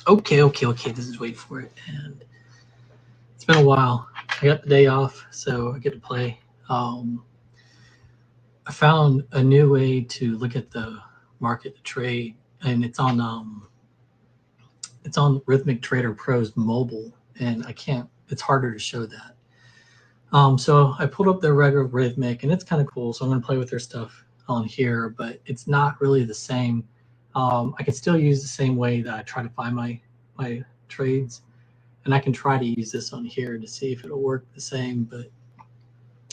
Okay. This is wait for it, and it's been a while. I got the day off, so I get to play. I found a new way to look at the market, the trade, and it's on Rhythmic Trader Pro's mobile, and I can't. It's harder to show that. So I pulled up their regular Rhythmic, and it's kind of cool. So I'm going to play with their stuff on here, but it's not really the same. I can still use the same way that I try to find my trades, and I can try to use this on here to see if it'll work the same, but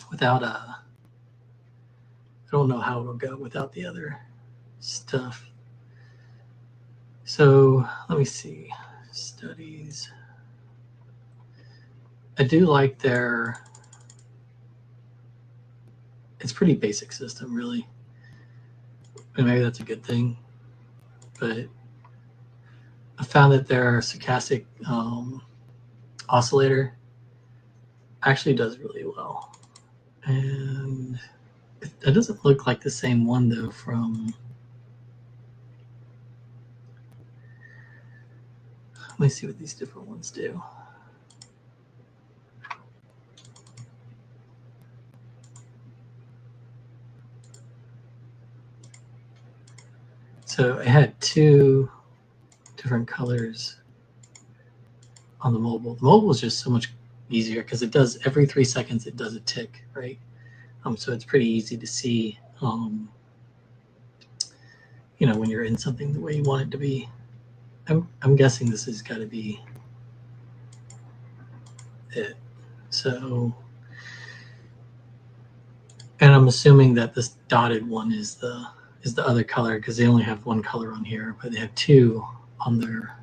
without I don't know how it'll go without the other stuff. So let me see, studies. I do like their, it's pretty basic system really, and maybe that's a good thing, but I found that their stochastic oscillator actually does really well. And it doesn't look like the same one though from, let me see what these different ones do. So I had two different colors on the mobile. The mobile is just so much easier because it does every 3 seconds it does a tick, right? So it's pretty easy to see, you know, when you're in something the way you want it to be. I'm guessing this has got to be it. So, and I'm assuming that this dotted one is the other color because they only have one color on here, but they have two on their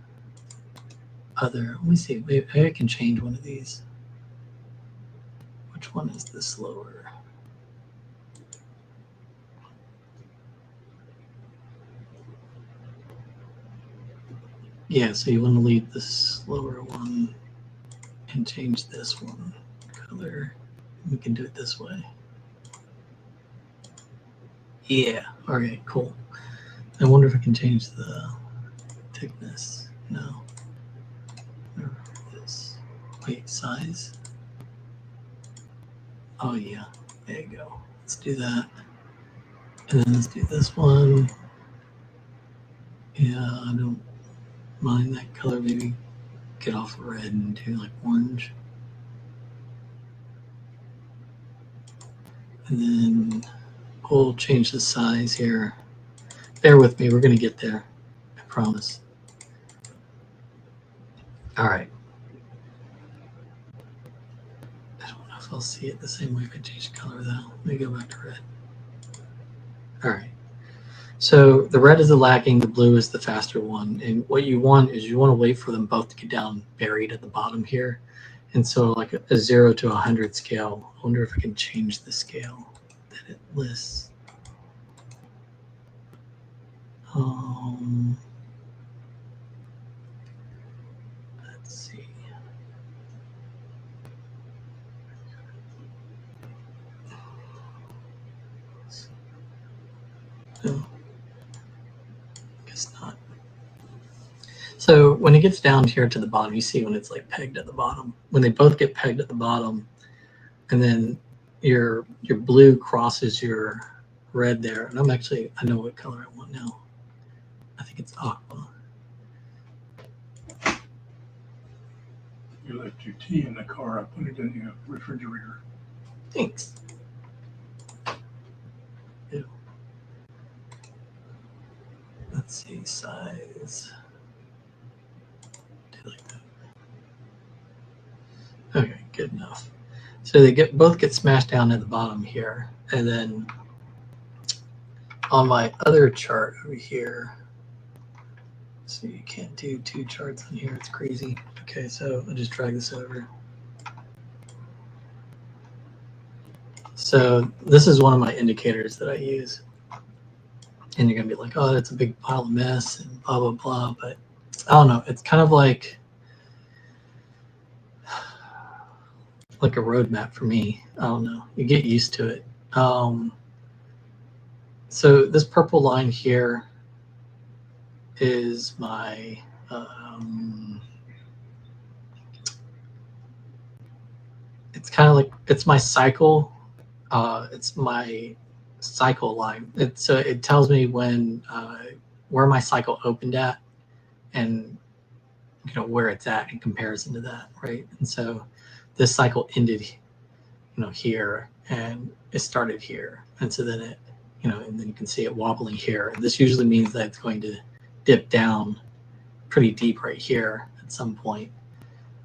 other. Let me see. Maybe I can change one of these. Which one is the slower? Yeah, so you want to leave the slower one and change this one color. We can do it this way. Yeah, okay, cool. I wonder if I can change the thickness. No. This. Wait, size? Oh yeah, there you go. Let's do that. And then let's do this one. Yeah, I don't mind that color. Maybe get off red and do like orange. And then we'll change the size here. Bear with me, we're going to get there. I promise. All right. I don't know if I'll see it the same way if I change the color though. Let me go back to red. All right. So the red is the lagging, the blue is the faster one. And what you want is you want to wait for them both to get down buried at the bottom here. And so like a 0 to 100 scale. I wonder if I can change the scale that it lists. Let's see. No, guess not. So when it gets down here to the bottom, you see when it's like pegged at the bottom. When they both get pegged at the bottom, and then your blue crosses your red there. And I know what color I want now. I think it's aqua. You left your tea in the car. I put it in the refrigerator. Thanks. Ew. Let's see, size. Do like that. Okay, good enough. So they both get smashed down at the bottom here, and then on my other chart over here. So you can't do two charts on here. It's crazy. Okay, so I'll just drag this over. So this is one of my indicators that I use. And you're going to be like, oh, that's a big pile of mess and blah, blah, blah. But I don't know. It's kind of like a roadmap for me. I don't know. You get used to it. So this purple line here is my It's kind of like, it's my cycle. It's my cycle line. It tells me when where my cycle opened at, and where it's at in comparison to that, right? And so this cycle ended here, and it started here, and so then it and then you can see it wobbling here, and this usually means that it's going to dip down pretty deep right here at some point.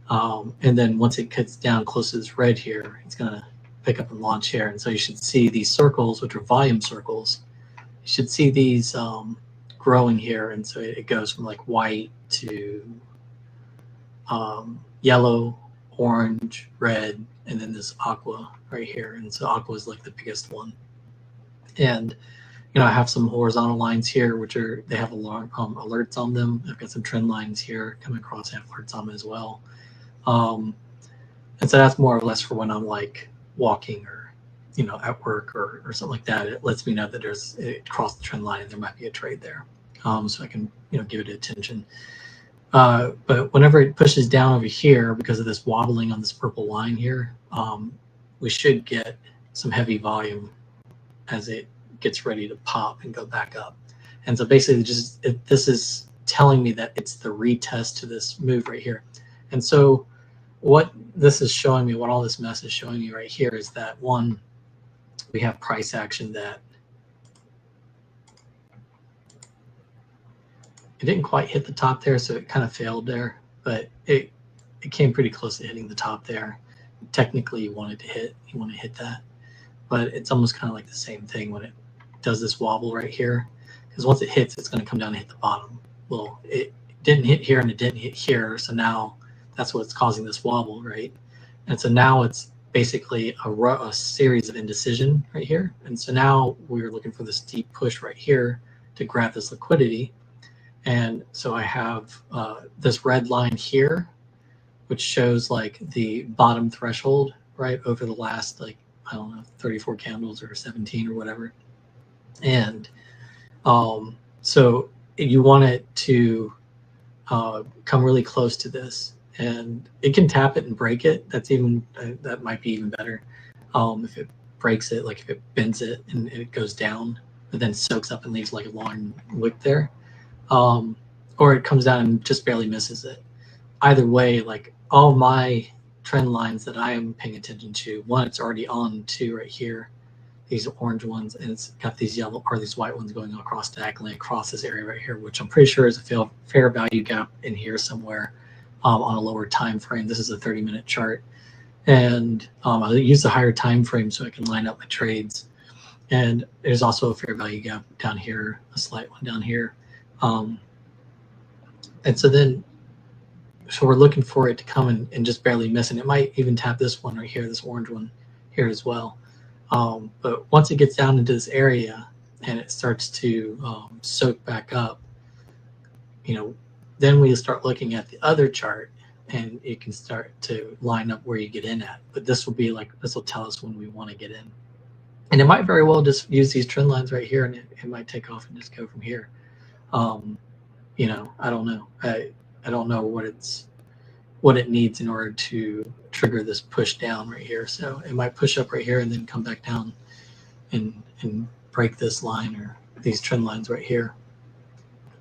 And then once it cuts down close to this red here, it's going to pick up and launch here. And so you should see these circles, which are volume circles. You should see these growing here. And so it goes from like white to yellow, orange, red, and then this aqua right here. And so aqua is like the biggest one. And I have some horizontal lines here, which they have alerts on them. I've got some trend lines here coming across, I have alerts on them as well. And so that's more or less for when I'm like walking or at work or something like that. It lets me know that it crossed the trend line and there might be a trade there, so I can give it attention. But whenever it pushes down over here because of this wobbling on this purple line here, we should get some heavy volume as it gets ready to pop and go back up. And so basically this is telling me that it's the retest to this move right here. And so what this is showing me, what all this mess is showing me right here, is that one, we have price action that it didn't quite hit the top there, so it kind of failed there, but it came pretty close to hitting the top there. Technically you want to hit that, but it's almost kind of like the same thing when it does this wobble right here, because once it hits, it's going to come down and hit the bottom. Well, it didn't hit here and it didn't hit here, so now that's what's causing this wobble, right? And so now it's basically a series of indecision right here. And so now we're looking for this deep push right here to grab this liquidity. And so I have this red line here, which shows like the bottom threshold, right, over the last, like, I don't know, 34 candles or 17 or whatever. And so you want it to come really close to this, and it can tap it and break it. That might be even better. If it breaks it, like if it bends it and it goes down, but then soaks up and leaves like a long wick there, or it comes down and just barely misses it. Either way, like all my trend lines that I am paying attention to, one, it's already on two right here, these orange ones, and it's got these yellow or these white ones going across diagonally across this area right here, which I'm pretty sure is a fair value gap in here somewhere on a lower time frame. This is a 30-minute chart, and I use the higher time frame so I can line up my trades. And there's also a fair value gap down here, a slight one down here, and so we're looking for it to come and just barely miss, and it might even tap this one right here, this orange one here as well. But once it gets down into this area and it starts to soak back up, then we start looking at the other chart, and it can start to line up where you get in at. But this will tell us when we want to get in. And it might very well just use these trend lines right here, and it might take off and just go from here. I don't know. I don't know what it needs in order to trigger this push down right here. So it might push up right here and then come back down and break this line or these trend lines right here.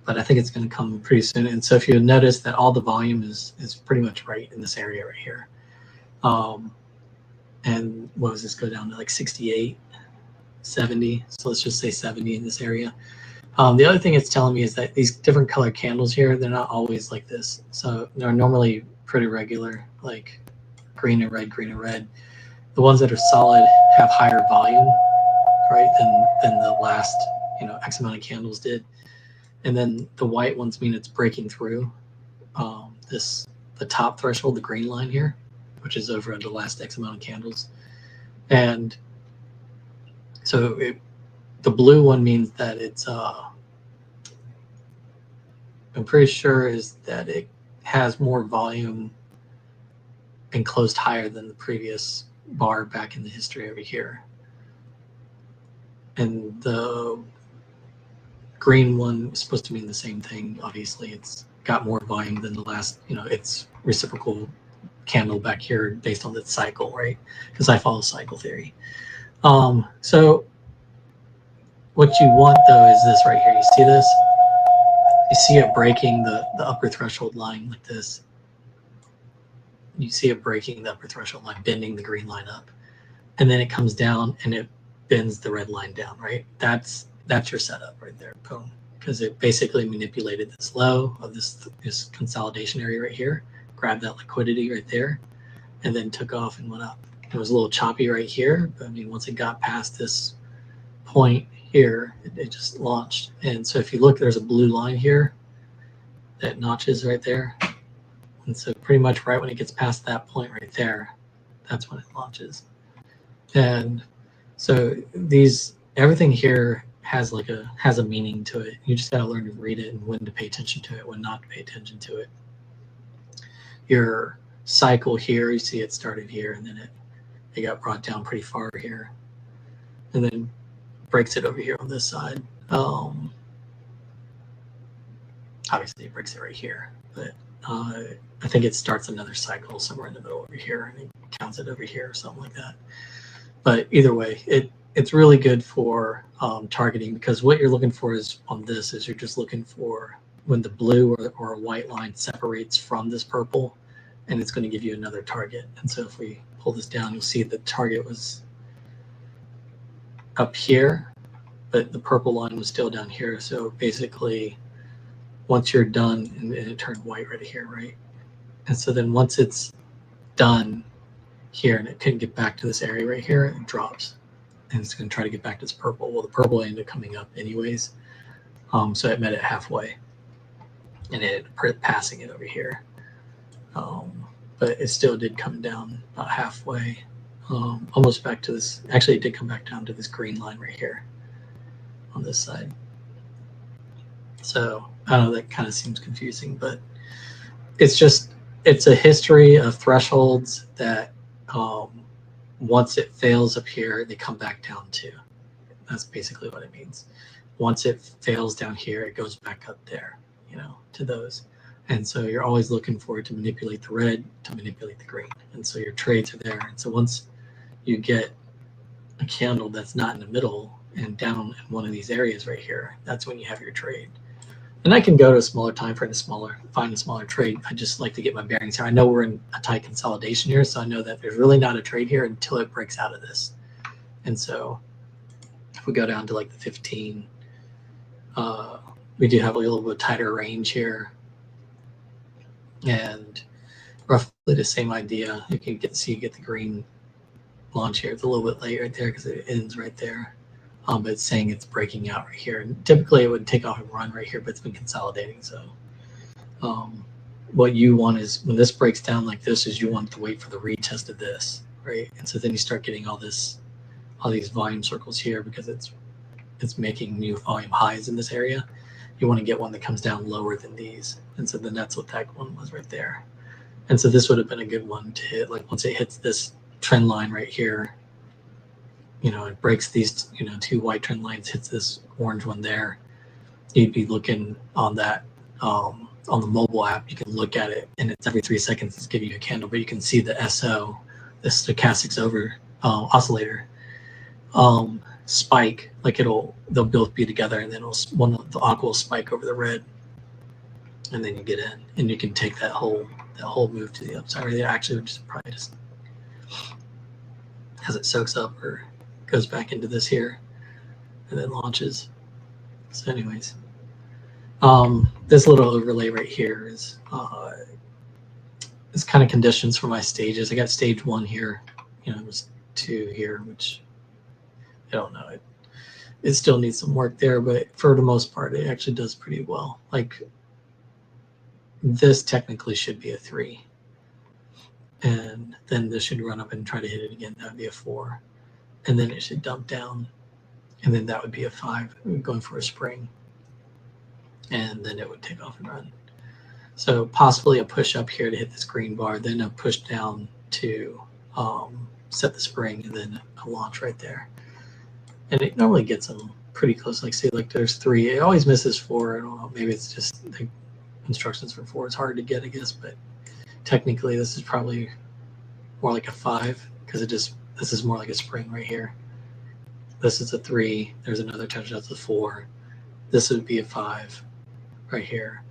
But I think it's going to come pretty soon. And so if you notice that all the volume is pretty much right in this area right here. And what does this go down to, like 68, 70? So let's just say 70 in this area. The other thing it's telling me is that these different color candles here, they're not always like this. So they're normally pretty regular, like green and red, green and red. The ones that are solid have higher volume, right, than the last, X amount of candles did. And then the white ones mean it's breaking through the top threshold, the green line here, which is over the last X amount of candles. And so the blue one means that it's I'm pretty sure is that it has more volume and closed higher than the previous bar back in the history over here. And the green one is supposed to mean the same thing. Obviously, it's got more volume than the last, its reciprocal candle back here based on the cycle, right? Because I follow cycle theory. So what you want though is this right here. You see this? You see it breaking the upper threshold line like this. You see it breaking the upper threshold line, bending the green line up, and then it comes down and it bends the red line down, right? That's your setup right there, boom. Because it basically manipulated this low of this consolidation area right here, grabbed that liquidity right there, and then took off and went up. It was a little choppy right here, but I mean, once it got past this point here, it just launched. And so if you look, there's a blue line here that notches right there. And so pretty much right when it gets past that point right there, that's when it launches. And so everything here has a meaning to it. You just got to learn to read it and when to pay attention to it, when not to pay attention to it. Your cycle here, you see it started here and then it got brought down pretty far here, and then breaks it over here on this side. Obviously it breaks it right here, but I think it starts another cycle somewhere in the middle over here, and it counts it over here or something like that. But either way, it's really good for targeting, because what you're looking for is you're just looking for when the blue or a white line separates from this purple, and it's going to give you another target. And so if we pull this down, you'll see the target was up here, but the purple line was still down here. So basically, once you're done, and it turned white right here, right? And so then once it's done here and it couldn't get back to this area right here, it drops. And it's going to try to get back to this purple. Well, the purple ended up coming up anyways. So it met it halfway. And it passing it over here. But it still did come down about halfway. Almost back to this. Actually, it did come back down to this green line right here on this side. So I don't know, that kind of seems confusing, but it's a history of thresholds that once it fails up here, they come back down too. That's basically what it means. Once it fails down here, it goes back up there, to those. And so you're always looking for it to manipulate the red, to manipulate the green. And so your trades are there. And so once you get a candle that's not in the middle and down in one of these areas right here, that's when you have your trade. And I can go to a smaller time frame, find a smaller trade. I just like to get my bearings here. I know we're in a tight consolidation here, so I know that there's really not a trade here until it breaks out of this. And so if we go down to like the 15, we do have a little bit tighter range here. And roughly the same idea. You can get the green launch here. It's a little bit late right there because it ends right there. But it's saying it's breaking out right here. And typically it would take off and run right here, but it's been consolidating. So what you want is when this breaks down like this, is you want to wait for the retest of this, right? And so then you start getting all these volume circles here because it's making new volume highs in this area. You want to get one that comes down lower than these. And so then that's what that one was right there. And so this would have been a good one to hit. Like once it hits this trend line right here, it breaks these, two white trend lines, hits this orange one there. You'd be looking on that, on the mobile app, you can look at it and it's every 3 seconds it's giving you a candle, but you can see the SO, the stochastics over oscillator spike, like they'll both be together, and then the aqua will spike over the red, and then you get in, and you can take that whole move to the upside. Or they actually would just probably just as it soaks up or goes back into this here, and then launches. So, anyways, this little overlay right here is kind of conditions for my stages. I got stage 1 here, it was 2 here, which I don't know. It still needs some work there, but for the most part, it actually does pretty well. Like this technically should be a 3. And then this should run up and try to hit it again. That would be a 4. And then it should dump down. And then that would be a 5, going for a spring. And then it would take off and run. So possibly a push up here to hit this green bar, then a push down to set the spring, and then a launch right there. And it normally gets them pretty close. Like, see, like there's 3. It always misses 4. I don't know. Maybe it's just instructions for 4 is hard to get, I guess, but technically this is probably more like a 5 because this is more like a spring right here. This is a 3. There's another touch, that's a 4. This would be a 5 right here,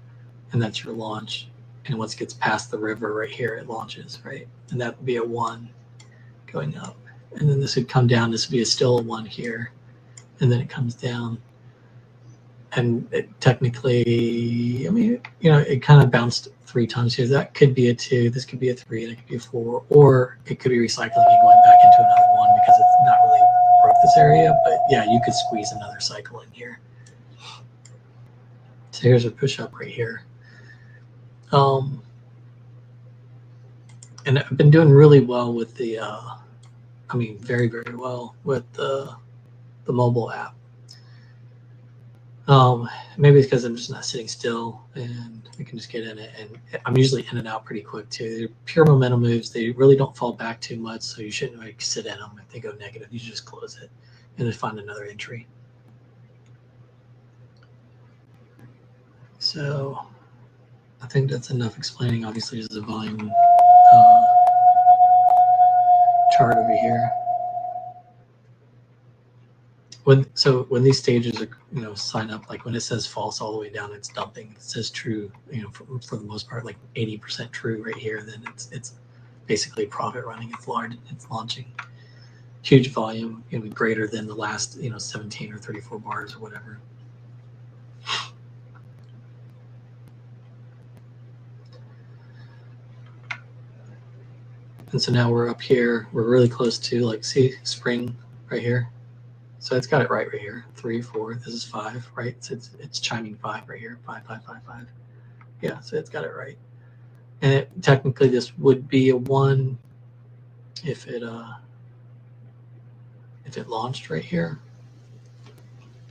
and that's your launch. And once it gets past the river right here, it launches, right? And that would be a 1 going up. And then this would come down. This would be still a 1 here, and then it comes down. And it technically, I mean, you know, it kind of bounced 3 times here. That could be a 2. This could be a 3. That could be a 4. Or it could be recycling and going back into another 1 because it's not really broke this area. But yeah, you could squeeze another cycle in here. So here's a push up right here. And I've been doing really well with the, I mean, very, very well with the mobile app. Maybe it's because I'm just not sitting still and I can just get in it, and I'm usually in and out pretty quick too. They're pure momentum moves. They really don't fall back too much, so you shouldn't like sit in them. If they go negative, you just close it and then find another entry. So I think that's enough explaining. Obviously, there's a volume chart over here. When these stages are, you know, sign up, like when it says false all the way down, it's dumping. It says true, you know, for the most part, like 80% true right here. Then it's basically profit running. It's large. It's launching. Huge volume, you know, greater than the last, you know, 17 or 34 bars or whatever. And so now we're up here. We're really close to, like, see, spring right here. So it's got it right here. 3, 4. This is 5, right? So it's chiming 5 right here. 5, 5, 5, 5. Yeah, so it's got it right. And technically this would be a 1 if it launched right here.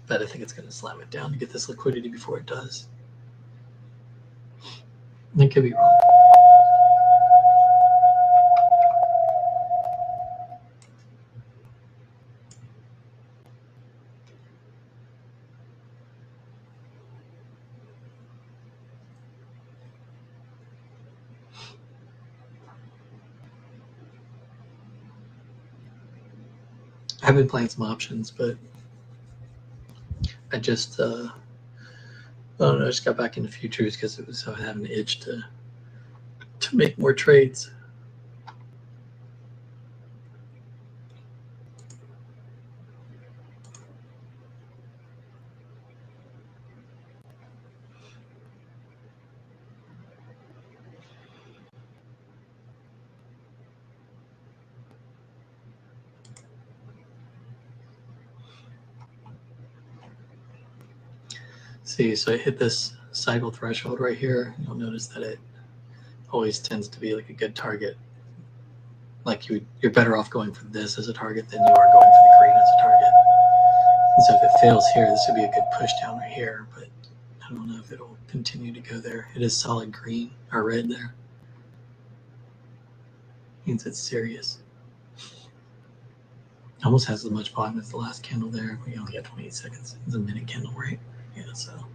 But I think it's going to slam it down to get this liquidity before it does. I could be wrong. I've been playing some options, but I just I don't know. I just got back into futures because I had an itch to make more trades. See, so I hit this cycle threshold right here. You'll notice that it always tends to be like a good target. Like you're better off going for this as a target than you are going for the green as a target. And so if it fails here, this would be a good push down right here, but I don't know if it'll continue to go there. It is solid green or red there. Means it's serious. Almost has as much volume as the last candle there. We only got 28 seconds. It's a minute candle, right? Yeah, so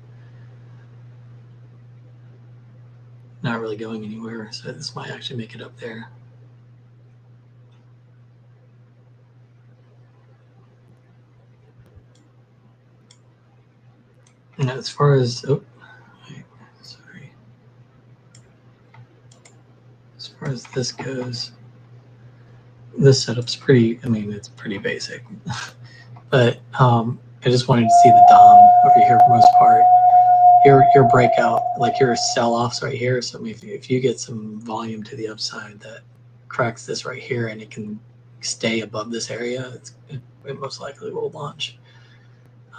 not really going anywhere. So this might actually make it up there. And as far as as far as this goes, this setup's pretty. I mean, it's pretty basic, but I just wanted to see the DOM over here for the most part. Your breakout, like your sell-offs right here. So if you get some volume to the upside that cracks this right here and it can stay above this area, it most likely will launch.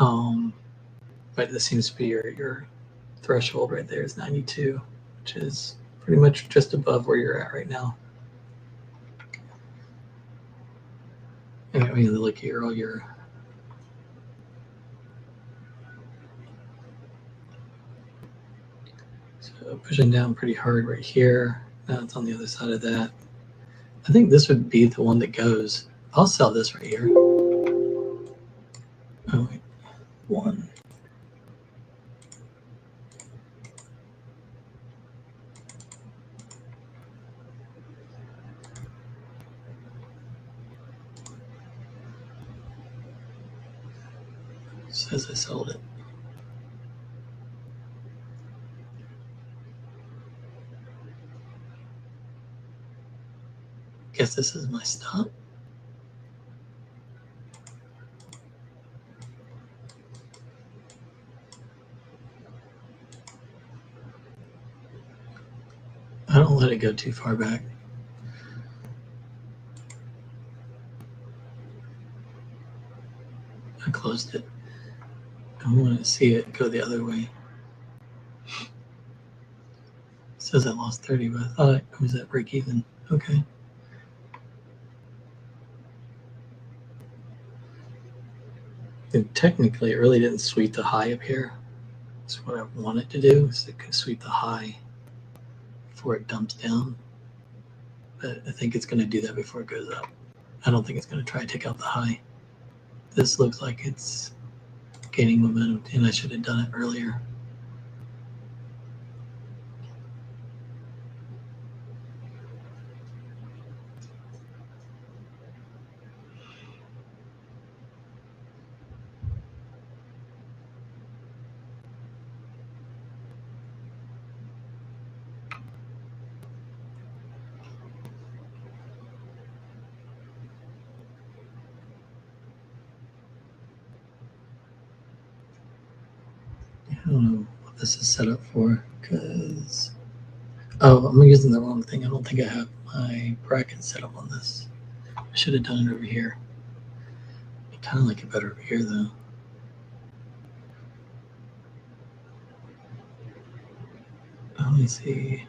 But this seems to be your threshold right there is 92, which is pretty much just above where you're at right now. And I mean, look here, all your pushing down pretty hard right here. Now it's on the other side of that. I think this would be the one that goes. I'll sell this right here. Oh, wait. 1. says I sold it. Guess this is my stop. I don't let it go too far back. I closed it. I want to see it go the other way. It says I lost 30, but I thought it was at break even. Okay. And technically, it really didn't sweep the high up here. That's what I want it to do, is it could sweep the high before it dumps down. But I think it's going to do that before it goes up. I don't think it's going to try to take out the high. This looks like it's gaining momentum, and I should have done it earlier. I don't know what this is set up for, because I'm using the wrong thing. I don't think I have my bracket set up on this. I should have done it over here. I kind of like it better over here, though. Let me see.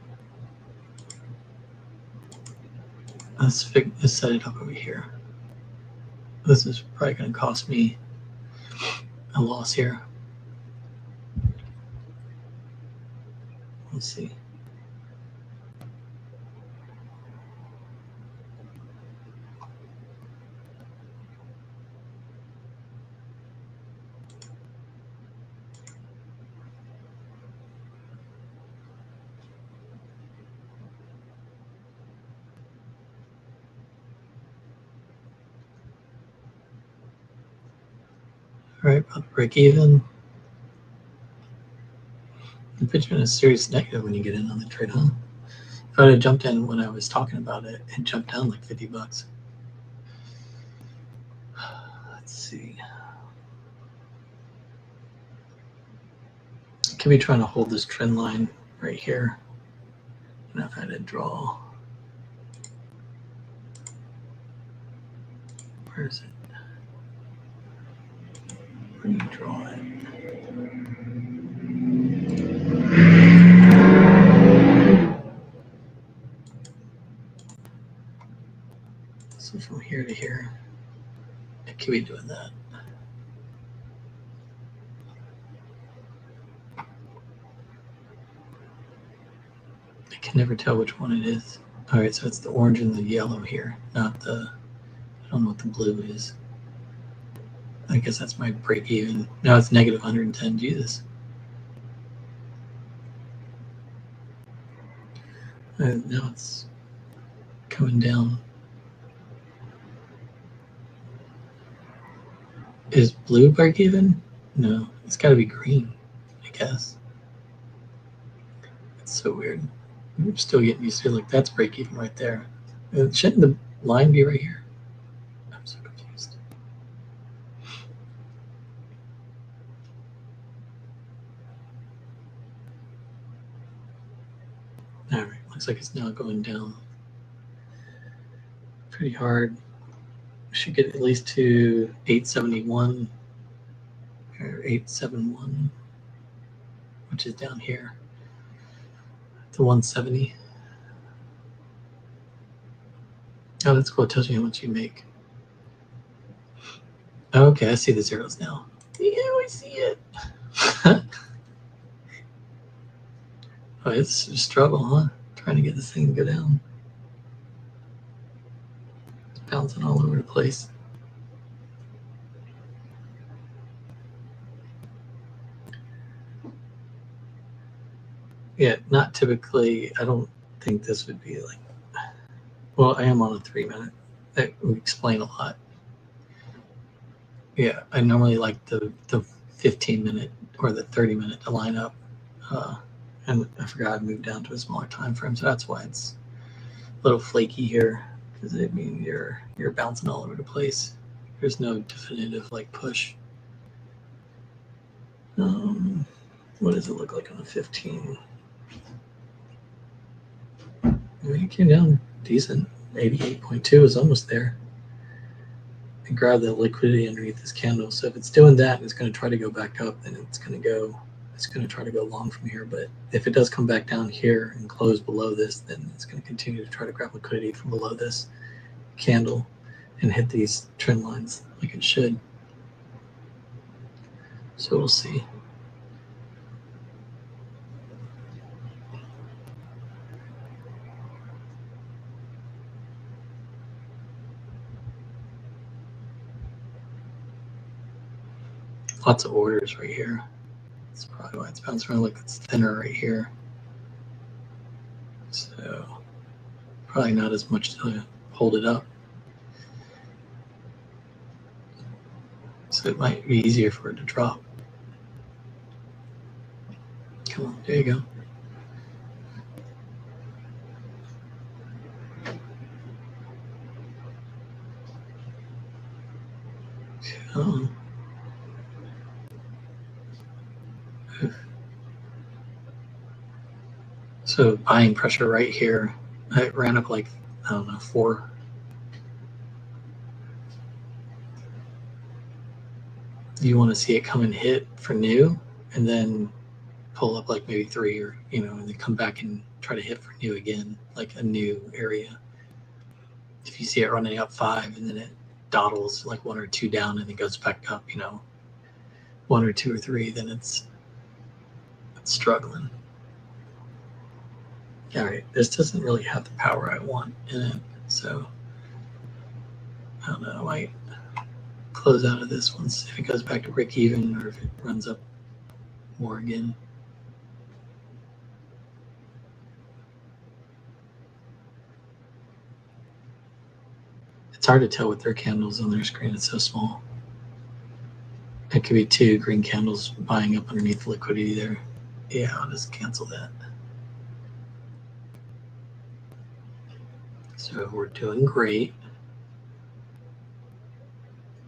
Let's set it up over here. This is probably going to cost me a loss here. Let's see. All right, about to break even. You put you in a serious negative when you get in on the trade, huh? If I had jumped in when I was talking about it, it jumped down like 50 bucks. Let's see. I could be trying to hold this trend line right here. And if I had to draw, where is it? Where do you draw it? So from here to here, I could be doing that. I can never tell which one it is. All right, so it's the orange and the yellow here, not the, I don't know what the blue is. I guess that's my break even. No, it's negative 110. Jesus. Now it's coming down. Is blue break even? No, it's got to be green, I guess. It's so weird. I'm still getting used to it. Like, that's break even right there. Shouldn't the line be right here? I'm so confused. All right, looks like it's now going down pretty hard. Should get at least to 871 or 871, which is down here to 170. Oh, that's cool. It tells you how much you make. Okay, I see the zeros now. Yeah, I see it. Oh, it's a struggle, huh? Trying to get this thing to go down. It's bouncing all over the place. Yeah, not typically. I don't think this would be like, well, I am on a 3 minute. That would explain a lot. Yeah, I normally like the 15-minute or the 30-minute to line up. And I forgot I moved down to a smaller time frame, so that's why it's a little flaky here, because I mean you're bouncing all over the place. There's no definitive like push. What does it look like on a 15? It came down decent. 88.2 is almost there. And grab the liquidity underneath this candle. So if it's doing that and it's going to try to go back up, then it's going to try to go long from here. But if it does come back down here and close below this, then it's going to continue to try to grab liquidity from below this candle and hit these trend lines like it should. So we'll see. Lots of orders right here. That's probably why it's bouncing around. Look, it's thinner right here. So probably not as much to hold it up. So it might be easier for it to drop. Come on, there you go. Come on. So buying pressure right here. It ran up like, I don't know, 4. You want to see it come and hit for new and then pull up like maybe 3 or, and then come back and try to hit for new again, like a new area. If you see it running up 5 and then it dawdles like 1 or 2 down and it goes back up, 1 or 2 or 3, then it's struggling. All right, this doesn't really have the power I want in it, so I don't know. I might close out of this once if it goes back to break even or if it runs up more again. It's hard to tell with their candles on their screen. It's so small. It could be 2 green candles buying up underneath the liquidity there. Yeah, I'll just cancel that. So we're doing great.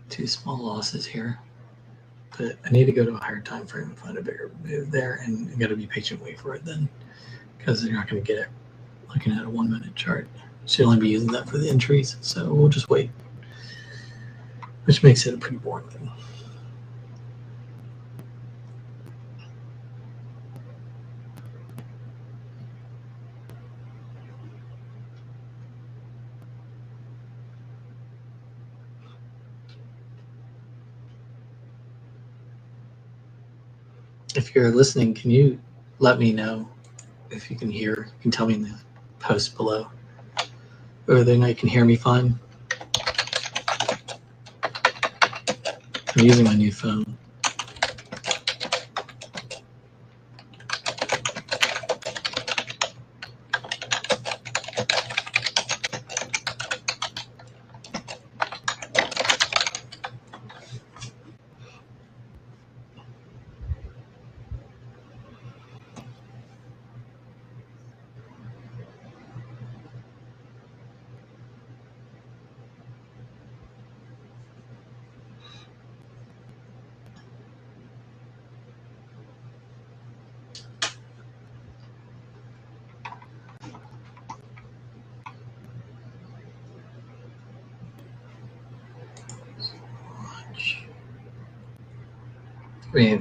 2 small losses here. But I need to go to a higher time frame and find a bigger move there, and you got to be patient, wait for it then, because you're not going to get it looking at a 1-minute chart. Should only be using that for the entries, so we'll just wait, which makes it a pretty boring thing. If you're listening, can you let me know if you can hear? You can tell me in the post below whether or not you can hear me fine. I'm using my new phone.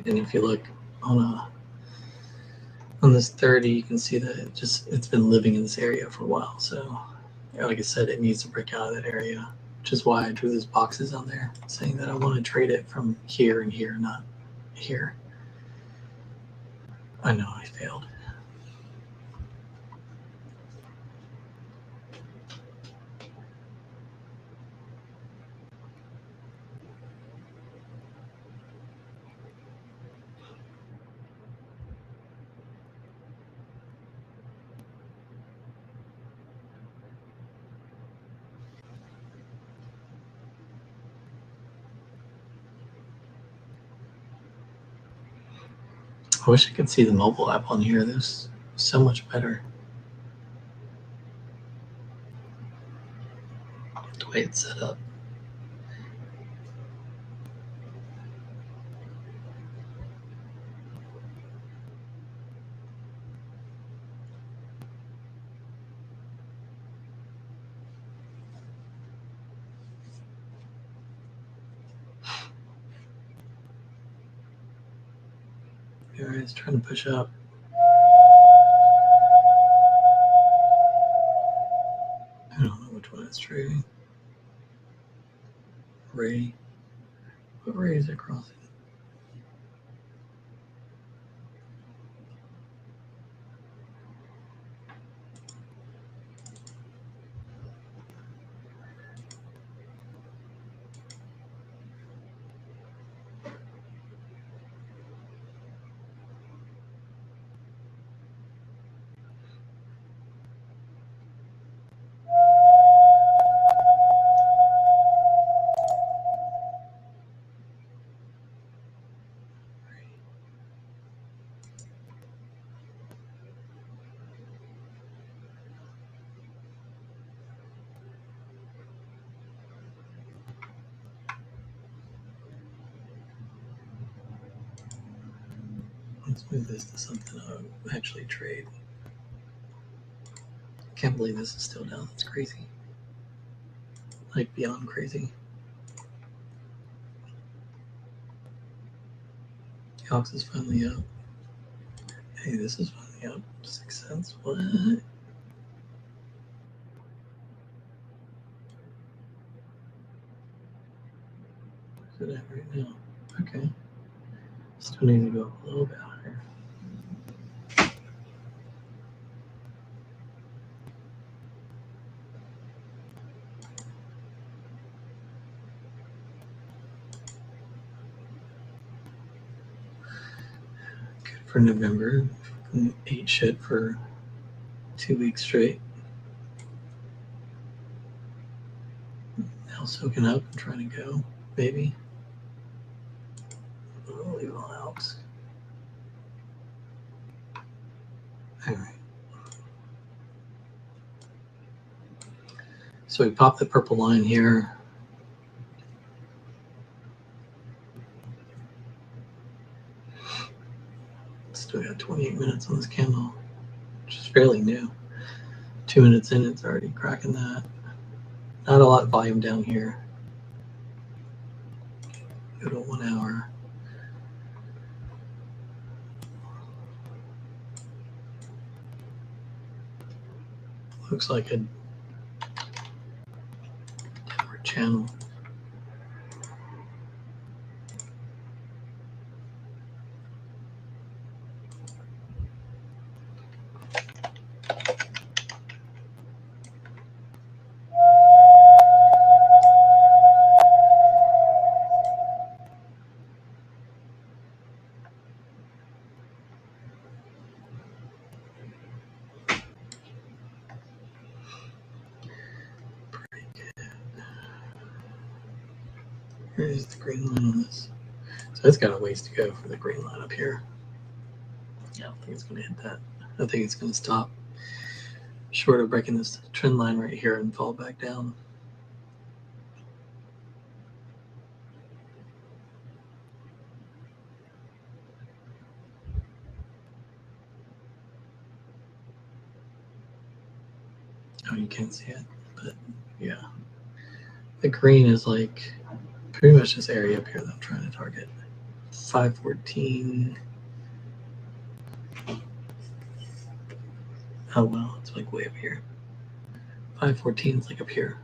And if you look on this 30, you can see that it's been living in this area for a while. So, like I said, it needs to break out of that area, which is why I drew those boxes on there saying that I want to trade it from here and here, not here. I know I failed. I wish I could see the mobile app on here. This is so much better. The way it's set up. Here it is trying to push up. I don't know which one it's trading. Ray. What ray is it crossing? Let's move this to something I'll actually trade. Can't believe this is still down. That's crazy. Like beyond crazy. Cox is finally up. Hey, this is finally up. 6 cents. What? Where's it at right now? Okay. Still need to go up a little bit higher. Good for November. Ate shit for 2 weeks straight. Now soaking up and trying to go, baby. I'll leave it all out. All right. So we popped the purple line here. Still got 28 minutes on this candle, which is fairly new. 2 minutes in, it's already cracking that. Not a lot of volume down here. Go to 1 hour. Looks like a downward channel. Here's the green line on this. So it's got a ways to go for the green line up here. Yeah, I don't think it's going to hit that. I think it's going to stop short of breaking this trend line right here and fall back down. Oh, you can't see it, but yeah. The green is like pretty much this area up here that I'm trying to target. 514. Oh, well, it's like way up here. 514 is like up here.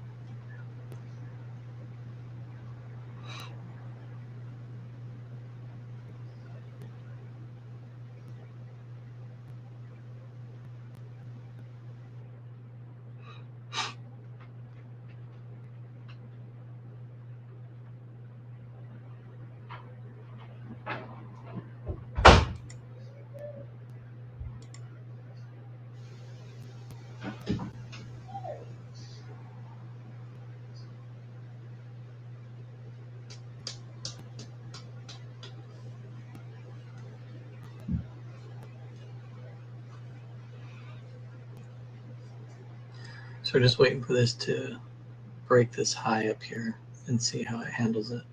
So we're just waiting for this to break this high up here and see how it handles it.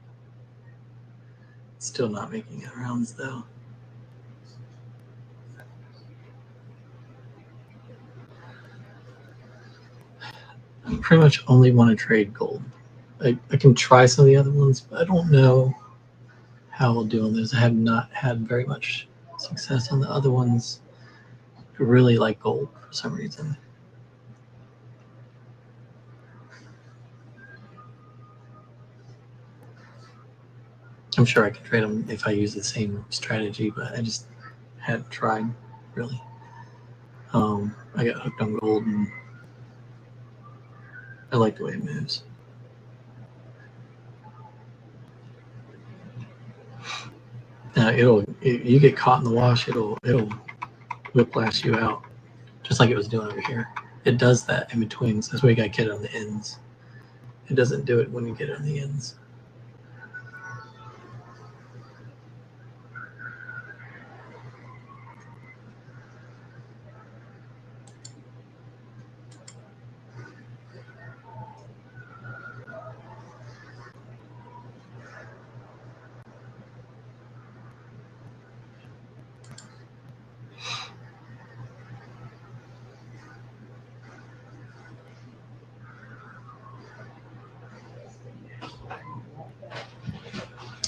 It's still not making it rounds though. I pretty much only want to trade gold. I can try some of the other ones, but I don't know how I'll do on those. I have not had very much success on the other ones. I really like gold for some reason. I'm sure I can trade them if I use the same strategy, but I just hadn't tried really. I got hooked on gold and I like the way it moves. You get caught in the wash, it'll whiplash you out, just like it was doing over here. It does that in between, so that's why you gotta get it on the ends. It doesn't do it when you get it on the ends.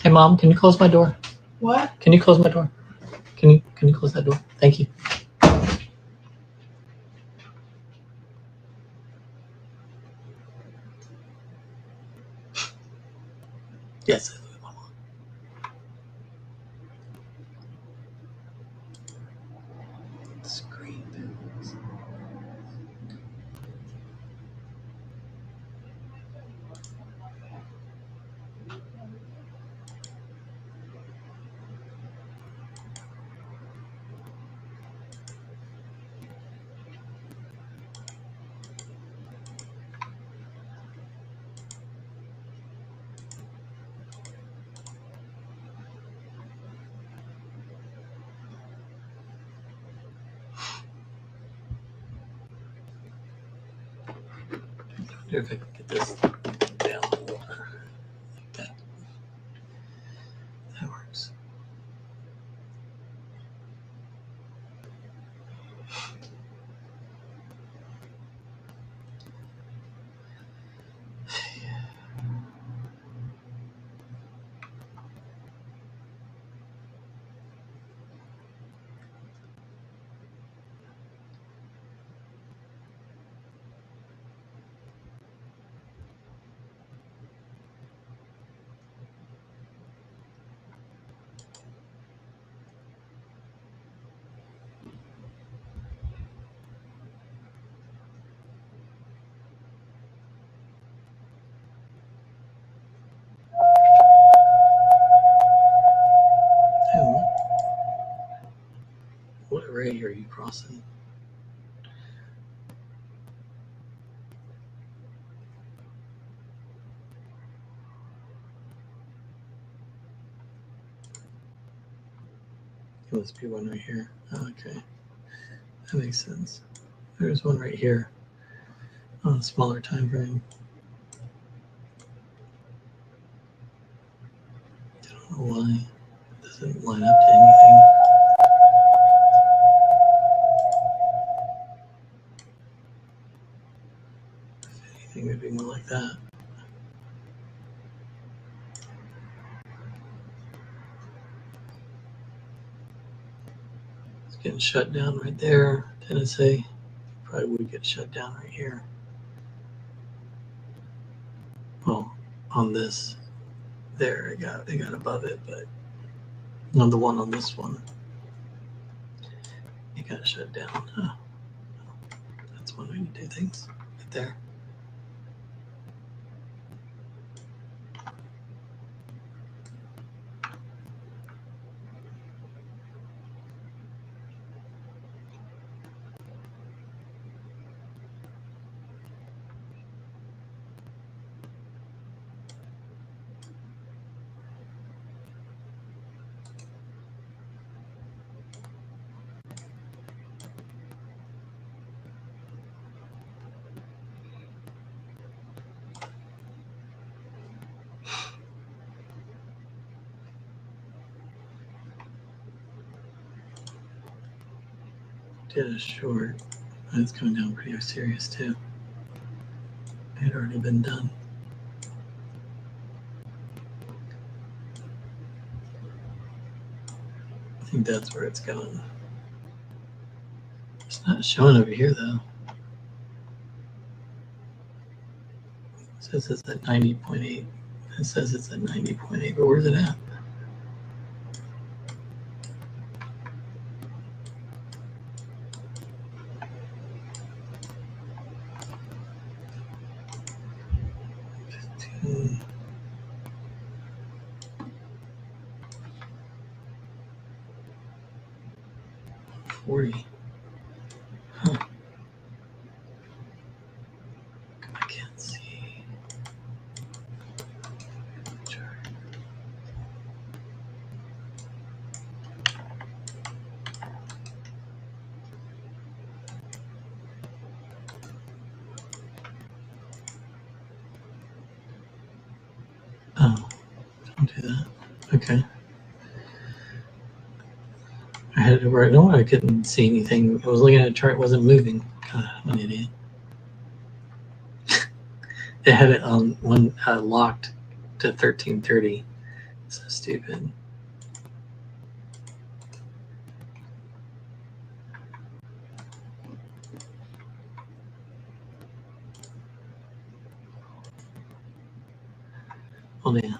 Hey Mom, can you close my door? What? Can you close my door? Can you close that door? Thank you. Yes. Screen bills. I wonder if I can get this down more like that. That works. What array are you crossing? It must be one right here. Oh, okay. That makes sense. There's one right here on a smaller time frame. I don't know why it doesn't line up to anything. If anything, would be more like that. It's getting shut down right there. Tennessee probably would get shut down right here. Well, on this, there it got above it, but not the one on this one. It got shut down. Huh. That's one way to do things. Right there. did a short. It's coming down pretty serious too. It had already been done. I think that's where it's going. It's not showing over here though. It says it's at 90.8. It says it's at 90.8, but where's it at? $40. Huh. I can't see. Oh, don't do that. Okay. I had it right. No, I couldn't see anything. I was looking at a chart, it wasn't moving. God, I'm an idiot. They had it on one locked to 1330. So stupid. Oh yeah.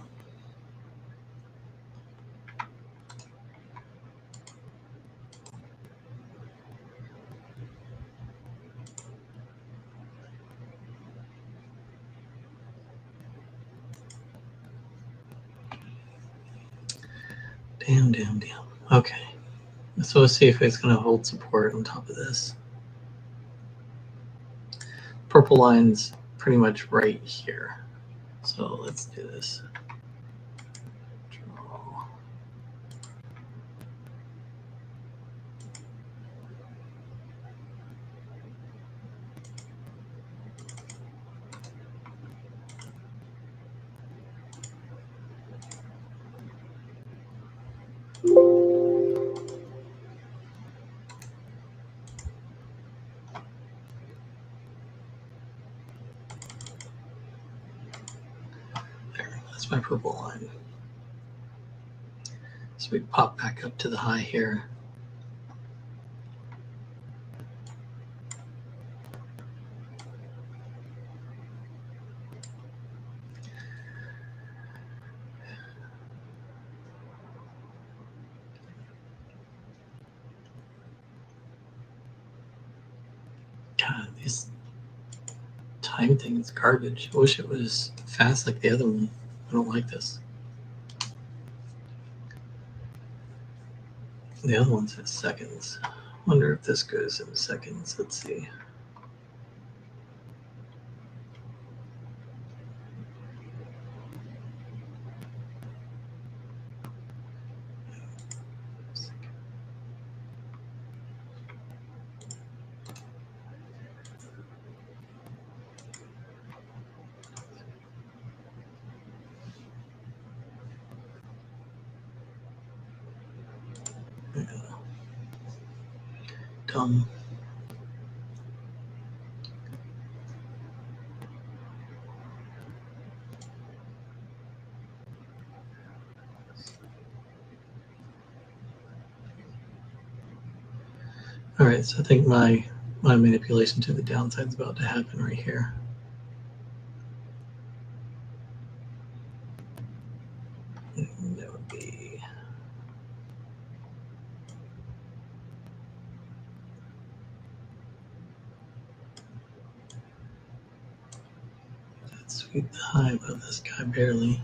Damn. Okay. So let's see if it's going to hold support on top of this. Purple line's pretty much right here. So let's do this. Draw. There, that's my purple line. So we pop back up to the high here. God, this time thing is garbage. I wish it was fast like the other one. I don't like this. The other one's at seconds. Wonder if this goes in seconds. Let's see. Dumb. All right, so I think my manipulation to the downside is about to happen right here. That would be sweep the high above this guy barely.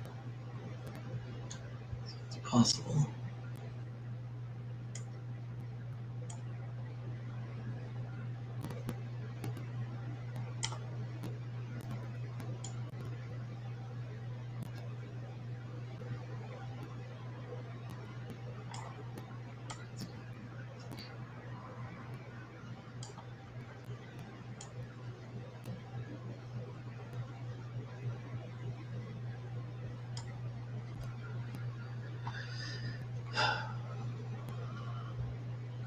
So it's possible.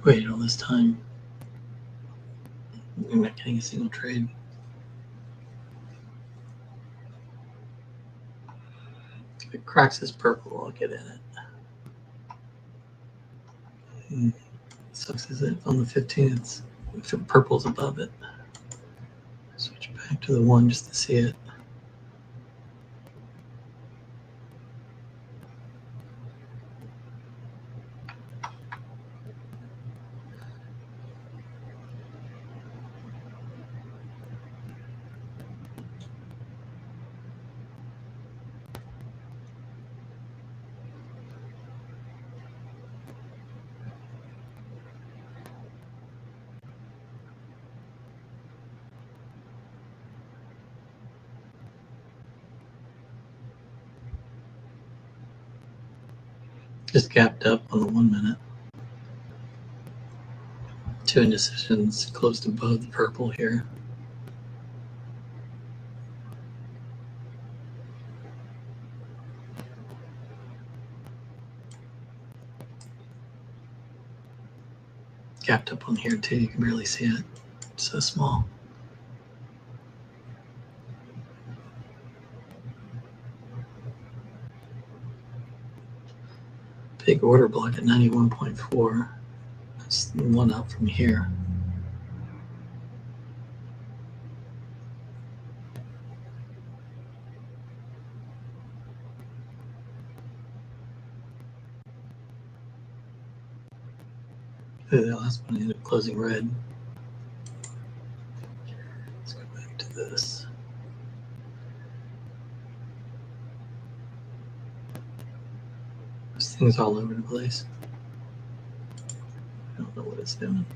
Wait all this time. I'm not getting a single trade. If it cracks this purple, I'll get in it. Sucks is it on the 15th. If purple's above it. Switch back to the 1 just to see it. Just gapped up on the 1 minute. 2 indecisions closed above the purple here. Gapped up on here too. You can barely see it. It's so small. Big order block at 91.4. That's one up from here. The last one ended up closing red. Let's go back to this. This thing's all over the place. I don't know what it's doing.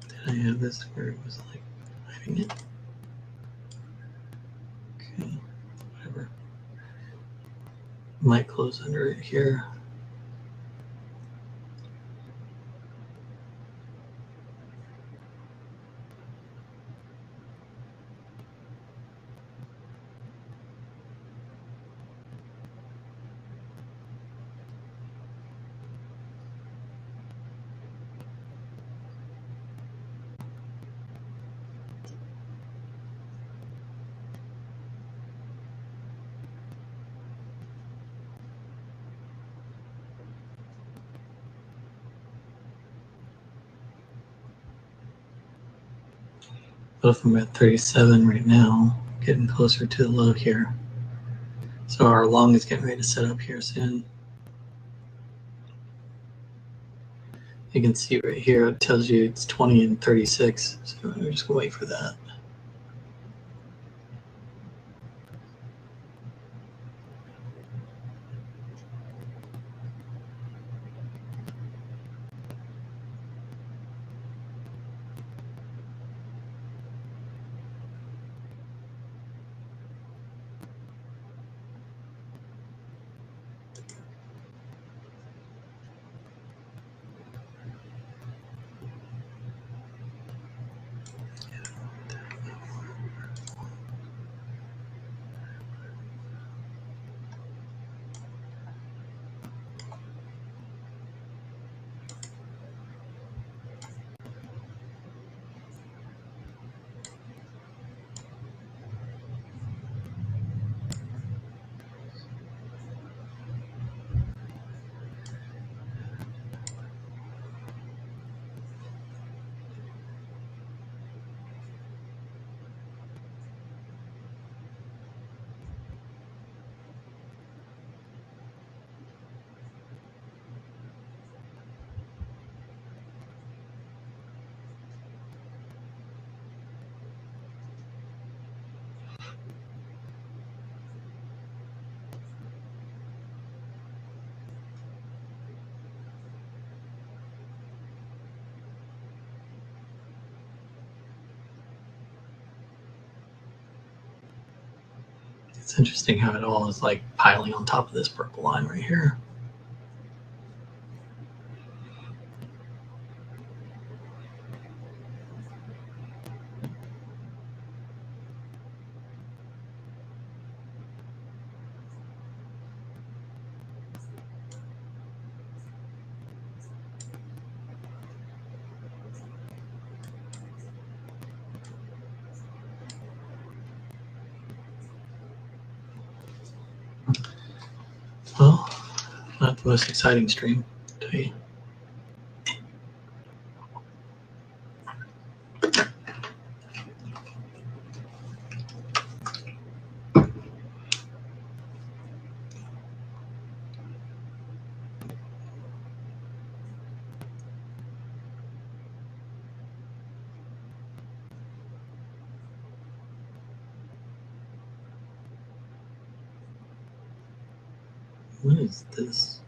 Did I have this where it was like hiding it? Okay, whatever. Might close under it here. Both of them at 37 right now, getting closer to the low here. So our long is getting ready to set up here soon. You can see right here, it tells you it's 20 and 36. So we're just gonna wait for that. It's interesting how it all is like piling on top of this purple line right here. not the most exciting stream, I'll tell you. What is this?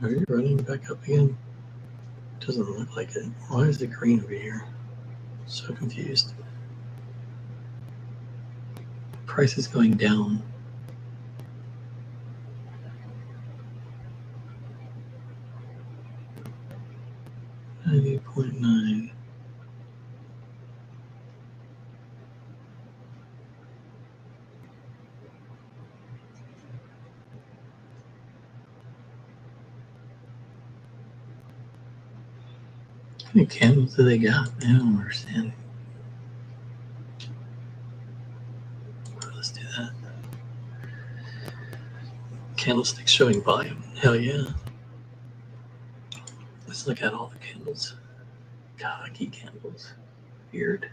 Are you running back up again? Doesn't look like it. Why is it green over here? So confused. Price is going down. $90.9. How many candles do they got? I don't understand. Let's do that. Candlestick showing volume. Hell yeah. Let's look at all the candles. Kaki candles. Weird.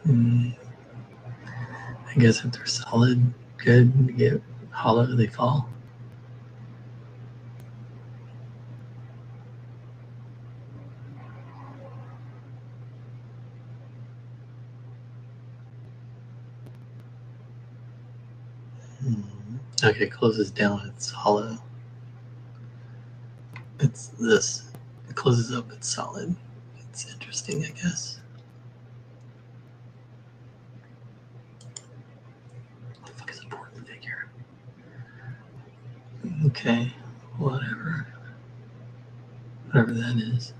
I guess if they're solid, good, you get hollow, they fall. Okay, it closes down, it's hollow. It's this. It closes up, it's solid. It's interesting, I guess. What the fuck is a important figure? Okay, whatever. Whatever that is.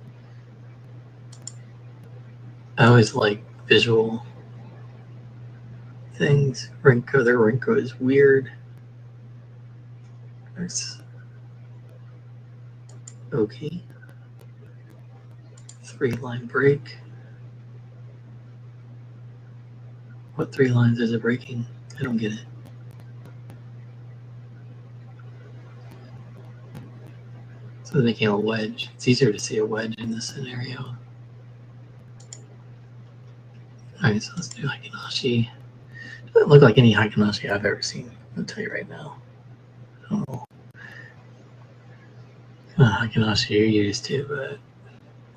I always like visual things. Rinko, their Rinko is weird. There's okay. 3-line break. What 3 lines is it breaking? I don't get it. So they're making a wedge. It's easier to see a wedge in this scenario. Alright, so let's do Hikinashi. It doesn't look like any Hikinashi I've ever seen. I'll tell you right now. I don't know. Hikinashi you're used to, but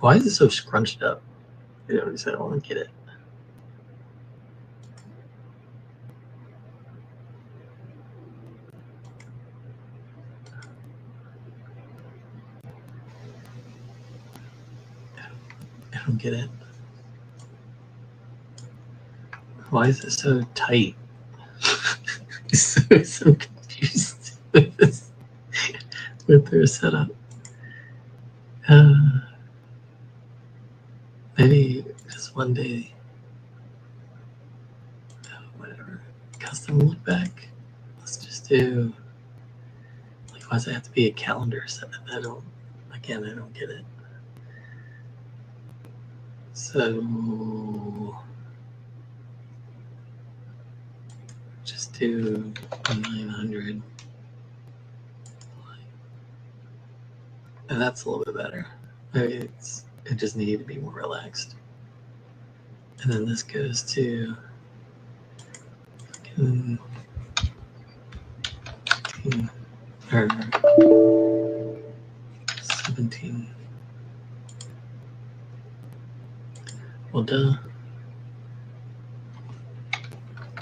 why is it so scrunched up? I don't get it. I don't get it. Why is it so tight? so confused with this, with their setup. Maybe just one day, whatever, custom look back. Let's just do, like, why does it have to be a calendar set? I don't get it. So just do 900. And that's a little bit better. Maybe it just needed to be more relaxed. And then this goes to 15, or 17. Well, duh.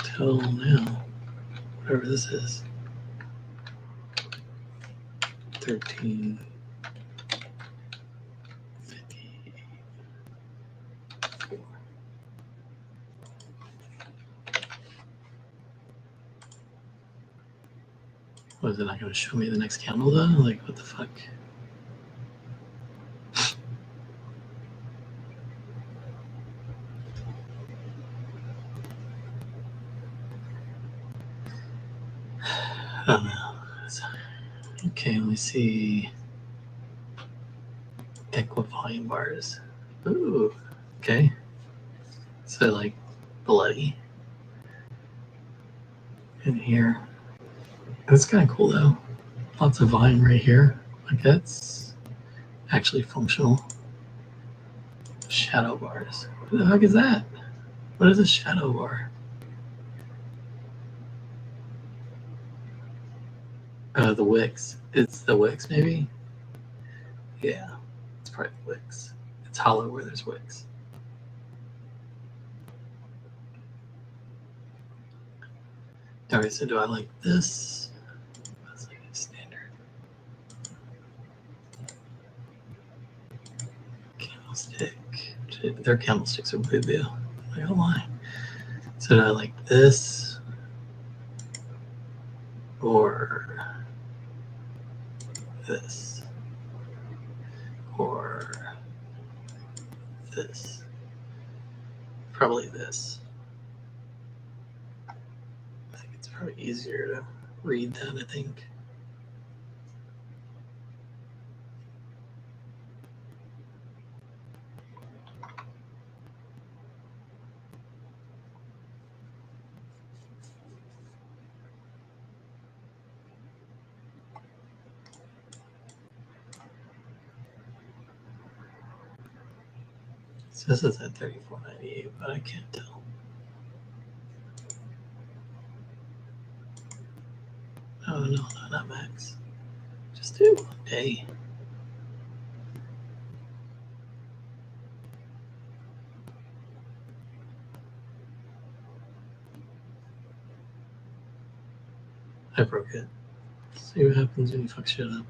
Till now, whatever this is, 13. Was it not going to show me the next candle though? Like, what the fuck? I don't know. Okay, let me see. Equivolume bars. Ooh, okay. So like bloody in here. That's kind of cool though. Lots of volume right here. Like that's actually functional. Shadow bars. What the heck is that? What is a shadow bar? The wicks. It's the wicks, maybe? Yeah, it's probably the wicks. It's hollow where there's wicks. Alright, so do I like this? That's like a standard. Candlestick. Their candlesticks are boo boo. I don't lie. So do I like this? Or this? Or this? Probably this. I think it's probably easier to read that, I think. So this is at 34.98, but I can't tell. Oh no, not max. Just do A. I broke it. See what happens when you fuck shit up.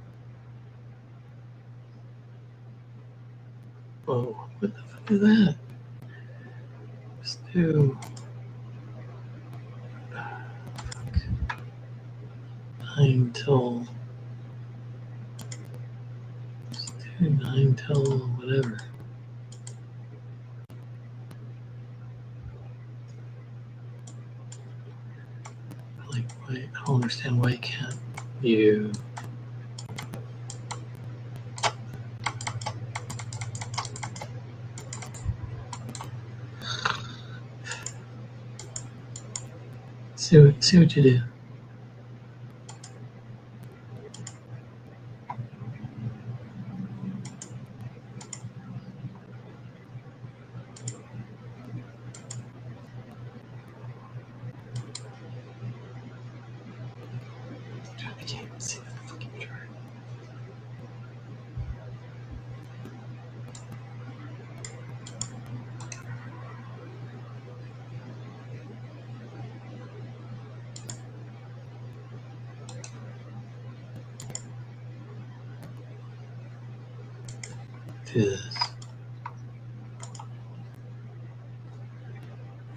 Whoa, what the fuck is that? Just do. Fuck. 9 till. Just do 9 till whatever. Like, why? I don't understand why you can't. You. See what you do. I can't even see the fucking chart. Do this.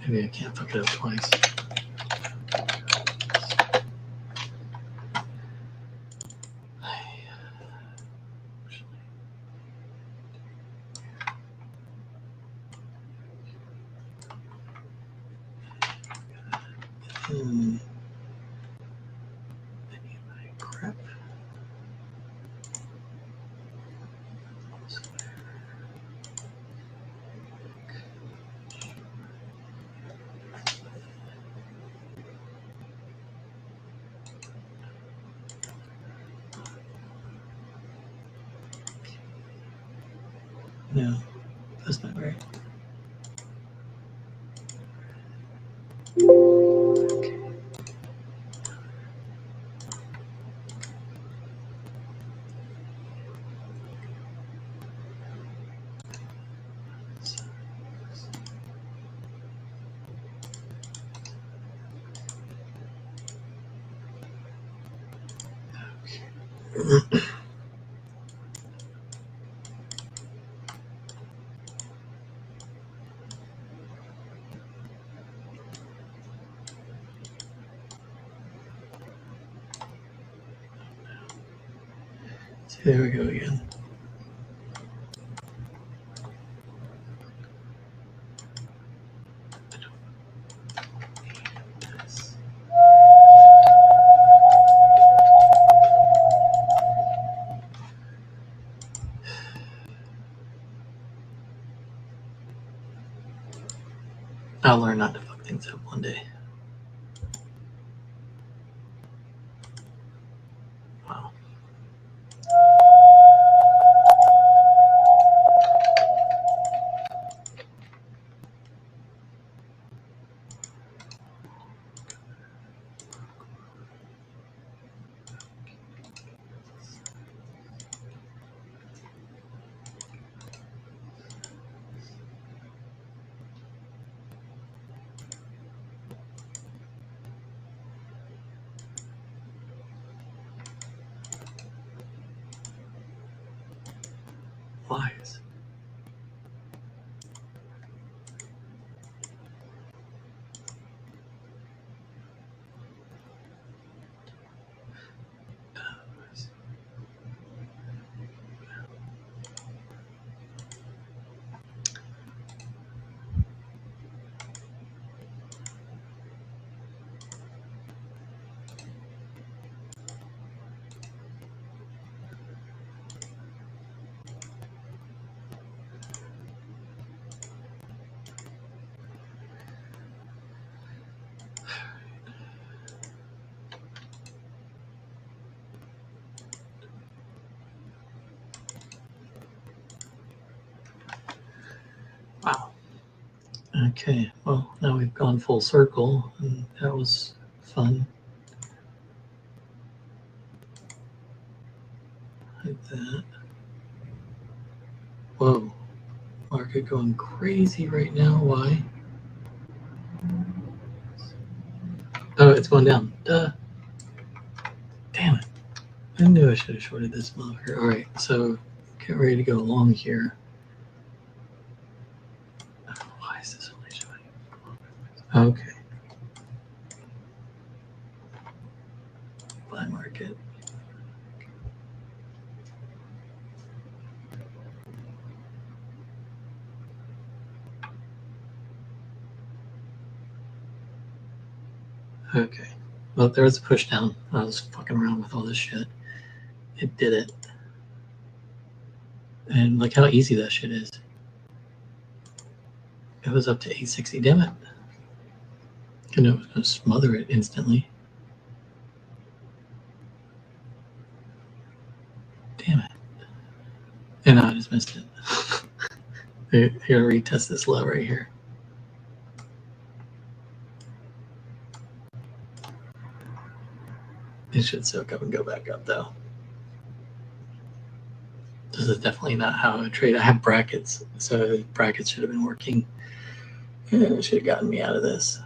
Maybe I can't fuck it up twice. Crap. No, that's not right. Okay. See, there we go again. I'll learn not to fuck things up one day. Wow. Flies. Wow. Okay, well, now we've gone full circle, and that was fun. Like that. Whoa. Market going crazy right now. Why? Oh, it's going down. Duh. Damn it. I knew I should have shorted this motherfucker. All right, so get ready to go along here. Why is this only showing? Okay. Buy market. Okay. Well, there was a push down. I was fucking around with all this shit. It did it. And look how easy that shit is. It was up to 860. Damn it. And it was going to smother it instantly. Damn it. And I just missed it. I gotta retest this low right here. It should soak up and go back up though. This is definitely not how I trade. I have brackets, so brackets should have been working. And it should have gotten me out of this.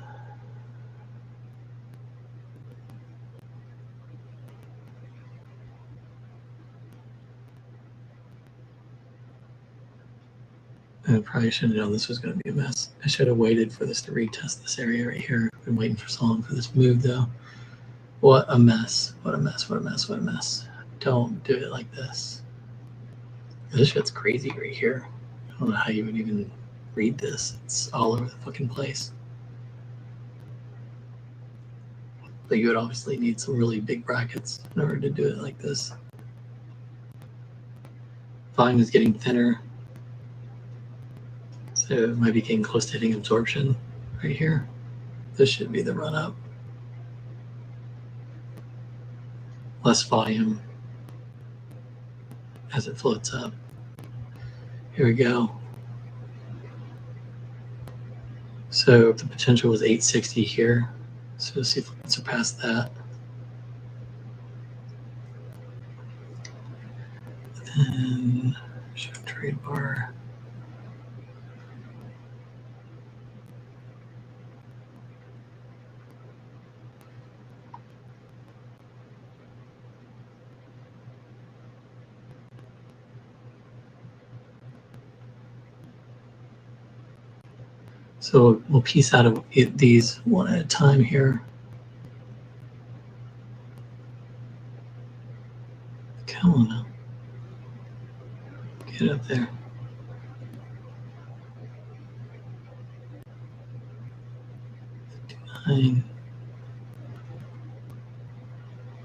I probably should have known this was going to be a mess. I should have waited for this to retest this area right here. I've been waiting for so long for this move though. What a mess. What a mess. What a mess. What a mess. Don't do it like this. This shit's crazy right here. I don't know how you would even read this. It's all over the fucking place. But you would obviously need some really big brackets in order to do it like this. Volume is getting thinner. So it might be getting close to hitting absorption right here. This should be the run up. Less volume as it floats up. Here we go. So the potential was 860 here. So let's see if we can surpass that. Then show trade bar. So we'll piece out of these one at a time here. Come on now. Get up there. I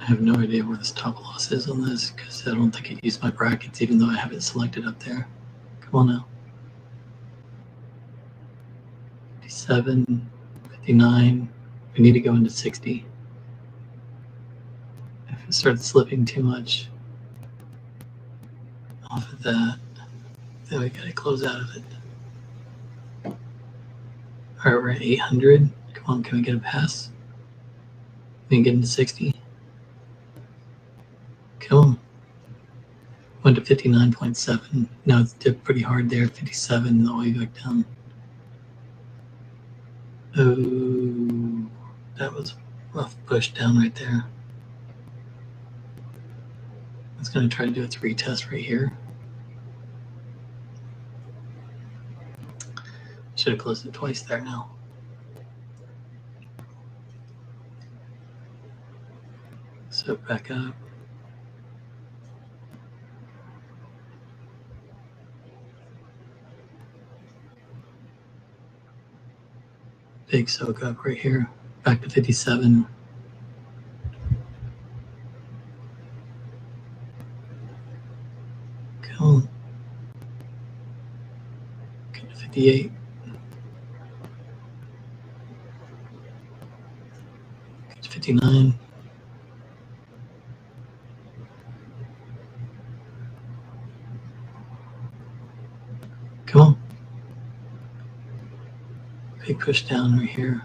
have no idea where the stop loss is on this because I don't think it used my brackets even though I have it selected up there. Come on now. 57, 59. We need to go into 60. If it starts slipping too much off of that, then we gotta close out of it. All right, we're at 800. Come on, can we get a pass? We can get into 60. Come on. Went to 59.7. Now it's dipped pretty hard there. 57 all the way back down. Oh, that was a rough push down right there. It's going to try to do its retest right here. Should have closed it twice there now. So back up. Big soak up right here. Back to 57. Come on. Get to 58. Get to 59. Come on. Big push down right here.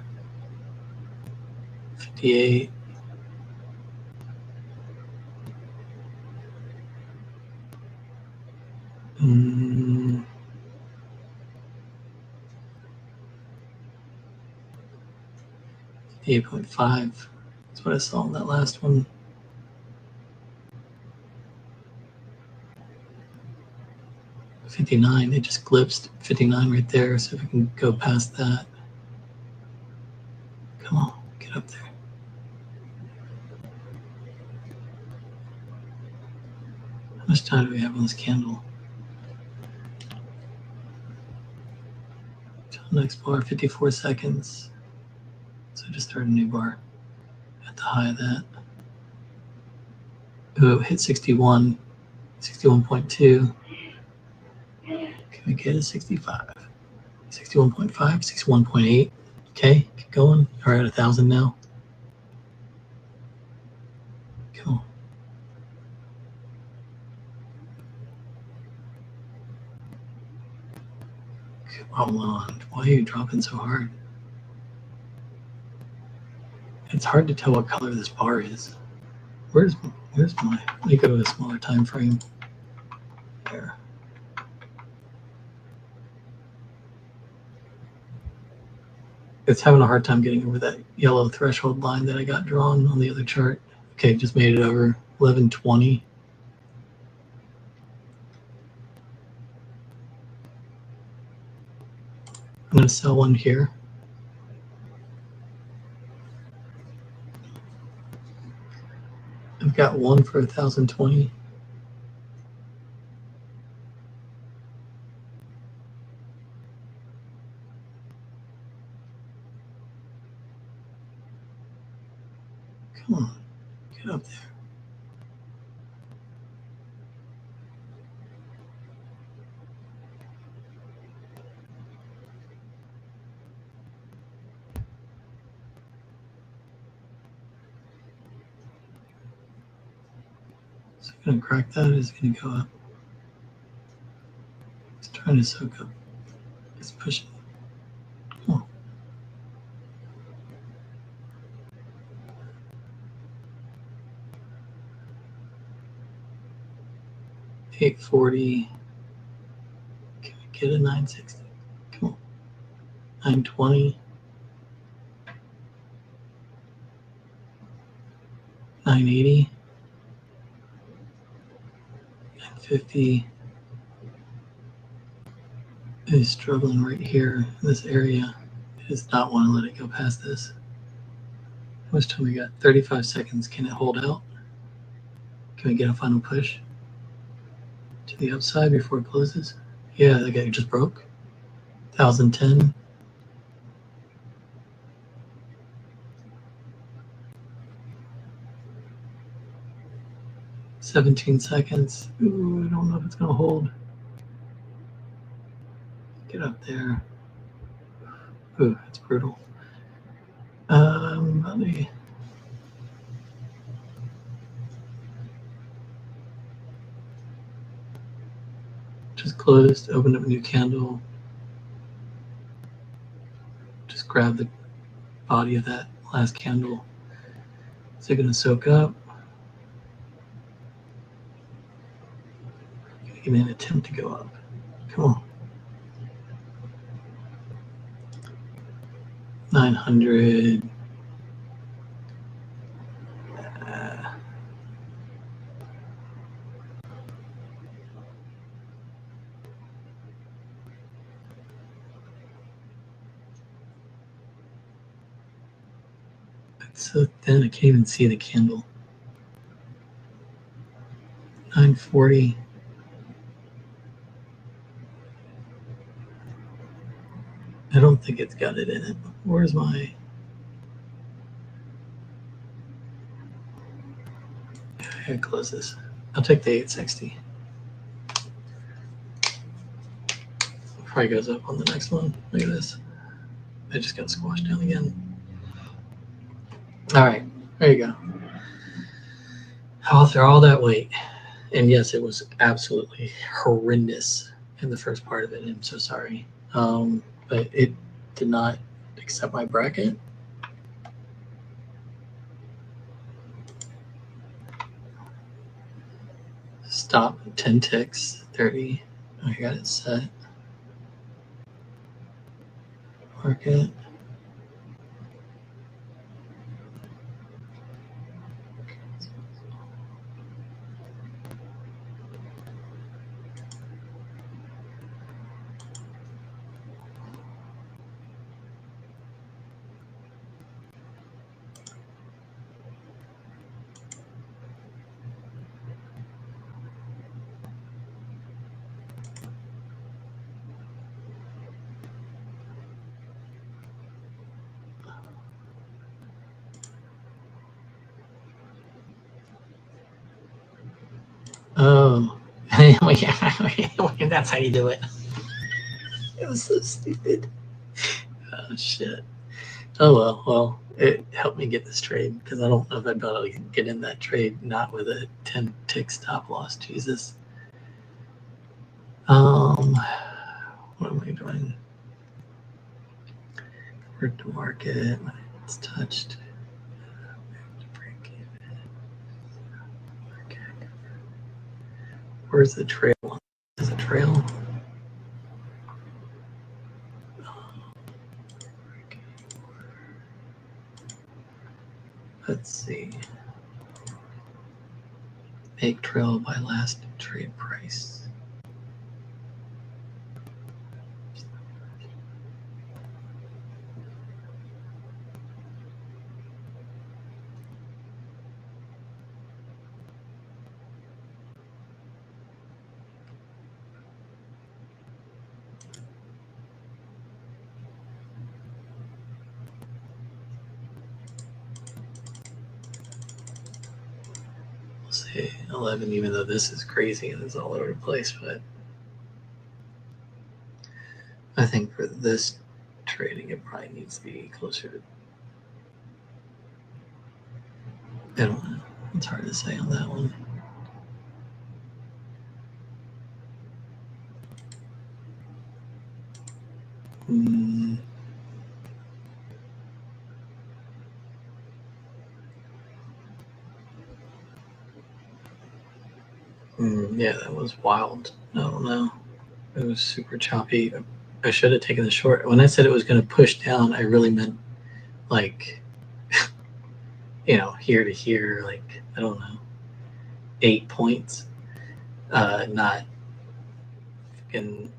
58. Mm. 58.5. That's what I saw in that last one. $59. It just glimpsed 59 right there. So if we can go past that. Come on, get up there. How much time do we have on this candle? Next bar, 54 seconds. So just start a new bar at the high of that. Oh, hit 61, 61.2. Can we get a 65? 61.5, 61.8. Okay, keep going. All right, 1,000 now. Come on. Come on. Why are you dropping so hard? It's hard to tell what color this bar is. Where's my? Let me go to a smaller time frame. There. It's having a hard time getting over that yellow threshold line that I got drawn on the other chart. Okay, just made it over 1120. I'm going to sell one here. I've got one for 1,020. Come on, get up there. Is it going to crack that? Is it going to go up? It's trying to soak up. It's pushing. Come on. $840. Can we get a 960? Come on. 920. 980. 950. It is struggling right here in this area. It does not want to let it go past this. How much time we got? 35 seconds. Can it hold out? Can we get a final push to the upside before it closes? Yeah, the guy just broke. 1,010. $17 seconds. Ooh, I don't know if it's gonna hold. Get up there. Ooh, that's brutal. Just closed, opened up a new candle. Just grab the body of that last candle. Is it going to soak up? Give me an attempt to go up. Come on. 900. It's so thin, I can't even see the candle. 940. I don't think it's got it in it. Where's my... I gotta close this. I'll take the 860. Probably goes up on the next one. Look at this. I just got squashed down again. All right, there you go. After all that weight, and yes, it was absolutely horrendous in the first part of it. I'm so sorry, but it did not accept my bracket. Stop 10 ticks, 30. I got it set. Market. Oh, that's how you do it. It was so stupid. Oh, shit. Oh, well, it helped me get this trade because I don't know if I'd be able to get in that trade not with a 10 tick stop loss. Jesus. What am I doing? Convert to market. It's touched. Where's the trail? Is a trail? Let's see. Make trail by last trade price. We'll say 11, even though this is crazy and it's all over the place, but I think for this trading, it probably needs to be closer to, I don't know. It's hard to say on that one. Yeah, that was wild. I don't know. It was super choppy. I should have taken the short. When I said it was going to push down, I really meant like, here to here, like, I don't know, 8 points. Not fucking,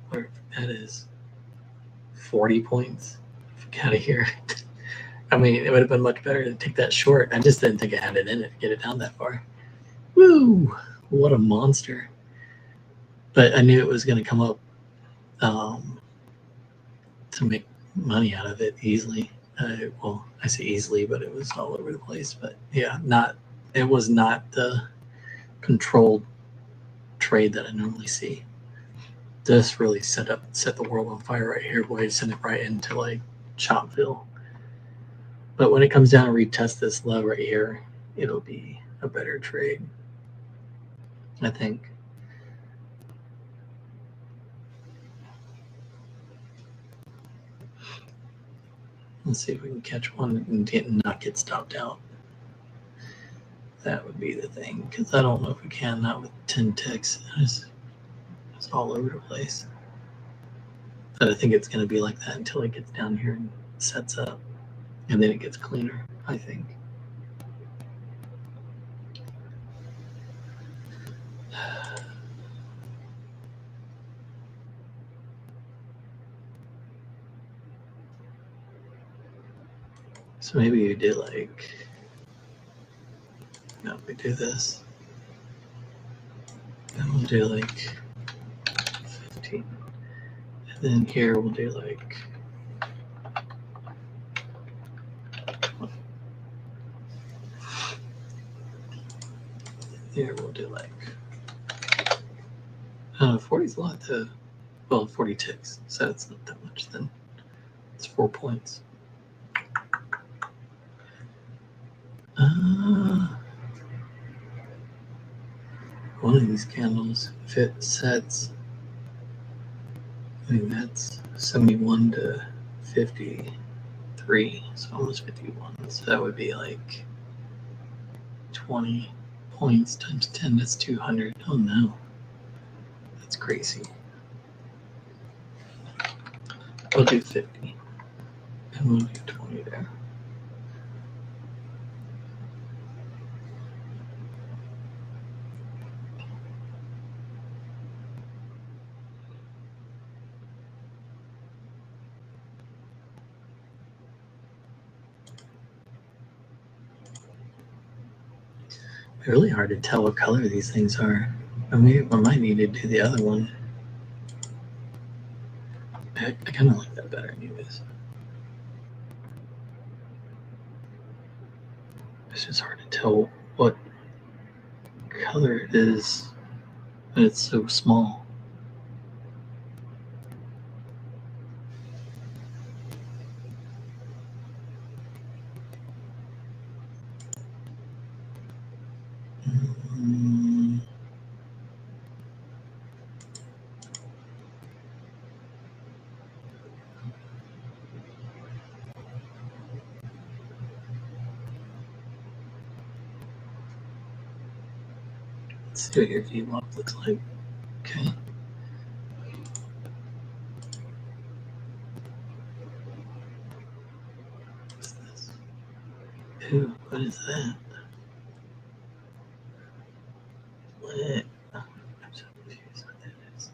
where that is 40 points. Out of here. I mean, it would have been much better to take that short. I just didn't think I had it in it to get it down that far. Woo! What a monster. But I knew it was going to come up to make money out of it easily. Well, I say easily, but it was all over the place. But yeah, it was not the controlled trade that I normally see. this really set the world on fire right here, boy. Send it right into like Chopville. But when it comes down and retest this low right here, it'll be a better trade, I think. Let's see if we can catch one and not get stopped out. That would be the thing, because I don't know if we can, not with 10 ticks. It's all over the place. But I think it's going to be like that until it gets down here and sets up. And then it gets cleaner, I think. So maybe you did like, no, we do this. And we'll do like 15. And then here we'll do like, here we'll do like, 40 is a lot though. Well, 40 ticks, so it's not that much then. It's 4 points. One of these candles, if it sets, I think that's 71 to 53, so almost 51. So that would be like 20 points times 10, that's 200. Oh no, that's crazy. We'll do 50, and we'll do 20 there. Really hard to tell what color these things are. I mean, I might need to do the other one. I kind of like that better anyways. It's just hard to tell what color it is when it's so small. Let's see what your VLOG looks like. Okay. What's this? Ooh, what is that? What? I'm so confused what that is.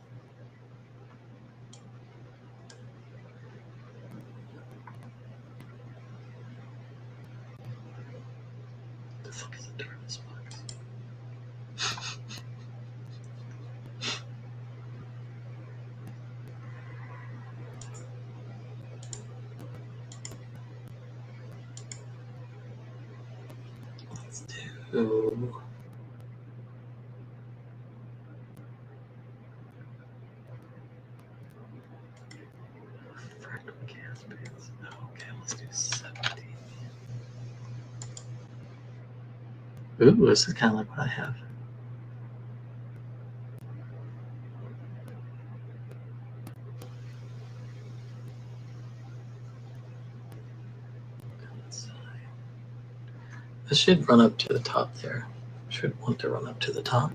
The fuck is the darkness box? Let's do. Fractal gas bands. Okay, let's do 70. Ooh, this is kind of like what I have. This should run up to the top there. Should want to run up to the top.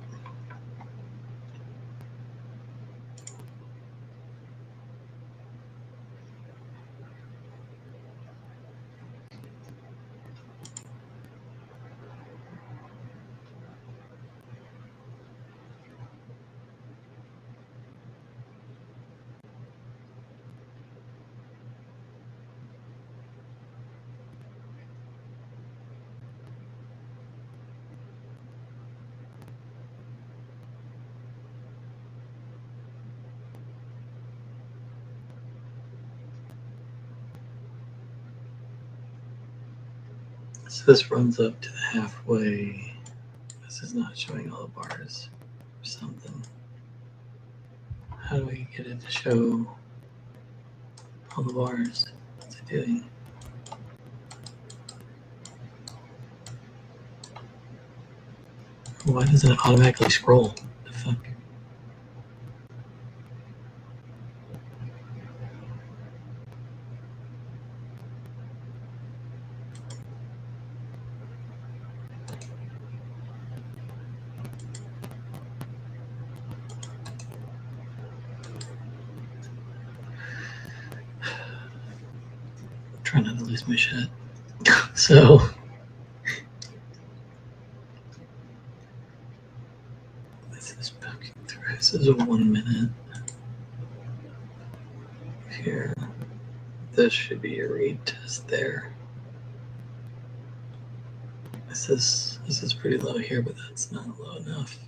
So this runs up to the halfway. This is not showing all the bars or something. How do we get it to show all the bars? What's it doing? Why doesn't it automatically scroll? The fuck? Trying not to lose my shit. So this is poking through. This is a 1 minute. Here. This should be a read test there. This is pretty low here, but that's not low enough.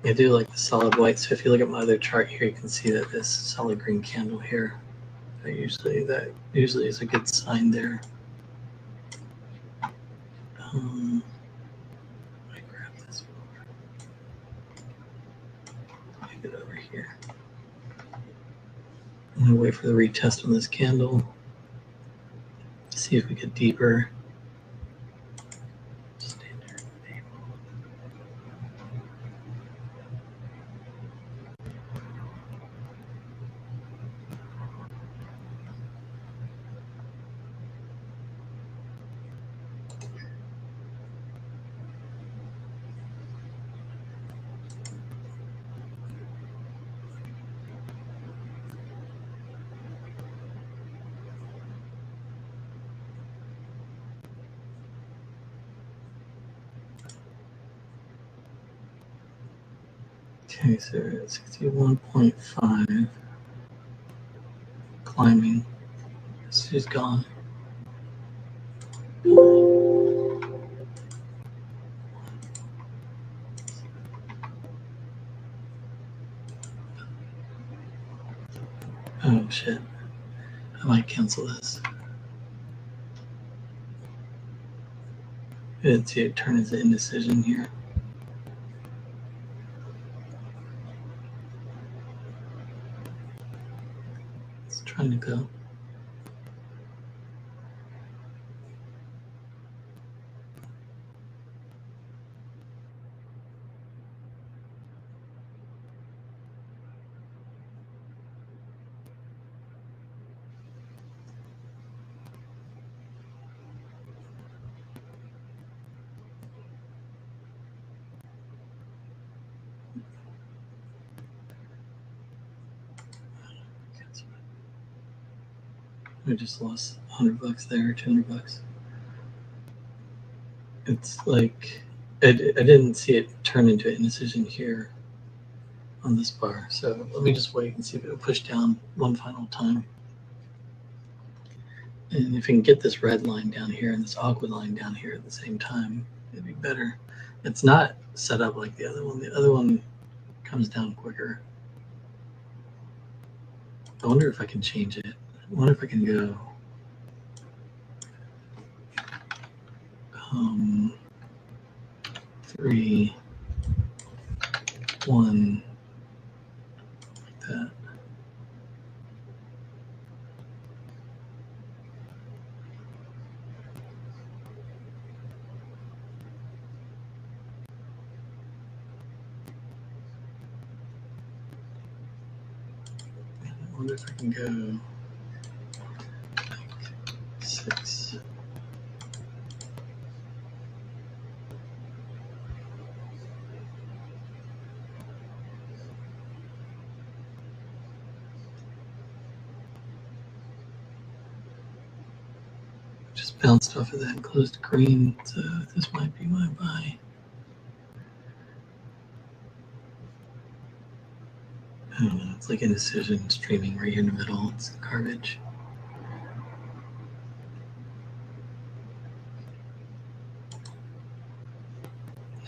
I do like the solid white. So if you look at my other chart here, you can see that this solid green candle here, that usually is a good sign there. I grab this one. Move it over here. I'm gonna wait for the retest on this candle. See if we get deeper. Standard table. Okay, so we're at 61.5. Climbing. She's gone. Oh shit. I might cancel this. I didn't see it turn into indecision here. It's trying to go. I just lost $100 there, $200. It's like I didn't see it turn into indecision here on this bar. So let me just wait and see if it'll push down one final time. And if we can get this red line down here and this aqua line down here at the same time, it'd be better. It's not set up like the other one. The other one comes down quicker. I wonder if I can change it. I wonder if I can go 3, 1, like that. I wonder if I can go like 6. Just bounced off of that and closed green, so this might be my buy. I don't know, it's like indecision streaming right here in the middle. It's garbage.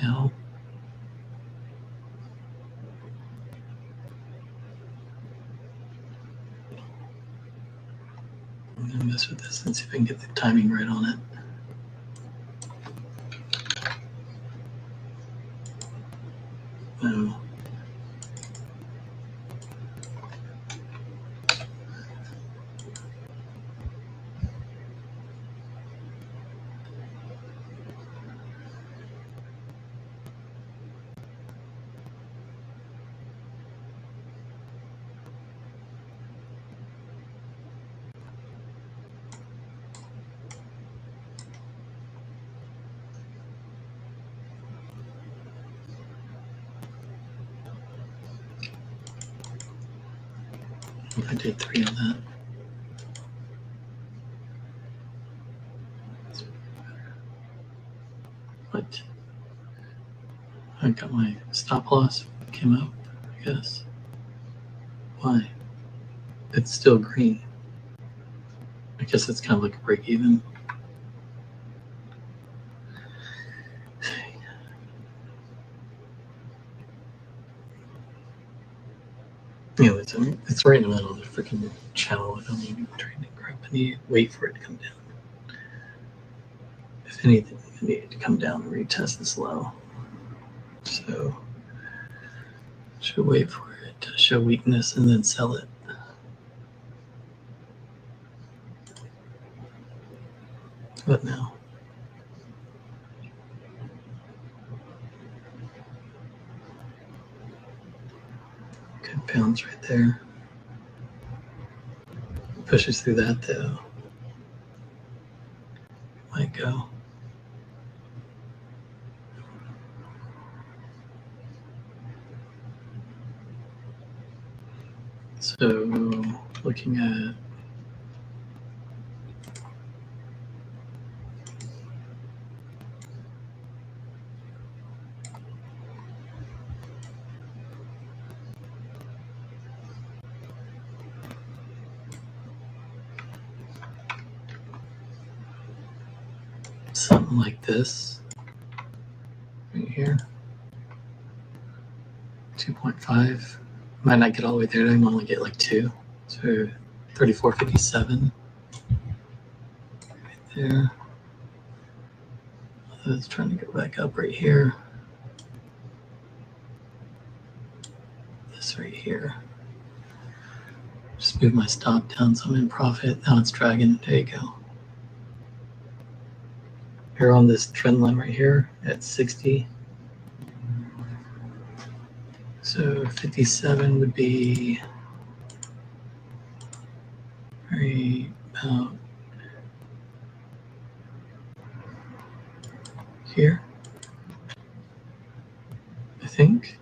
Now, I'm gonna mess with this and see if I can get the timing right on it. if I did 3 on that. What? I got my stop loss came up, I guess. Why? It's still green. I guess it's kind of like a break even. Anyways, it's right in the middle of the freaking channel. I don't need to trading crap. I need to wait for it to come down. If anything, I need it to come down and retest this low. So should wait for it to show weakness and then sell it. What now? Good bounce right there. Pushes through that though. Might go. So looking at something like this right here, 2.5. Might not get all the way there. I might only get like 2. So 34.57 right there. I was trying to go back up right here. This right here. Just move my stop down so I'm in profit. Now it's dragging. There you go. Here on this trend line right here at 60. So 57 would be right about here, I think.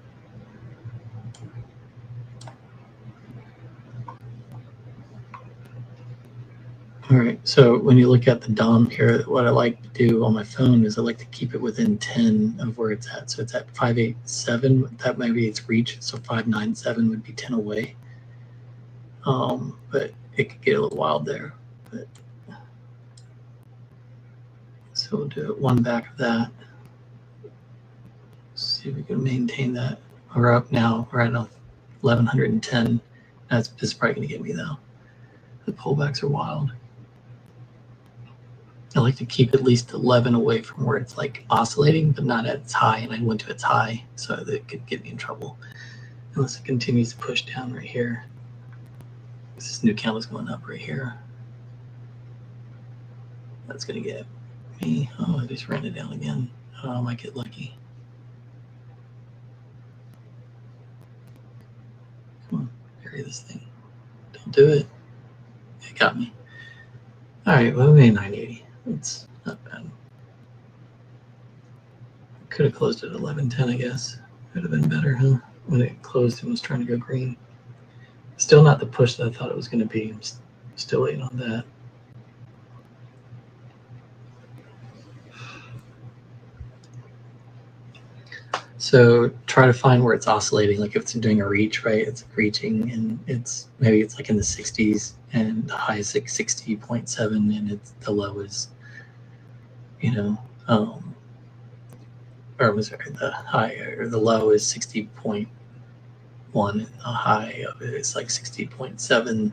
All right, so when you look at the DOM here, what I like to do on my phone is I like to keep it within 10 of where it's at. So it's at 587, that might be its reach. So 597 would be 10 away. But it could get a little wild there. But so we'll do it one back of that. See if we can maintain that. We're up now. We're at 1110. This is probably going to get me though. The pullbacks are wild. I like to keep at least 11 away from where it's like oscillating, but not at its high. And I went to its high, so that it could get me in trouble. Unless it continues to push down right here. This new candle is going up right here. That's going to get me. Oh, I just ran it down again. Oh, I might get lucky. Come on, carry this thing. Don't do it. It got me. All right, well, we made 980. It's not bad. Could have closed at 1110, I guess. Would have been better, huh? When it closed and was trying to go green. Still not the push that I thought it was going to be. I'm still waiting on that. So try to find where it's oscillating. Like if it's doing a reach, right? It's reaching and it's maybe it's like in the 60s and the high is like 60.7 and it's the low is, you know, or was there the high or the low is 60.1 and the high of it is like 60.7.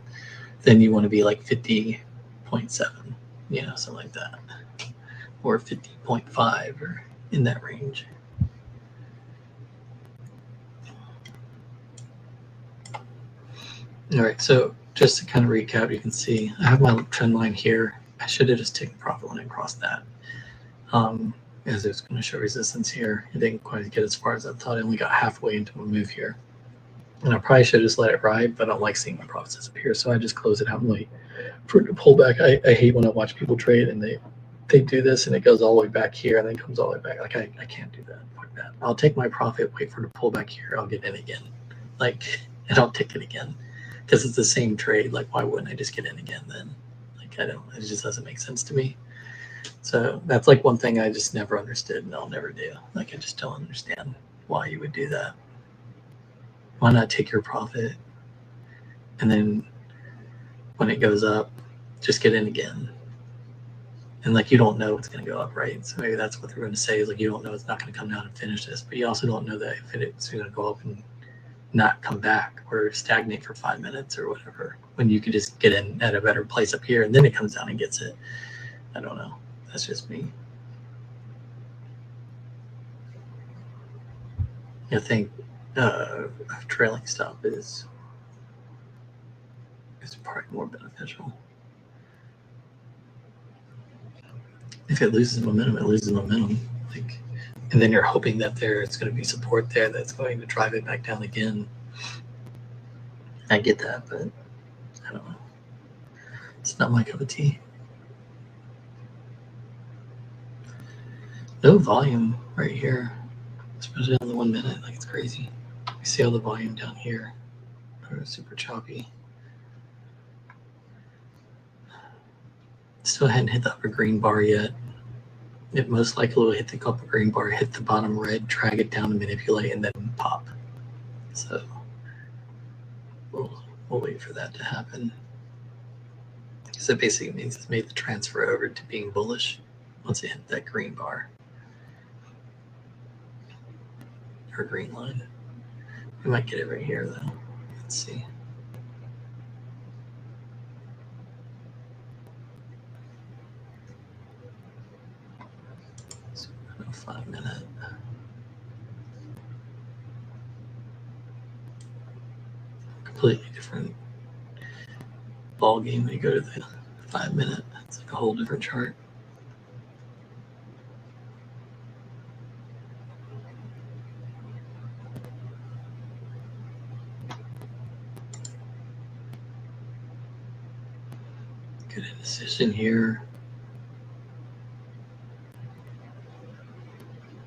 Then you want to be like 50.7, you know, something like that, or 50.5 or in that range. All right, so just to kind of recap, you can see I have my trend line here. I should have just taken profit when I crossed that. As it was going to show resistance here. It didn't quite get as far as I thought. I only got halfway into a move here. And I probably should have just let it ride, but I don't like seeing my profits disappear. So I just close it out and wait for it to pull back. I hate when I watch people trade and they do this and it goes all the way back here and then comes all the way back. Like I can't do that. Fuck that. I'll take my profit, wait for it to pull back here. I'll get in again. Like, and I'll take it again. because it's the same trade. Like, why wouldn't I just get in again then? Like, I don't. It just doesn't make sense to me. So that's like one thing I just never understood, and I'll never do. Like, I just don't understand why you would do that. Why not take your profit and then when it goes up, just get in again? And like, you don't know it's going to go up, right? So maybe that's what they're going to say is like, you don't know it's not going to come down and finish this, but you also don't know that if it's going to go up and not come back or stagnate for 5 minutes or whatever, when you could just get in at a better place up here and then it comes down and gets it. I don't know. That's just me. I think a trailing stop is probably more beneficial. If it loses momentum, it loses momentum. Like, and then you're hoping that it's going to be support there that's going to drive it back down again. I get that, but I don't know. It's not my cup of tea. No volume right here, especially on the 1 minute. Like, it's crazy. You see all the volume down here. Super choppy. Still hadn't hit the upper green bar yet. It most likely will hit the upper green bar, hit the bottom red, drag it down, and manipulate, and then pop. So we'll wait for that to happen. Because it basically means it's made the transfer over to being bullish once it hit that green bar or green line. We might get it right here though. Let's see. So 5 minute. Completely different ball game when you go to the 5 minute. It's like a whole different chart. Good indecision here.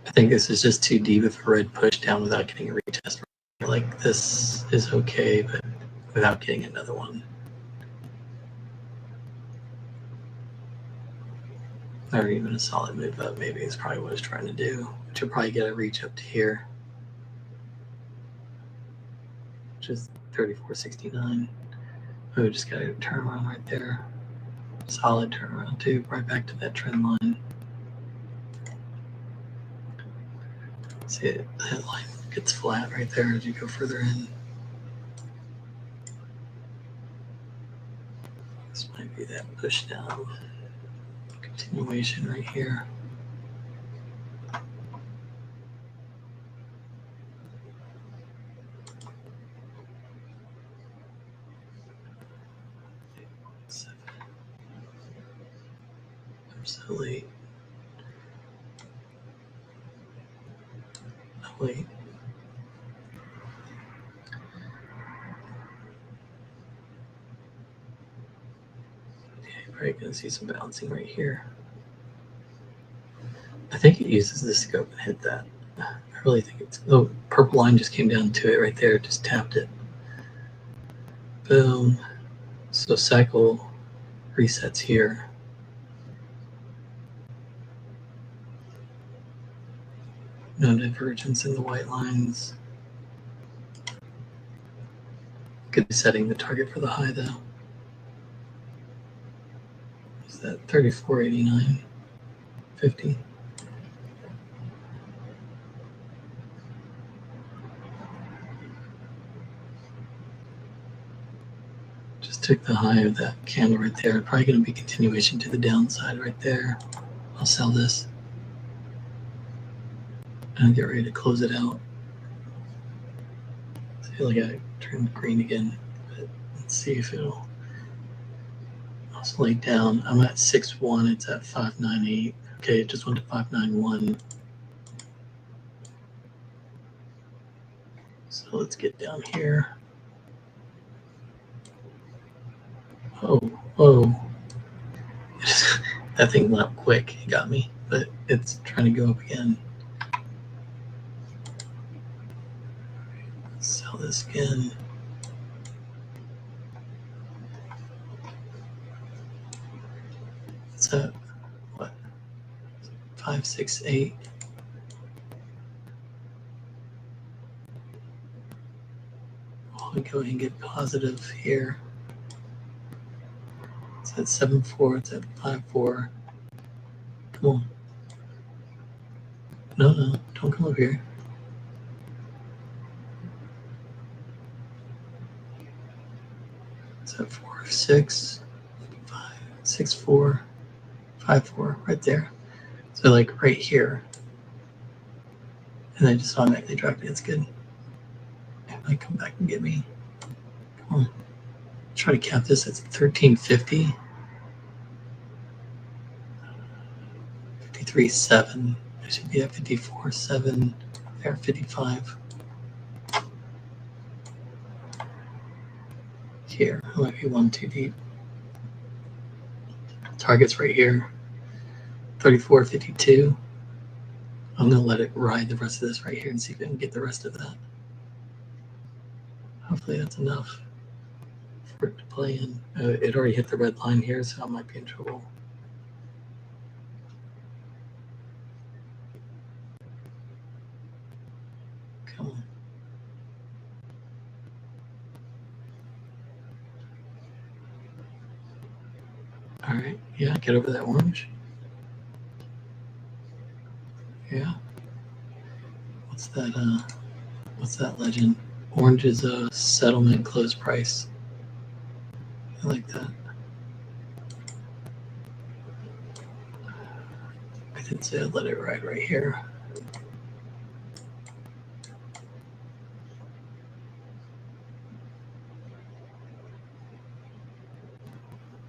I think this is just too deep if a red push down without getting a retest. Like, this is okay, but without getting another one. Or even a solid move up, maybe is probably what it's trying to do. Which will probably get a reach up to here, which is 34.69. Oh, just got a turnaround right there. Solid turnaround too, right back to that trend line. See it, that line gets flat right there as you go further in. This might be that push down. Continuation right here. I'm so late. Oh, wait. Yeah, you're probably going to see some bouncing right here. I think it uses the scope and hit that. I really think it's... Oh, purple line just came down to it right there. Just tapped it. Boom. So cycle resets here. No divergence in the white lines. Could be setting the target for the high though. Is that 34.89.50? Just took the high of that candle right there. Probably going to be continuation to the downside right there. I'll sell this and get ready to close it out. I feel like I turned green again, but let's see if it'll oscillate down. I'm at 6.1. It's at 5.98. Okay, it just went to 5.91. So let's get down here. Oh. That thing went up quick. It got me, but it's trying to go up again. Sell this again. It's a what? 568. We'll go ahead and get positive here. It's at 7.4. It's at 5.4. Come on. No, don't come over here. It's at 4.6, 5.6.4, 5.4, right there. So like right here. And I just automatically dropped it. It's good. It might come back and get me. Come on. Try to cap this at 1350. 53.7. I should be at 54.7. There, 55. Here, I might be one too deep. Target's right here. 34.52. I'm going to let it ride the rest of this right here and see if I can get the rest of that. Hopefully that's enough for it to play in. It already hit the red line here, so I might be in trouble. Come on. All right, yeah, get over that orange. Yeah. What's that legend? Orange is a settlement close price. I like that. I did say I'd let it ride right here.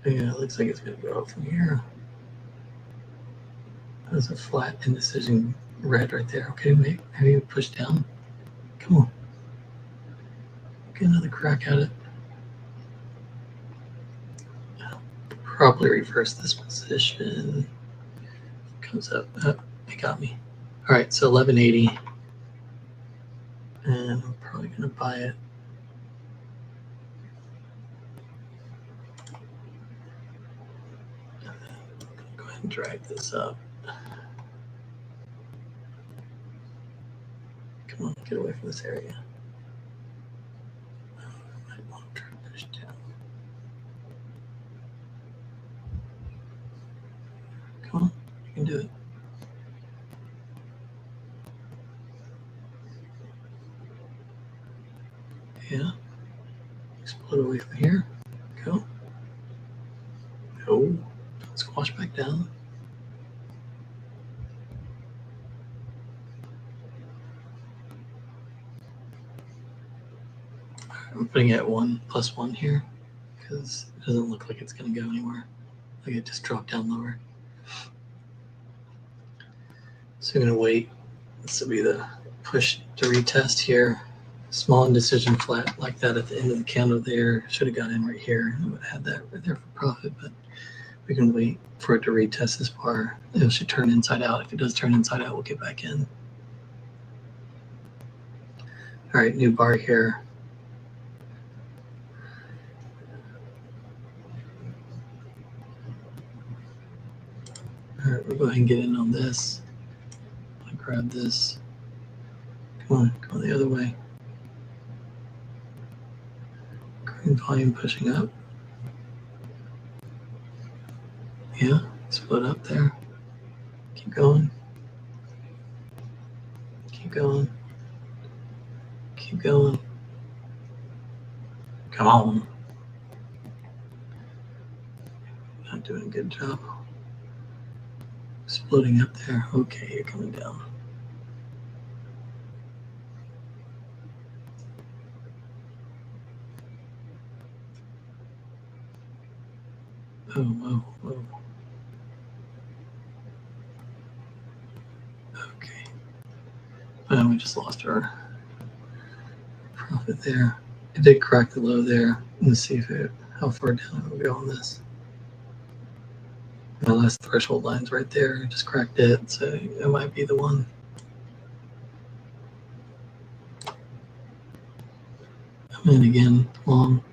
Yeah, it looks like it's going to go up from here. There's a flat indecision red right there. Okay, wait, maybe push down. Come on. Get another crack at it. I'll probably reverse this position. Comes up. Oh, it got me. All right, so 1180. And I'm probably going to buy it. Go ahead and drag this up. Come on, get away from this area. I might want to try to push down. Come on, you can do it. Yeah. Explode away from here. Go. No. Don't squash back down. I'm putting it at 1+1 here because it doesn't look like it's going to go anywhere. Like it just dropped down lower. So I'm going to wait. This will be the push to retest here. Small indecision flat like that at the end of the candle there. Should have got in right here. I would have had that right there for profit, but we can wait for it to retest this bar. It should turn inside out. If it does turn inside out, we'll get back in. All right, new bar here. All right, we'll go ahead and get in on this. I'll grab this. Come on, go the other way. Green volume pushing up. Yeah, split up there. Keep going. Keep going. Keep going. Come on. Not doing a good job. Splitting up there. Okay, you're coming down. Oh, whoa, whoa. Okay. And we just lost our profit there. It did crack the low there. Let's see if how far down it will go on this. My last threshold line's right there. Just cracked it, so it might be the one. I'm in again, long.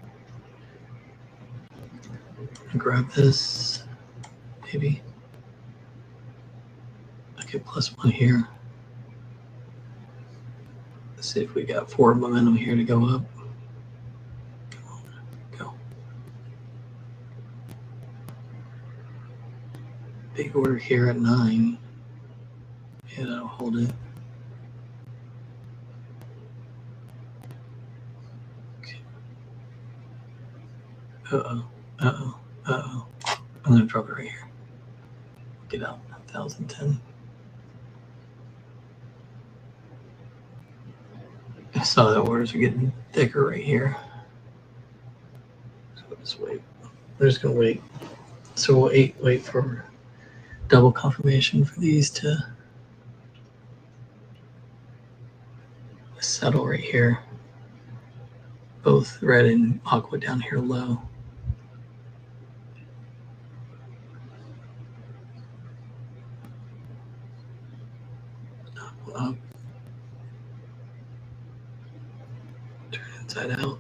Grab this. maybe. Okay, +1 here. Let's see if we got forward momentum here to go up. Come on, go. Big order here at 9. Yeah, that'll hold it. Okay. Uh-oh, uh-oh, uh-oh. I'm gonna drop it right here. Get out, 1,010. I saw that orders are getting thicker right here. So we'll just wait. We're just gonna wait. So we'll wait for double confirmation for these to settle right here. Both red and aqua down here low. Up. Turn inside out.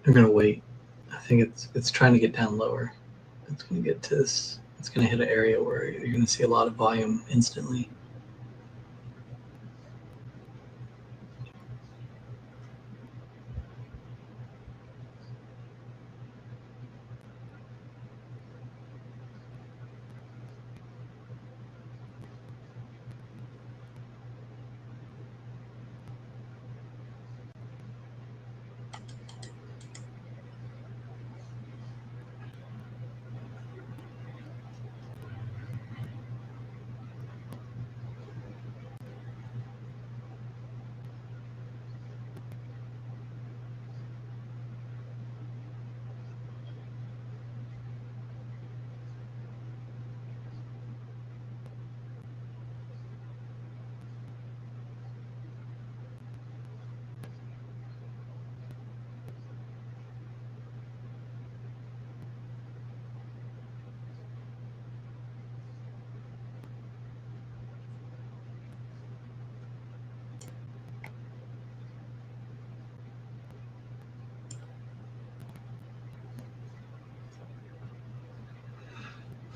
I'm gonna wait. I think it's trying to get down lower. It's gonna get to this. It's gonna hit an area where you're gonna see a lot of volume instantly.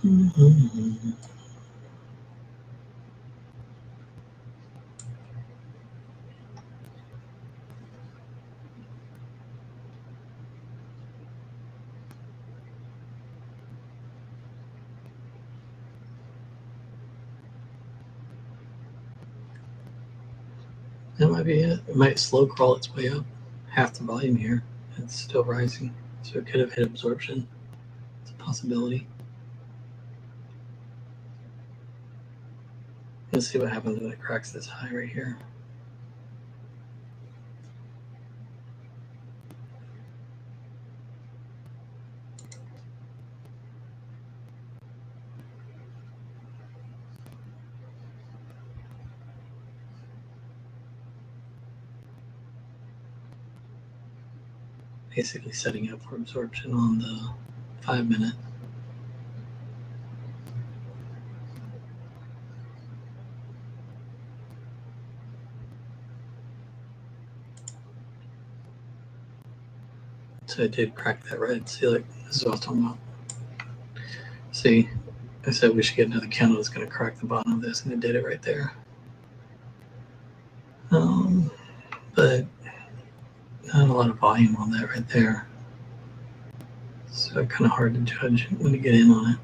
Mm-hmm. That might be it. It might slow crawl its way up. Half the volume here. It's still rising. So it could have hit absorption. It's a possibility. Let's see what happens when it cracks this high right here. Basically setting up for absorption on the 5-minute. So I did crack that red. See, like, this is what I was talking about. See, I said we should get another candle that's going to crack the bottom of this, and it did it right there. But not a lot of volume on that right there. So kind of hard to judge when to get in on it.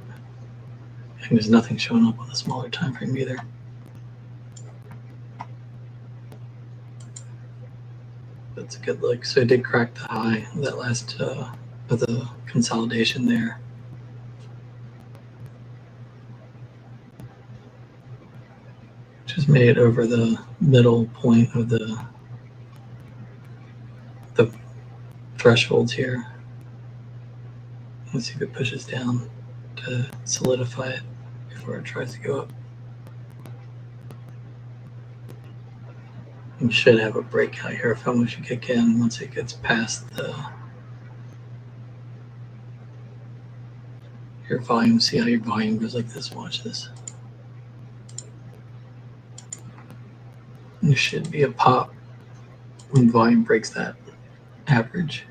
And there's nothing showing up on the smaller time frame either. That's a good look. So I did crack the high of that last of the consolidation there. Just made it over the middle point of the thresholds here. Let's see if it pushes down to solidify it before it tries to go up. We should have a breakout here if I want to kick in once it gets past the your volume. See how your volume goes like this? Watch this. There should be a pop when volume breaks that average.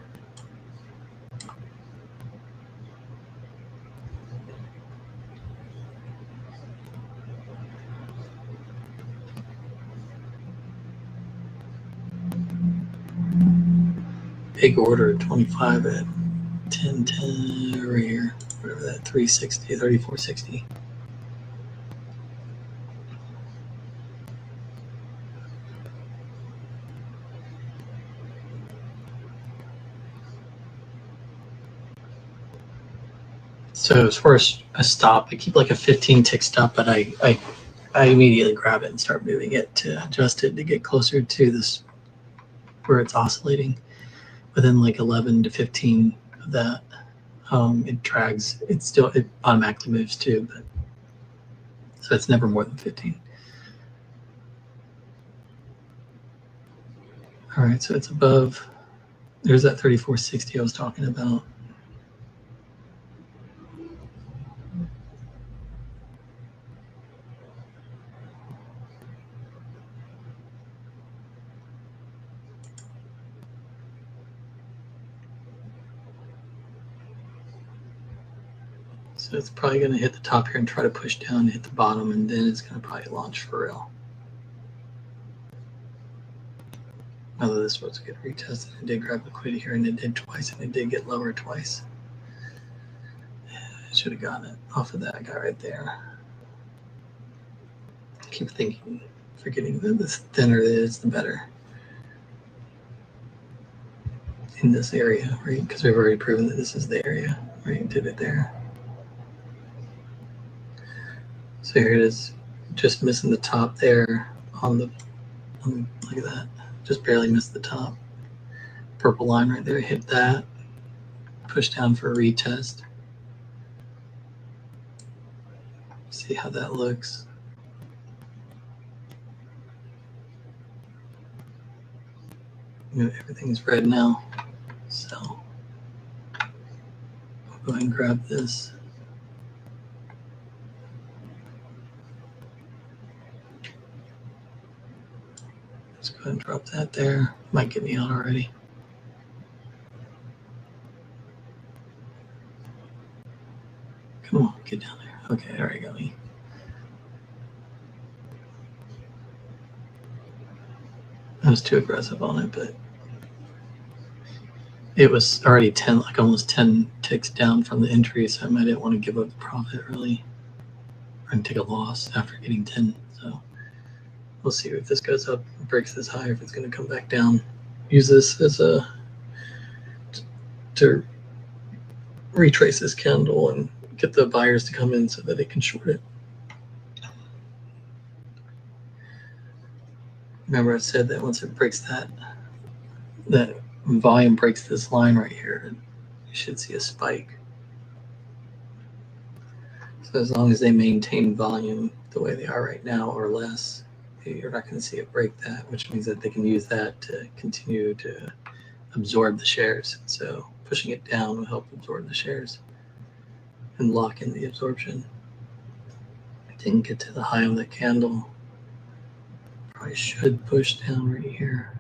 Big order 25 at 1010 right here, whatever that 360, 3460. So as far as a stop, I keep like a 15 tick stop, but I immediately grab it and start moving it to adjust it to get closer to this where it's oscillating. Within like 11 to 15 of that, it drags. It automatically moves too, but so it's never more than 15. All right, so it's above. There's that 3460 I was talking about. So it's probably going to hit the top here and try to push down, hit the bottom, and then it's going to probably launch for real. Although this was a good retest, and it did grab liquidity here, and it did twice, and it did get lower twice. I should have gotten it off of that guy right there. I keep forgetting that the thinner it is, the better. In this area, right? Because we've already proven that this is the area, right? Did it there. So here it is, just missing the top there look at that, just barely missed the top. Purple line right there, hit that, push down for a retest. See how that looks. Everything's red now, so I'll go ahead and grab this. Let's go ahead and drop that there. Might get me out already. Come on, get down there. Okay, there we go. I was too aggressive on it, but it was already 10, like almost 10 ticks down from the entry, so I didn't want to give up the profit really and take a loss after getting 10. So we'll see if this goes up, breaks this high, if it's going to come back down. Use this as to retrace this candle and get the buyers to come in so that they can short it. Remember I said that once it breaks that volume breaks this line right here, you should see a spike. So as long as they maintain volume the way they are right now or less, you're not going to see it break that, which means that they can use that to continue to absorb the shares. So pushing it down will help absorb the shares and lock in the absorption. I didn't get to the high of the candle. Probably should push down right here.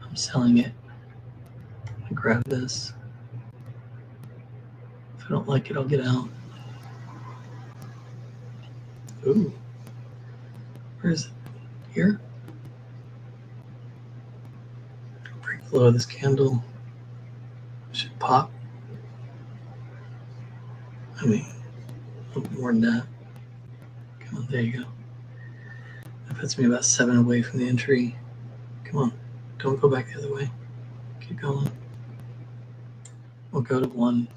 I'm selling it. I grab this. If I don't like it, I'll get out. Ooh. Where is it? Here? Break the low of this candle. Should pop. I mean, a little bit more than that. Come on, there you go. That puts me about 7 away from the entry. Come on, don't go back the other way. Keep going. We'll go to 1.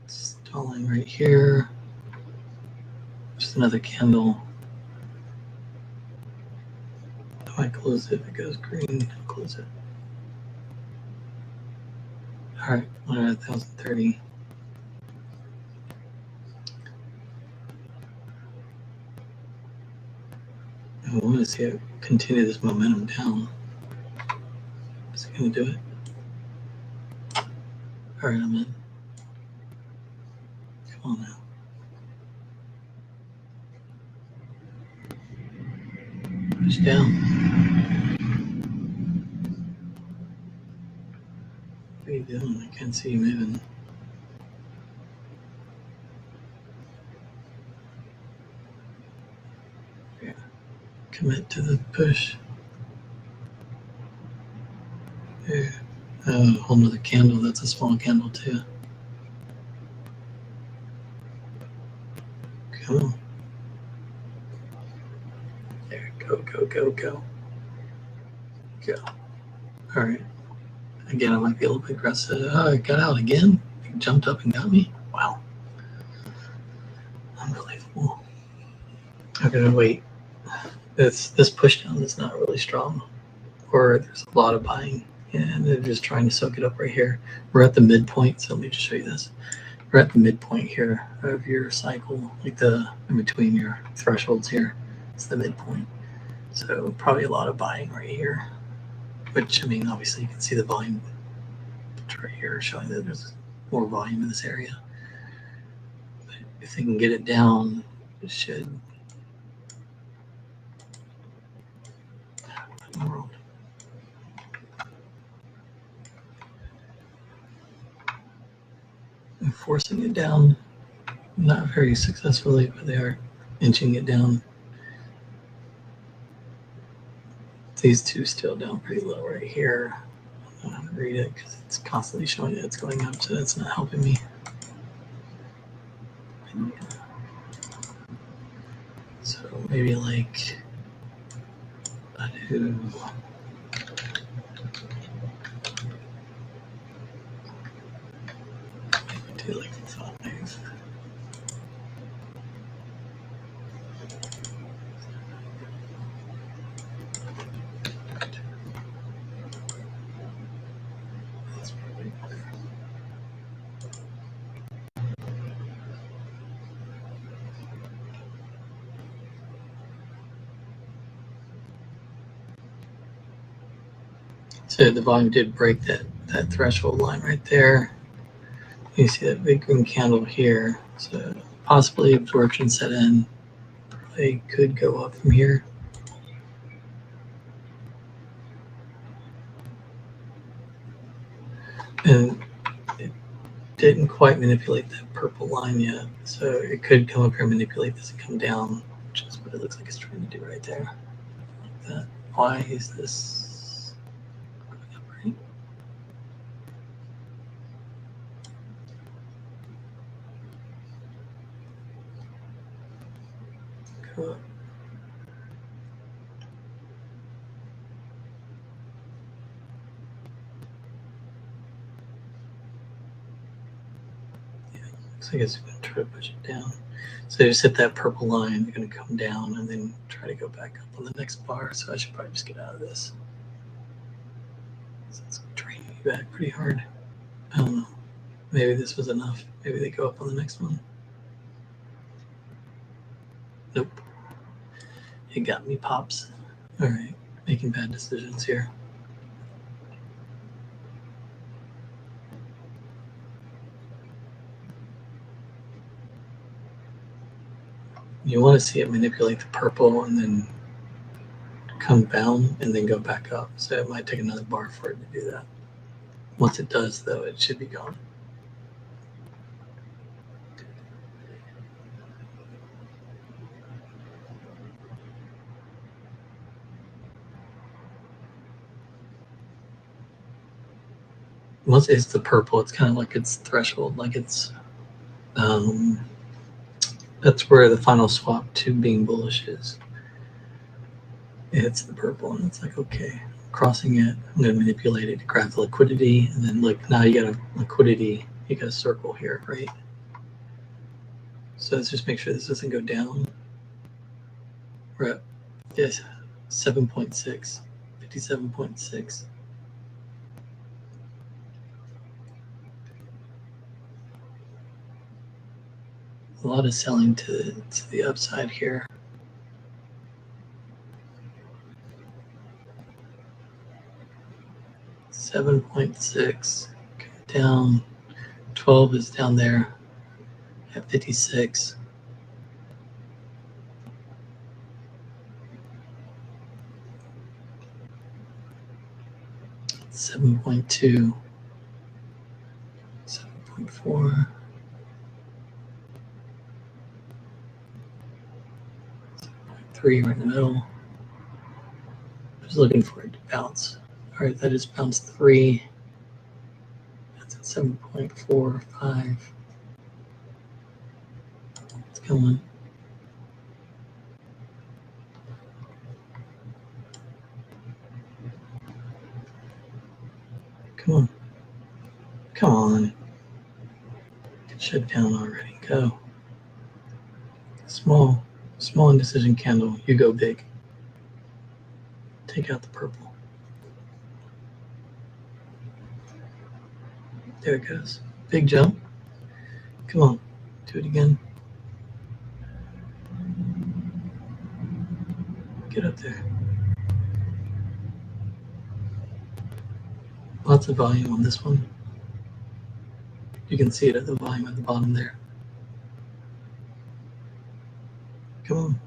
Stalling right here. Just another candle. I might close it if it goes green. I'll close it. All right, 1,030. I want to see it continue this momentum down. gonna do it? All right, I'm in. Come on now. Push down. What are you doing? I can't see you moving. Yeah. Commit to the push. Yeah. Oh, hold another candle. That's a small candle too. Come on. There, go, go, go, go. Go. All right. Again, I might be a little bit aggressive. Oh, I got out again. He jumped up and got me. Wow. Unbelievable. Okay, wait. This push down is not really strong, or there's a lot of buying, and they're just trying to soak it up right here. We're at the midpoint, so let me just show you this. We're at the midpoint here of your cycle, like the in between your thresholds here. It's the midpoint. So probably a lot of buying right here, which, I mean, obviously you can see the volume right here showing that there's more volume in this area. But if they can get it down, it should. What in the world? They're forcing it down, not very successfully, but they are inching it down. These two still down pretty low right here. I don't know how to read it because it's constantly showing that it's going up, so that's not helping me. So maybe like I do. Do like 5. That's probably better. So the volume did break that threshold line right there. You see that big green candle here. So possibly absorption set in. They could go up from here. And it didn't quite manipulate that purple line yet. So it could come up here and manipulate this and come down, which is what it looks like it's trying to do right there. Like that. Why is this going up, right? Go up. Looks like it's going to try to push it down. So they just hit that purple line. They're going to come down and then try to go back up on the next bar. So I should probably just get out of this. So it's draining me back pretty hard. I don't know. Maybe this was enough. Maybe they go up on the next one. Nope. It got me, pops. All right. Making bad decisions here. You want to see it manipulate the purple and then come down and then go back up. So it might take another bar for it to do that. Once it does, though, it should be gone. Once it's the purple, it's kind of like its threshold, like it's that's where the final swap to being bullish is. It hits the purple and it's like, okay, crossing it, I'm going to manipulate it to grab the liquidity, and then look, now you got a liquidity, you got a circle here, right? So let's just make sure this doesn't go down. We're at 7.6, 57.6. A lot of selling to the upside here. 7.6 down. 12 is down there at 56. Seven 7.2, 7.4, 7.3 right in the middle. Just looking for it to bounce. All right, that just bounced 3. That's at 7.45. It's going. Come on. Come on. Shut down already. Go. Small indecision candle. You go big. Take out the purple. There it goes. Big jump. Come on. Do it again. Get up there. Lots of volume on this one. You can see it at the volume at the bottom there. Come on.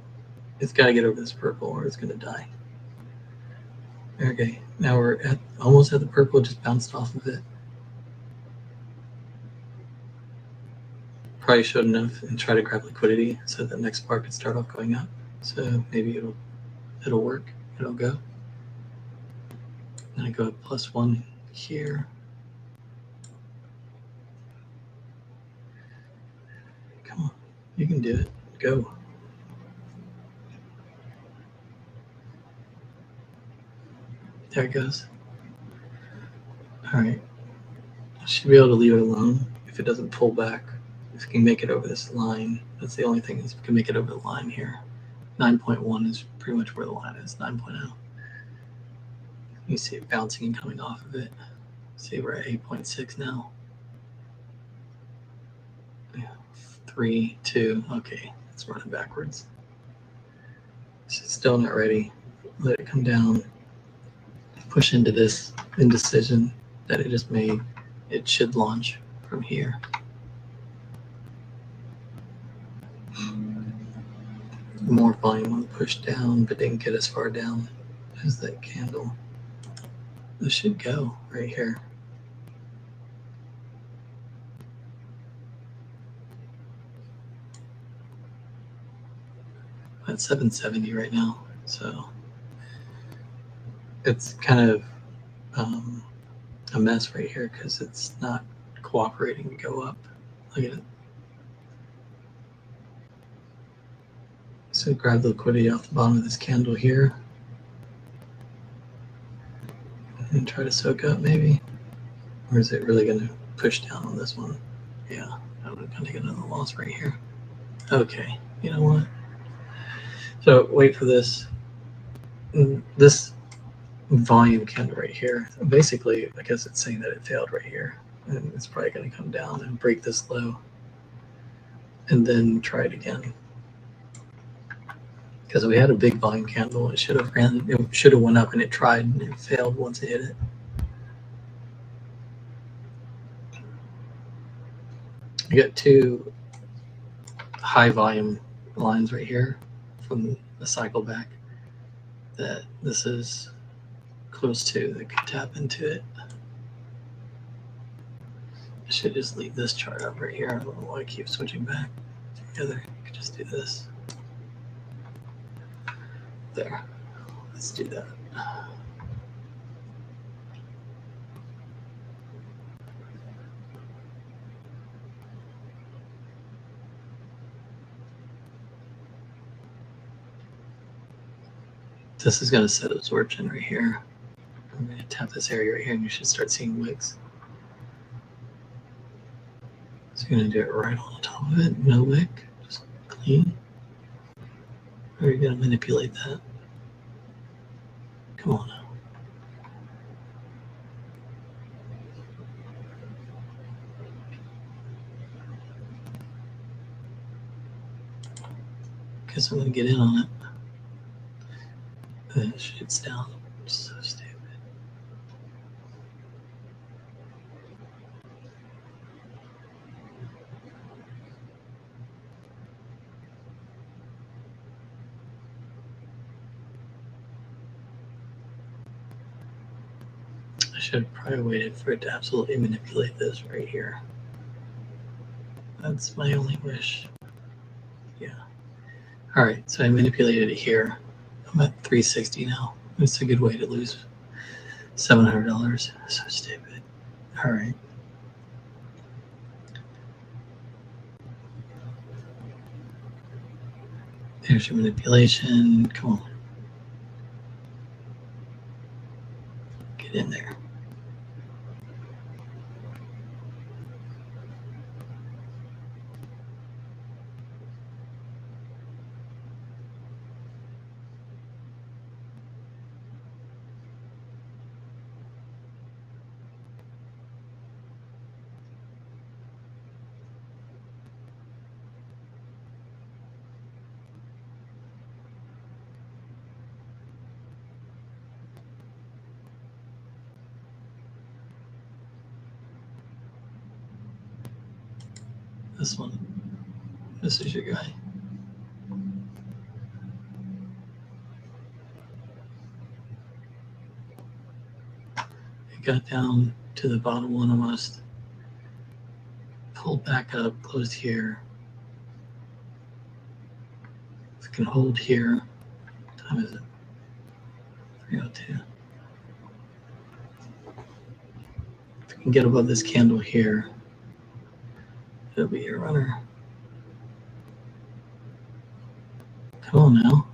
It's got to get over this purple or it's going to die. Okay, now we're at almost at the purple, just bounced off of it. Probably showed enough and try to grab liquidity so that next bar could start off going up. So maybe it'll work. It'll go. Then I go up +1 here. Come on, you can do it. Go. There it goes. All right. I should be able to leave it alone if it doesn't pull back. If it can make it over this line, that's the only thing is if it can make it over the line here. 9.1 is pretty much where the line is, 9.0. You see it bouncing and coming off of it. See, we're at 8.6 now. 3, 2, okay, it's running backwards. It's still not ready. Let it come down. Push into this indecision that it just made. It should launch from here. More volume on the push down, but didn't get as far down as that candle. This should go right here. At 770 right now, so it's kind of a mess right here because it's not cooperating to go up. Look at it. So grab the liquidity off the bottom of this candle here and try to soak up maybe. Or is it really going to push down on this one? Yeah, I'm going to get another loss right here. Okay, you know what? So wait for this. This volume candle right here. Basically, I guess it's saying that it failed right here. And it's probably going to come down and break this low. And then try it again. Because we had a big volume candle. It should have went up and it tried and it failed once it hit it. You got two high volume lines right here from the cycle back that this is close to that could tap into it. I should just leave this chart up right here. I don't know why I keep switching back together. I could just do this. There. Let's do that. This is going to set absorption right here. I'm going to tap this area right here and you should start seeing wicks. So you're going to do it right on the top of it. No wick. Just clean. Or are you going to manipulate that? Come on now. Guess I'm going to get in on it. Shit's down. So stupid. should have probably waited for it to absolutely manipulate this right here. That's my only wish. Yeah. All right, so I manipulated it here. I'm at 360 now. It's a good way to lose $700. So stupid. All right. There's your manipulation. Come on. Get in there. This one. This is your guy. It got down to the bottom one almost. Pulled back up, closed here. If it can hold here, what time is it? 3:02. If it can get above this candle here, it'll be your runner. Come on now.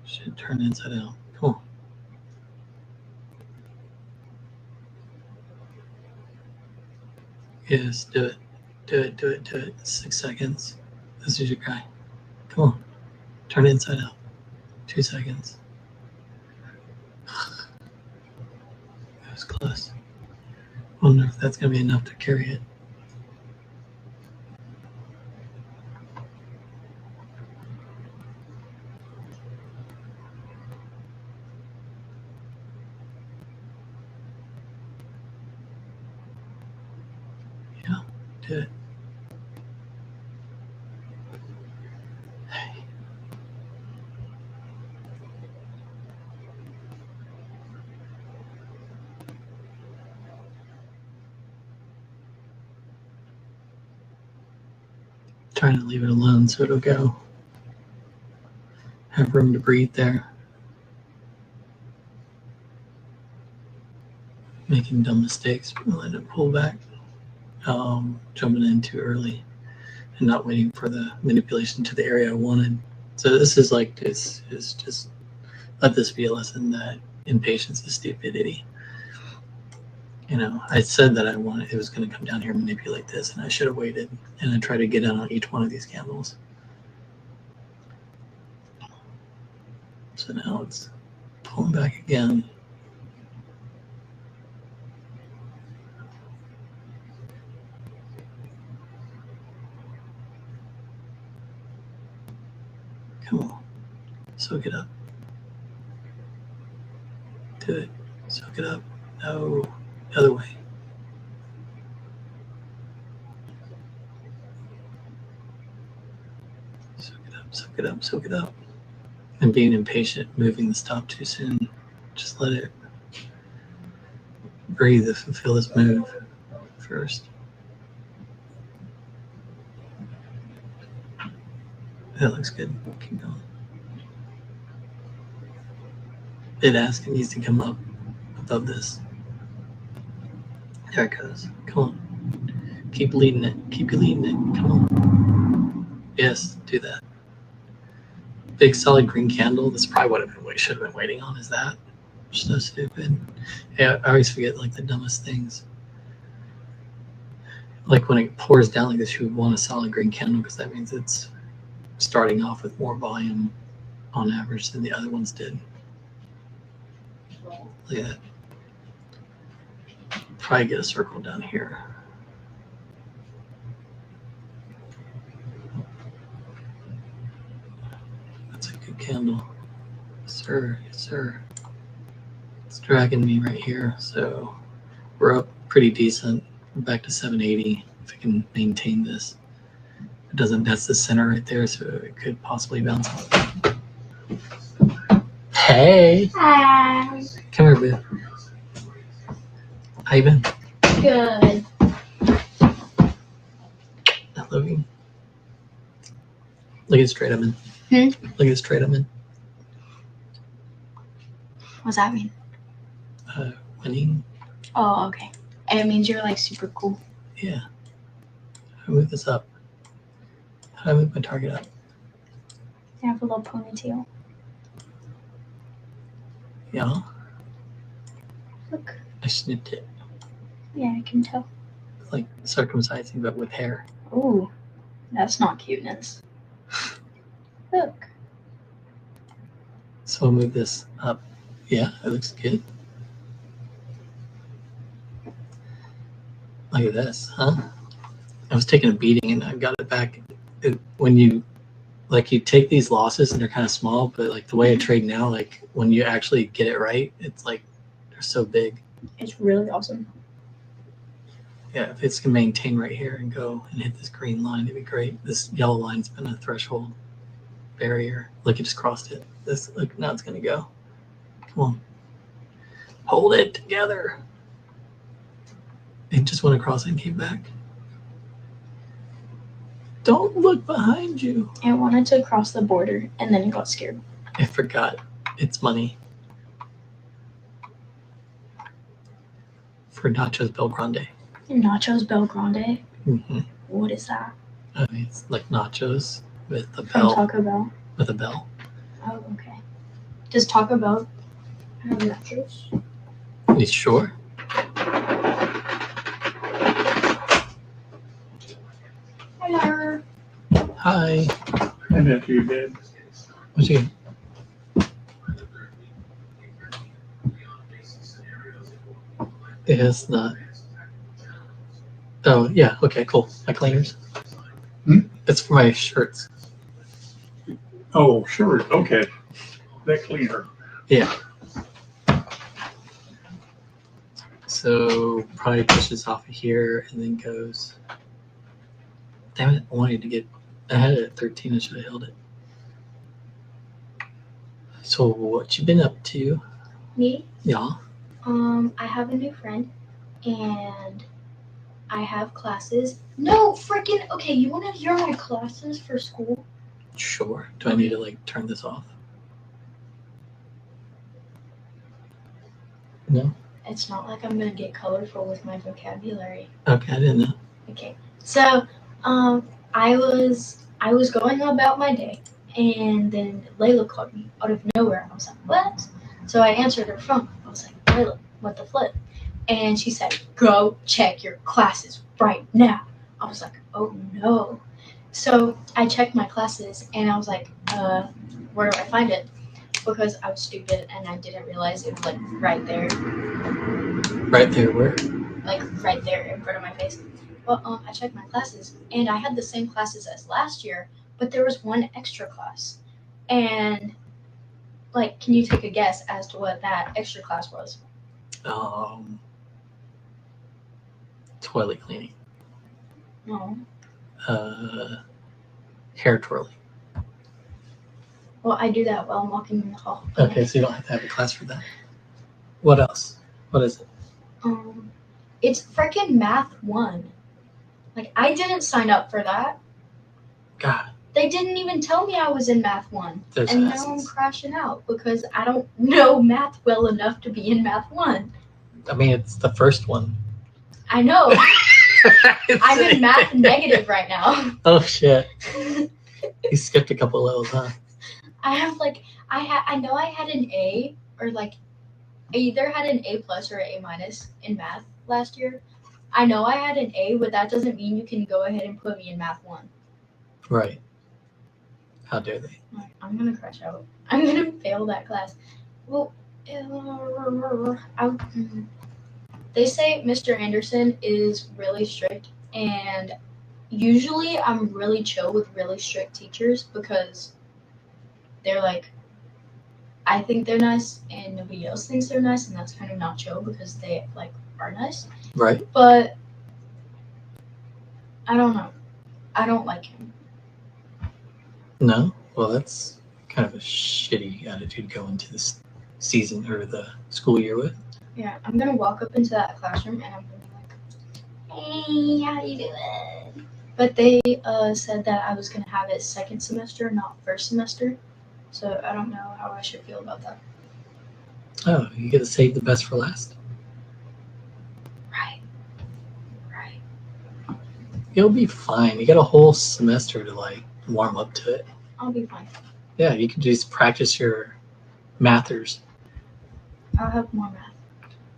Should turn inside out. Come on. Yes, do it. Do it, do it, do it. 6 seconds. This is your guy. Come on. Turn it inside out. 2 seconds. That was close. Wonder if that's going to be enough to carry it. Yeah, do it. Hey. Trying to leave it alone so it'll go. Have room to breathe there. Making dumb mistakes, letting it pull back, jumping in too early, and not waiting for the manipulation to the area I wanted. So this is like this is just let this be a lesson that impatience is stupidity. You know, I said that I wanted it was going to come down here and manipulate this, and I should have waited and I tried to get in on each one of these candles. So now it's pulling back again. Come on, soak it up. Do it. Soak it up. No, the other way. Soak it up, soak it up, soak it up. And being impatient, moving the stop too soon. Just let it breathe and feel this move first. That looks good. Keep going. Bid ask needs to come up above this. There it goes. Come on. Keep leading it. Keep leading it. Come on. Yes, do that. Big solid green candle. This is probably what I should have been waiting on. Is that? So stupid. Yeah, I always forget like the dumbest things. Like when it pours down like this, you would want a solid green candle because that means it's starting off with more volume on average than the other ones did. Look at that. Probably get a circle down here. That's a good candle. sir. Yes, sir. It's dragging me right here. So we're up pretty decent. We're back to 780. If I can maintain this. It doesn't, that's the center right there, so it could possibly bounce off. Hey. Hi. Come here, babe. How you been? Good. I love you. Look at straight I'm in. Look at straight I'm in. What's that mean? Winning. Oh, okay. And it means you're like super cool. Yeah. How do I move this up? How do I move my target up? You have a little ponytail. Yeah. Look. I snipped it. Yeah, I can tell. Like circumcising, but with hair. Ooh, that's not cuteness. Look. So I'll move this up. Yeah, it looks good. Look at this, huh? I was taking a beating and I got it back. When you take these losses and they're kind of small, but like the way I trade now, like when you actually get it right, it's like they're so big. It's really awesome. Yeah, if it's can maintain right here and go and hit this green line, it'd be great. This yellow line's been a threshold barrier. Look, it just crossed it. This, look, now it's gonna go. Come on, hold it together. It just went across and came back. Don't look behind you. It wanted to cross the border and then it got scared. I forgot. It's money. For Nachos Bel Grande. Nachos Bel Grande? Mm-hmm. What is that? I mean, it's like nachos with a From bell. Taco Bell? With a bell. Oh, okay. Does Taco Bell have nachos? You sure? Hello. Hi. And after you're dead. What's you? It's not. Oh, yeah. Okay, cool. My cleaners. It's for my shirts. Oh, sure. Okay. That cleaner. Yeah. So probably pushes off of here and then goes. Damn it! I wanted to get. I had it at 13. I should have held it. So what you been up to? Me? Yeah. I have a new friend and I have classes. No, freaking. Okay, you want to hear my classes for school? Sure. Do I need to like turn this off? No. It's not like I'm gonna get colorful with my vocabulary. Okay, I didn't know. Okay, so I was going about my day, and then Layla called me out of nowhere. I was like, what? So I answered her phone. I was like, Layla, what the flip? And she said, go check your classes right now. I was like, oh no. So I checked my classes, and I was like, where do I find it? Because I was stupid and I didn't realize it was like right there. Right there, where? Like right there in front of my face. Well, I checked my classes and I had the same classes as last year, but there was one extra class. And like, can you take a guess as to what that extra class was? Toilet cleaning. No. Hair twirling. Well, I do that while I'm walking in the hall. Okay, so you don't have to have a class for that. What else? What is it? It's freaking Math 1. Like, I didn't sign up for that. God. They didn't even tell me I was in Math 1. Those and asses. now I'm crashing out because I don't know math well enough to be in Math 1. I mean, it's the first one. I know. I'm in Math negative right now. Oh, shit. You skipped a couple levels, huh? I have like, I know I had an A, or like, I either had an A plus or an A minus in math last year. I know I had an A, but that doesn't mean you can go ahead and put me in Math 1. Right. How dare they? I'm gonna crash out. I'm gonna fail that class. Well, they say Mr. Anderson is really strict, and usually I'm really chill with really strict teachers because they're like I think they're nice and nobody else thinks they're nice, and that's kind of not chill because they like are nice. Right. But I don't know. I don't like him. No? Well, that's kind of a shitty attitude to go into this season or the school year with. Yeah, I'm gonna walk up into that classroom and I'm gonna be like, "Hey, how you doing?" But they said that I was gonna have it second semester, not first semester. So I don't know how I should feel about that. Oh, you get to save the best for last. Right. You'll be fine. You got a whole semester to like warm up to it. I'll be fine. Yeah, you can just practice your mathers. I'll have more math.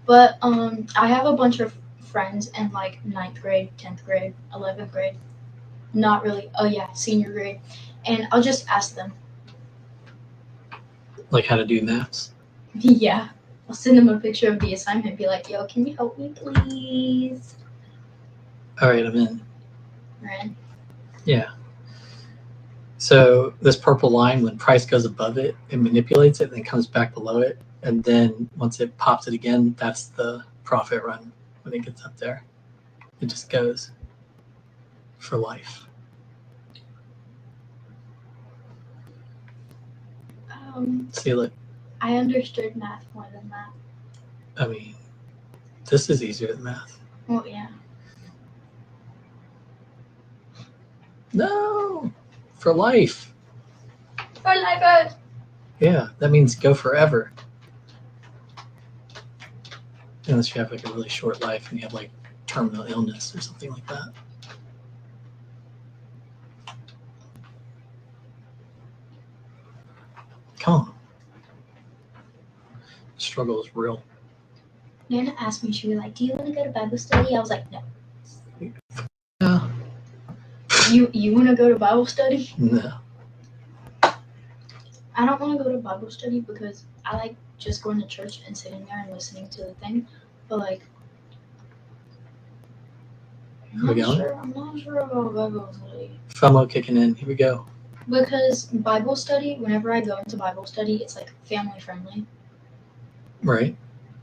But I have a bunch of friends in like 9th grade, 10th grade, 11th grade. Not really. Oh yeah, senior grade. And I'll just ask them. Like how to do maths. Yeah. I'll send them a picture of the assignment and be like, "Yo, can you help me please?" All right, I'm in. Right. Yeah. So this purple line, when price goes above it, it manipulates it and then comes back below it. And then once it pops it again, that's the profit run when it gets up there. It just goes for life. See, look, I understood math more than that. I mean, this is easier than math. Well, yeah. No, for life. For life. Yeah, that means go forever. Unless you have like a really short life and you have like terminal illness or something like that. Come on. Struggle is real. Nana asked me, she was like, "Do you want to go to Bible study?" I was like, "No." Yeah. You want to go to Bible study? No. I don't want to go to Bible study because I like just going to church and sitting there and listening to the thing. But like, Are we going? I'm not sure about Bible study. FOMO kicking in. Here we go. Because Bible study, whenever I go into Bible study, it's like family friendly. Right.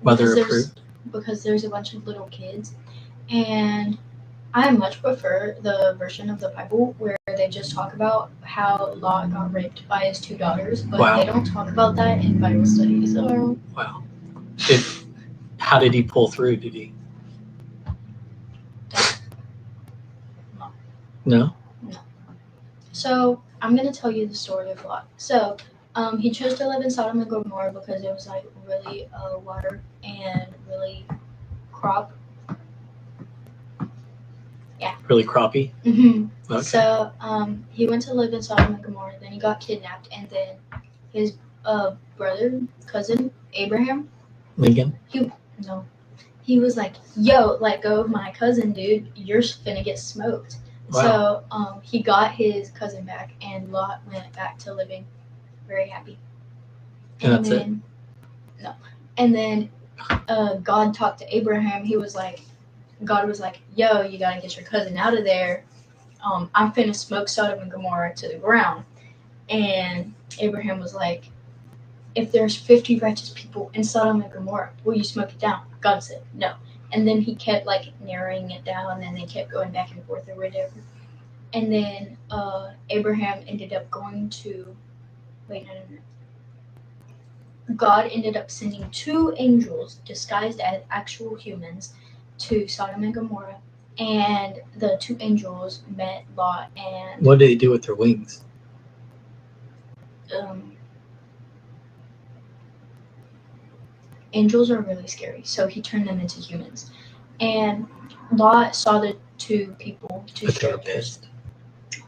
Mother Because approved. Because there's a bunch of little kids, and I much prefer the version of the Bible where they just talk about how Lot got raped by his 2 daughters, but Wow. they don't talk about that in Bible study. So Wow. How did he pull through? Did he? No? So I'm gonna tell you the story of Lot. So he chose to live in Sodom and Gomorrah because it was like really water and really crop. Yeah. Really crappy? Mm-hmm. Okay. So he went to live in Sodom and Gomorrah. Then he got kidnapped, and then his cousin Abraham. Lincoln? He was like, "Yo, let go of my cousin, dude. You're finna get smoked." Wow. So he got his cousin back, and Lot went back to living very happy. And that's it? No. And then God talked to Abraham. God was like, "Yo, you gotta get your cousin out of there. I'm finna smoke Sodom and Gomorrah to the ground." And Abraham was like, "If there's 50 righteous people in Sodom and Gomorrah, will you smoke it down?" God said, "No." And then he kept like narrowing it down, and they kept going back and forth or whatever. And then Abraham ended up going to, God ended up sending 2 angels disguised as actual humans to Sodom and Gomorrah. And the 2 angels met Lot and What did they do with their wings? Angels are really scary, so he turned them into humans. And Lot saw the 2 people, 2 But they were strangers. pissed.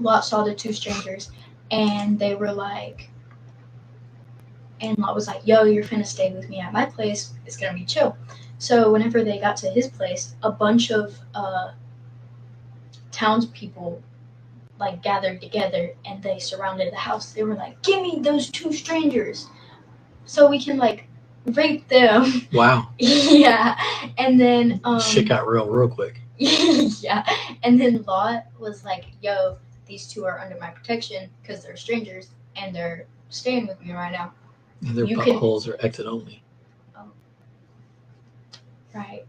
Lot saw the 2 strangers, and they were like, and Lot was like, "Yo, you're finna stay with me at my place. It's gonna be chill." So whenever they got to his place, a bunch of townspeople like gathered together and they surrounded the house. They were like, "Give me those 2 strangers, so we can like rape them." Wow. Yeah, and then Shit got real quick. yeah, and then Lot was like, "Yo, these 2 are under my protection because they're strangers and they're staying with me right now." And their You can- buttholes are exit only. Right.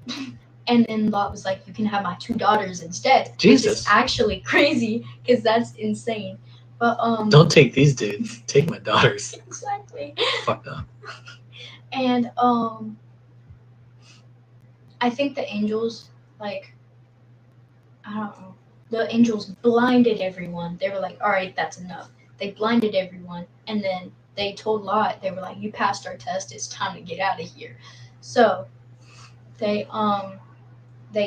And then Lot was like, you can have my 2 daughters instead. Which Jesus. is actually crazy because that's insane. But Don't take these dudes. Take my daughters. exactly. Fucked up. And I think the angels, like, I don't know, the angels blinded everyone. They were like, all right, that's enough. They blinded everyone, and then they told Lot, they were like, you passed our test, it's time to get out of here. So they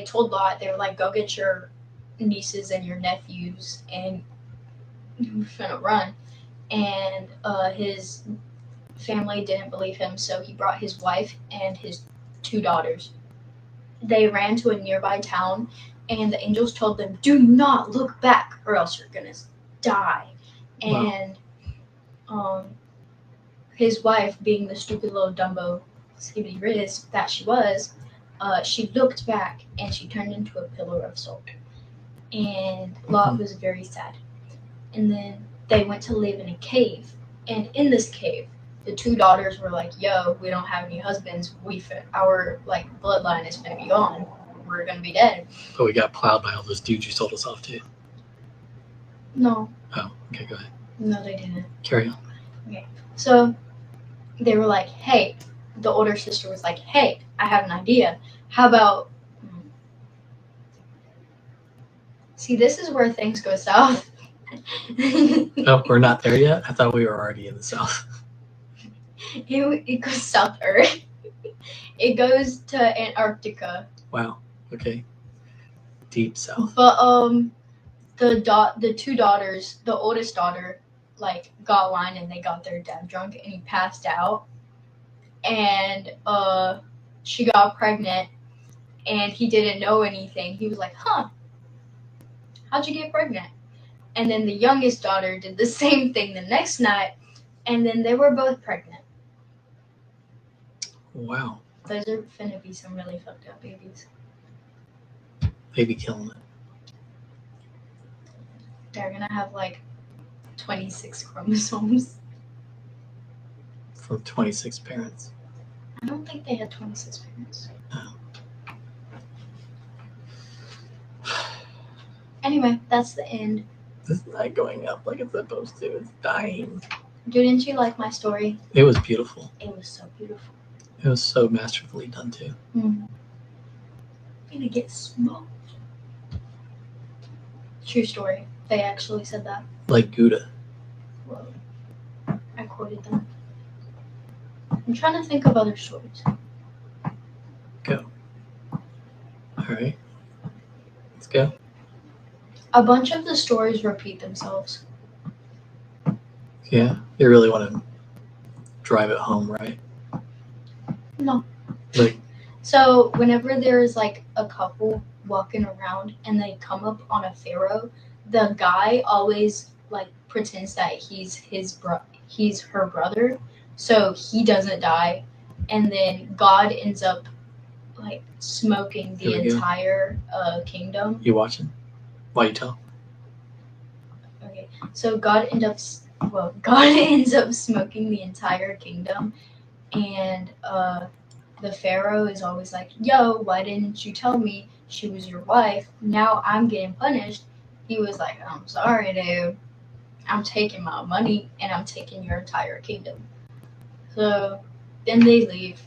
told Lot, they were like, go get your nieces and your nephews, and we're gonna run. And his family didn't believe him, so he brought his wife and his 2 daughters. They ran to a nearby town, and the angels told them, do not look back or else you're gonna die. Wow. And his wife, being the stupid little Dumbo skibidi Riz that she was, she looked back and she turned into a pillar of salt. And Lot was very sad. And then they went to live in a cave. And in this cave, the 2 daughters were like, yo, we don't have any husbands. Our bloodline is gonna be gone. We're gonna be dead. But we got plowed by all those dudes you sold us off to. No, Oh, okay, go ahead. no, they didn't. Carry on. So they were like, hey, the older sister was like, hey, I have an idea. How about, see, this is where things go south. Oh, we're not there yet? I thought we were already in the south. It goes south Earth. It goes to Antarctica. Wow. Okay. Deep south. But the 2 daughters, the oldest daughter, like, got wine and they got their dad drunk and he passed out. And she got pregnant and he didn't know anything. He was like, huh, how'd you get pregnant? And then the youngest daughter did the same thing the next night, and then they were both pregnant. Wow. Those are finna be some really fucked up babies. Baby killing it. They're gonna have like 26 chromosomes. From 26 parents. I don't think they had 26 parents. Oh. Anyway, that's the end. This is not going up like it's supposed to. It's dying. Didn't you like my story? It was beautiful. It was so beautiful. It was so masterfully done too. I'm gonna get smoked. True story. They actually said that. Like Gouda. Whoa. I quoted them. I'm trying to think of other stories. Go. All right. Let's go. A bunch of the stories repeat themselves. Yeah. You really want to drive it home, right? No. Like, So whenever there's like a couple walking around and they come up on a pharaoh, the guy always like pretends that he's her brother, so he doesn't die, and then God ends up like smoking the Here we go. entire kingdom. you watching? Why you tell? Okay, so God ends up smoking the entire kingdom, and the pharaoh is always like, yo, why didn't you tell me she was your wife? Now I'm getting punished. He was like, I'm sorry, dude. I'm taking my money and I'm taking your entire kingdom. So then they leave,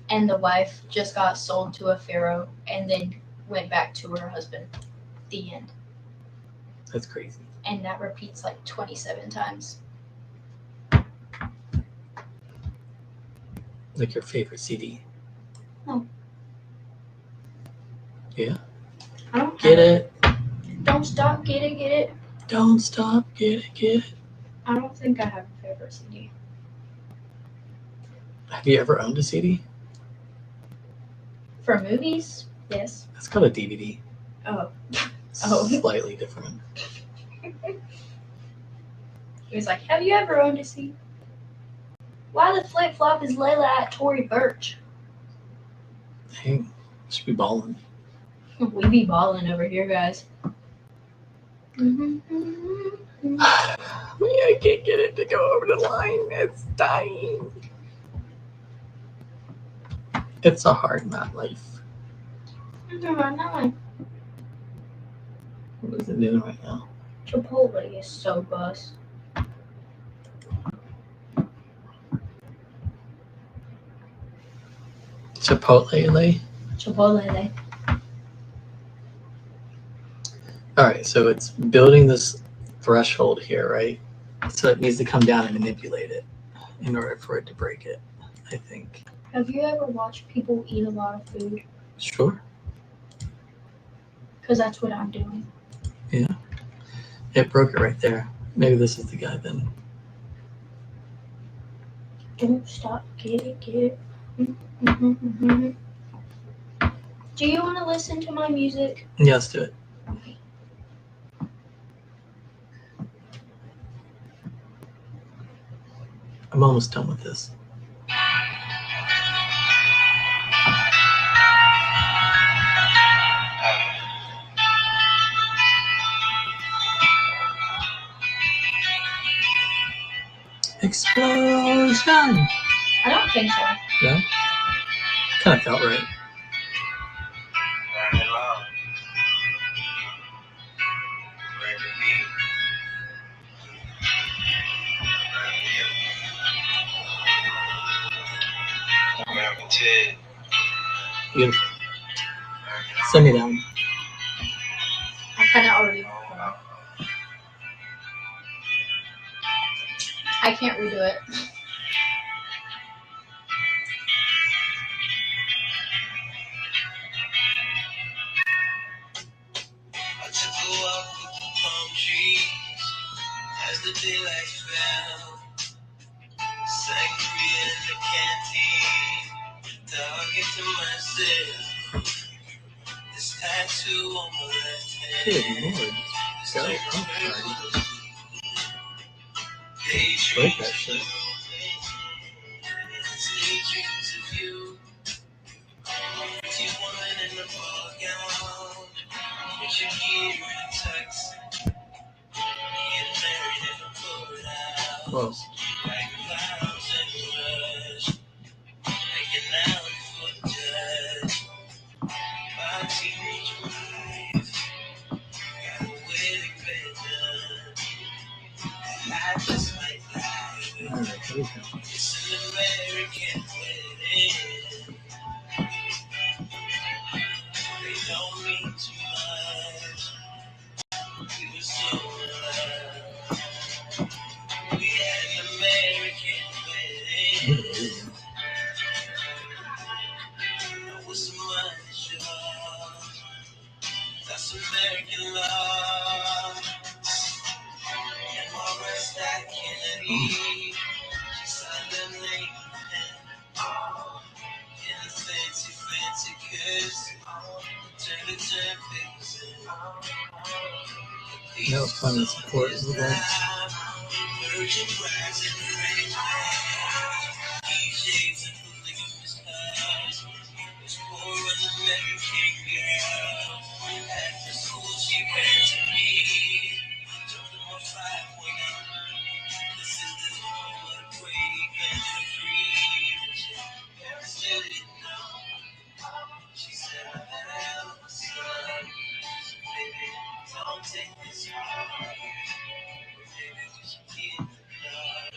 and the wife just got sold to a pharaoh and then went back to her husband. The end. That's crazy. And that repeats like 27 times. Like your favorite CD. No. Yeah. I don't Get have it. Don't stop, get it. Don't stop. Get it. I don't think I have a favorite CD. Have you ever owned a CD? For movies, yes. That's called a DVD. Oh. Oh. Slightly different. He was like, have you ever owned a CD? Why the flip flop is Layla at Tory Burch? Hey, should be balling. We be balling over here, guys. I can't get it to go over the line. It's dying. It's a hard not life. What is it doing right now? Chipotle is so bust. Chipotle. Chipotle. All right, so it's building this threshold here, right? So it needs to come down and manipulate it in order for it to break it, I think. Have you ever watched people eat a lot of food? Sure. Because that's what I'm doing. Yeah. It broke it right there. Maybe this is the guy then. Don't stop. Get it. Do you want to listen to my music? Yeah, let's do it. I'm almost done with this. Explosion! I don't think so. No? Kind of felt right. Beautiful. Send me down. I kind of already. I can't redo it. I took a walk with the palm trees as the daylight fell. Sangria in the canteen, talking to myself. This tattoo on my left hand. Good Lord. This Go. turn Oh, daydreams that shit. daydreams of you. Pretty woman in the ball gown, with your gear and tux. Get married in the courthouse. Whoa. Like clouds and rush. Making out for the judge. My teenage wife got a wedding band done. I just might lie. All right, here we go. It's an American wedding. They don't mean too much. We were so in love. We had an American wedding. I was so much yours. That's American love. And Morris that Kennedy. She signed her name in a fancy, fancy kiss. Turn the papers in. That was fun to support as well. Virgin brides and rich DJs and polygamous cars. Was poor an American girl. After school she ran to me. Told her my 5.0. This is the home of the brave and the free. Parents still didn't know. She said I have a son. So baby, don't take this hard. Baby, we should get the blood.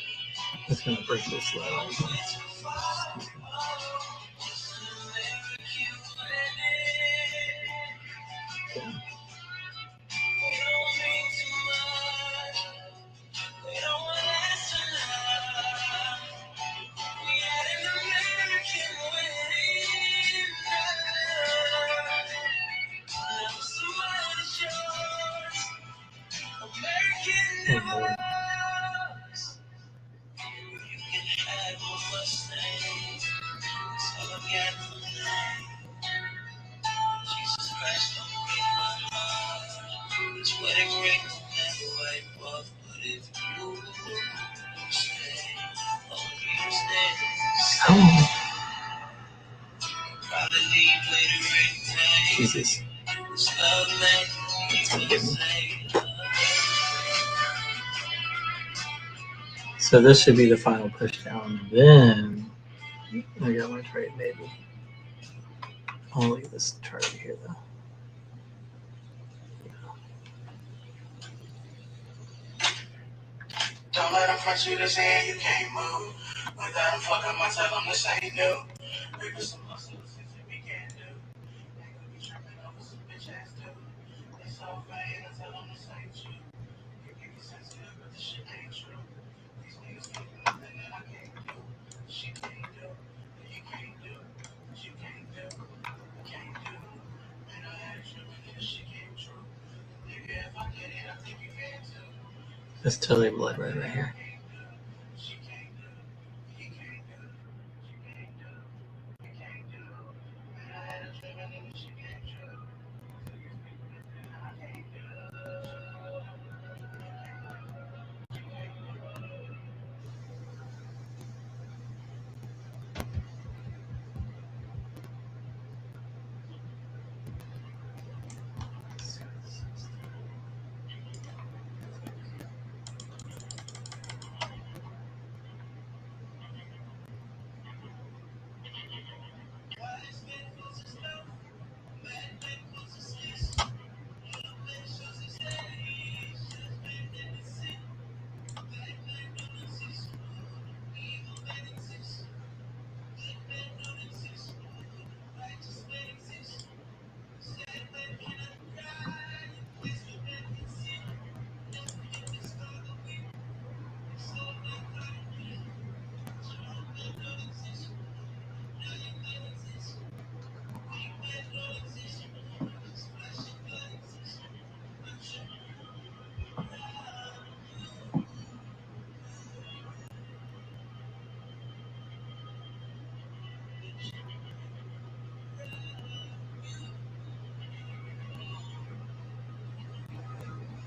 It's going to break this low. Don't wait too far. Just an American wedding. We don't mean too much. We don't last enough. We had an American wedding. Now somebody's yours. American divorce. You can have my Mustang. That's all I got for tonight. Jesus Christ, don't break my heart. This wedding ring will never wipe off, but if you stay, you stay. Oh, Probably leave later in time. Jesus. This love man, That's not good. say, So this should be the final push down. Then I got my trade maybe. I'll leave this chart here though. Don't let them front you to say you can't move. Without them fucking my tell them this ain't new. We put some muscle things that we can't do. They could be tripping over some bitch ass dude. They so vain, I tell them this ain't you. You can be sensitive, but this shit ain't true. These niggas can't do nothing that I can't do. Shit can't do, that you can't do. That you can't do, I can't do. Man, I had a trip and this shit came true. Nigga, if I did it, I think you can too. That's totally blood red right here.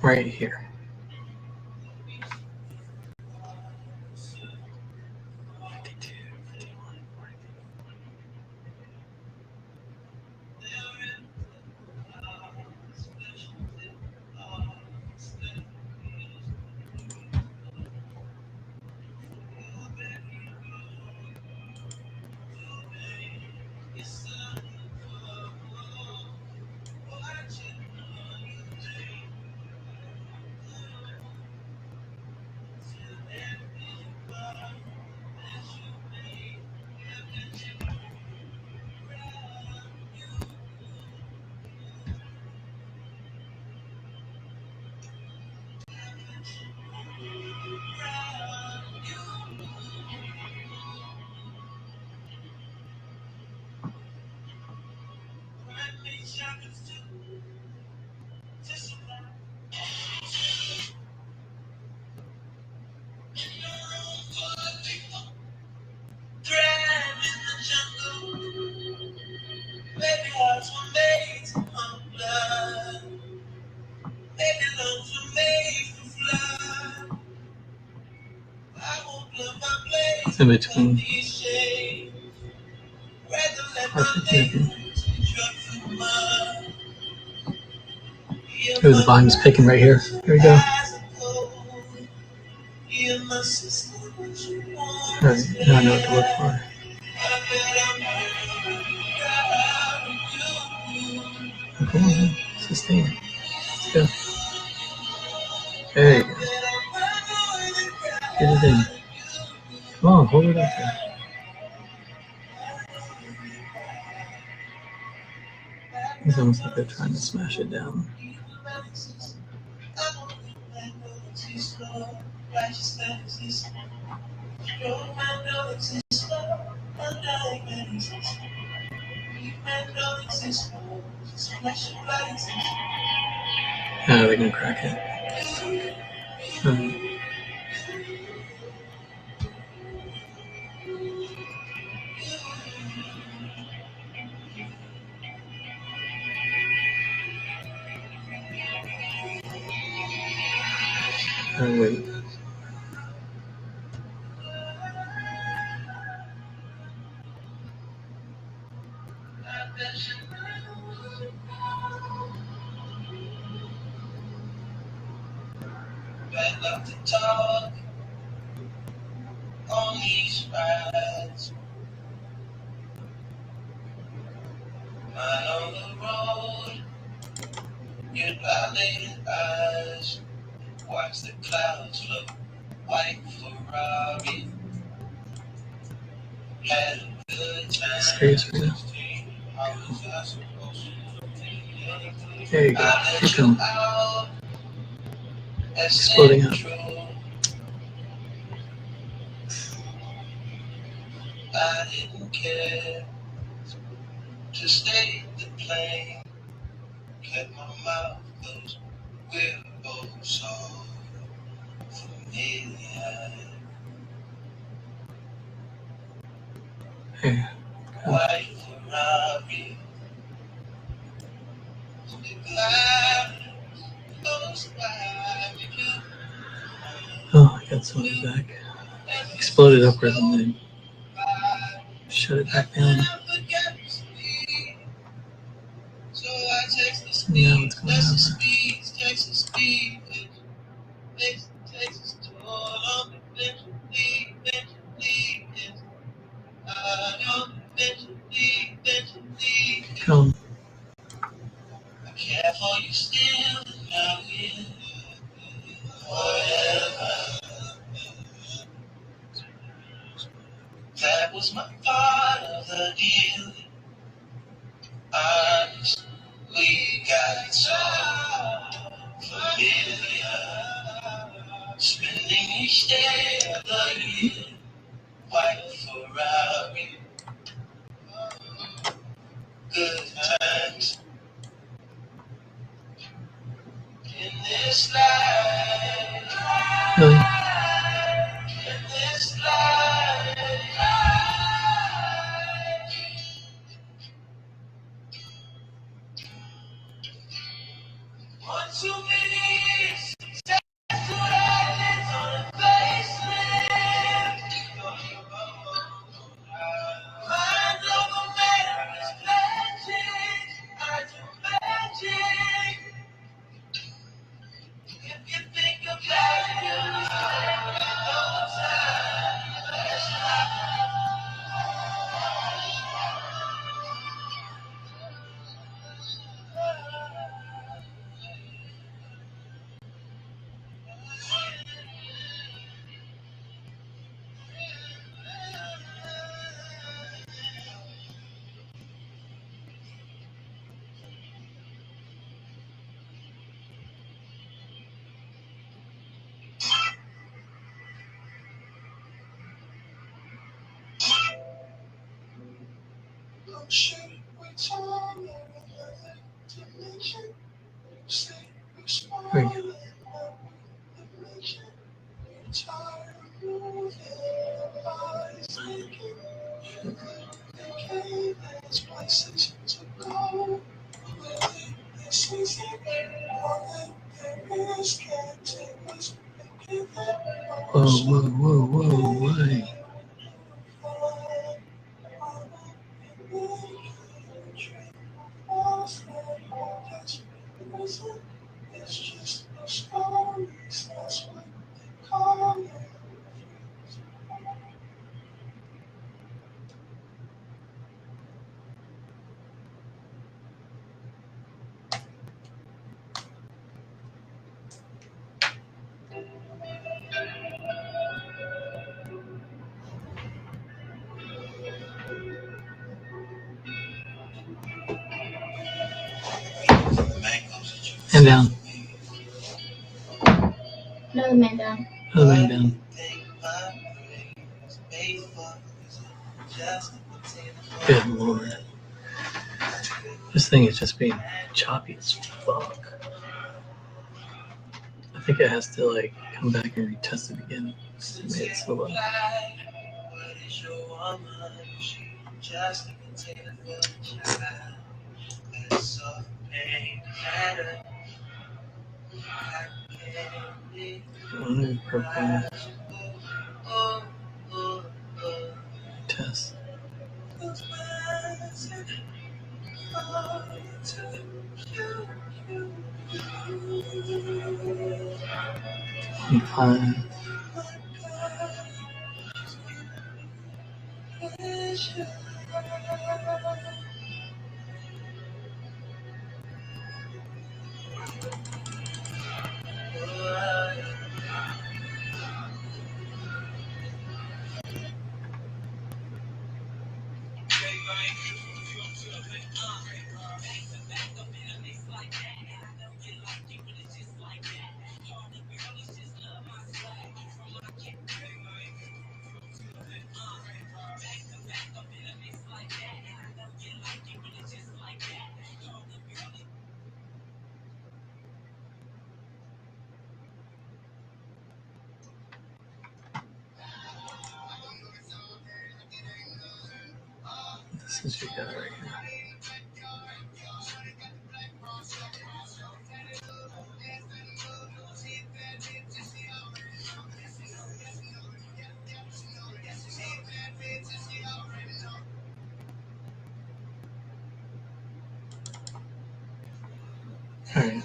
Right here. In between. Oh, the volume's picking right here. There we go. Alright, now I know what to look for. Come on, sustain it. Let's go. There you go. Get it in. Come on, hold it up there. It's almost like they're trying to smash it down. Yeah, they're gonna crack it. Wait. on these rides. Mine on the road, your dilated eyes. Watch the clouds float, white Ferrari. Had a good time. Serious right now? How was I supposed to? There you go. I let Here you come. out at Exploding up. Central. I didn't care to stay the plane. Kept my mouth closed. We're both so familiar. There. White Ferrari. The cloud goes by with you. Oh, I got some of it back. Exploded upwards and then shut it back down. So I text the Now speed, it's going text the up. speed, text the speed. Texas told on me eventually. I know eventually. Come. I care for you still, and I will forever. That was my part of the deal. Honest, we got so familiar. Spending each day of the year, white Ferrari, good times in this life. Really? In this life. One too many successful athletes on a facelift. Mind over matter is magic. I do magic. If you think about it, you'll spend no time. That's oh shit, we talk another dimension. Say we There you smile go. in dimension. You're tired of moving, body's aching. They gave us places to go. Clearly, this is it. More than there is, can't take us. Give it Whoa, whoa, whoa, whoa, why? It's just no stories, that's what they call it. And down. Another man down. Other man down. Good lord. This thing is just being choppy as fuck. I think it has to like come back and retest it again. It made it so low. Only purple test. Fine. This is your guy right here. All right.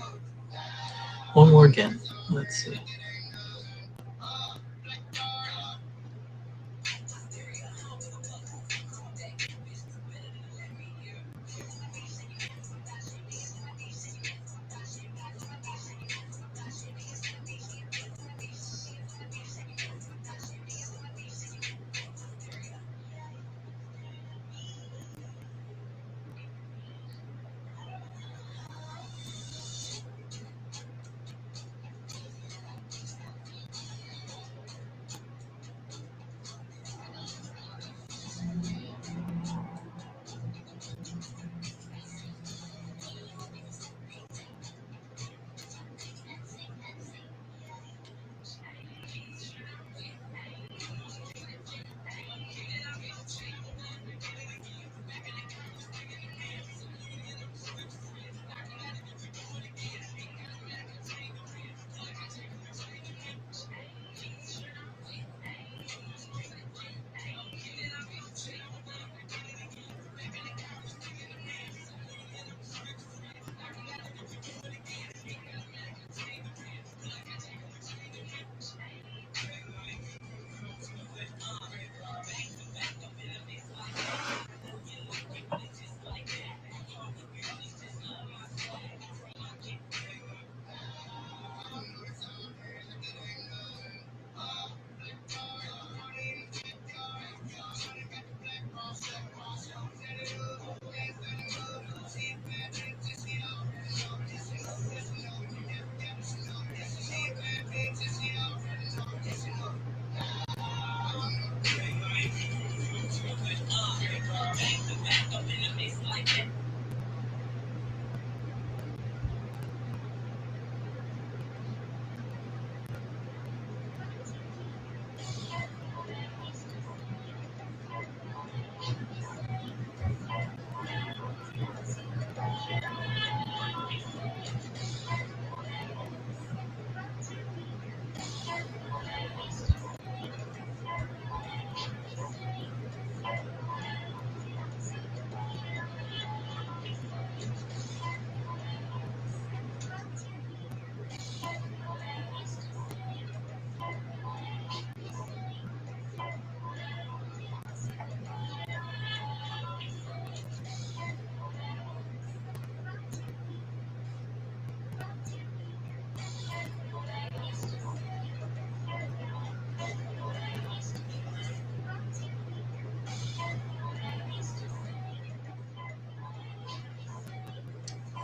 One more again. Let's see.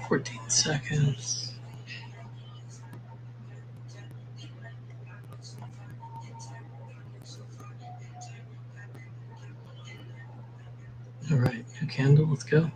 $14 seconds. All right, new candle, let's go.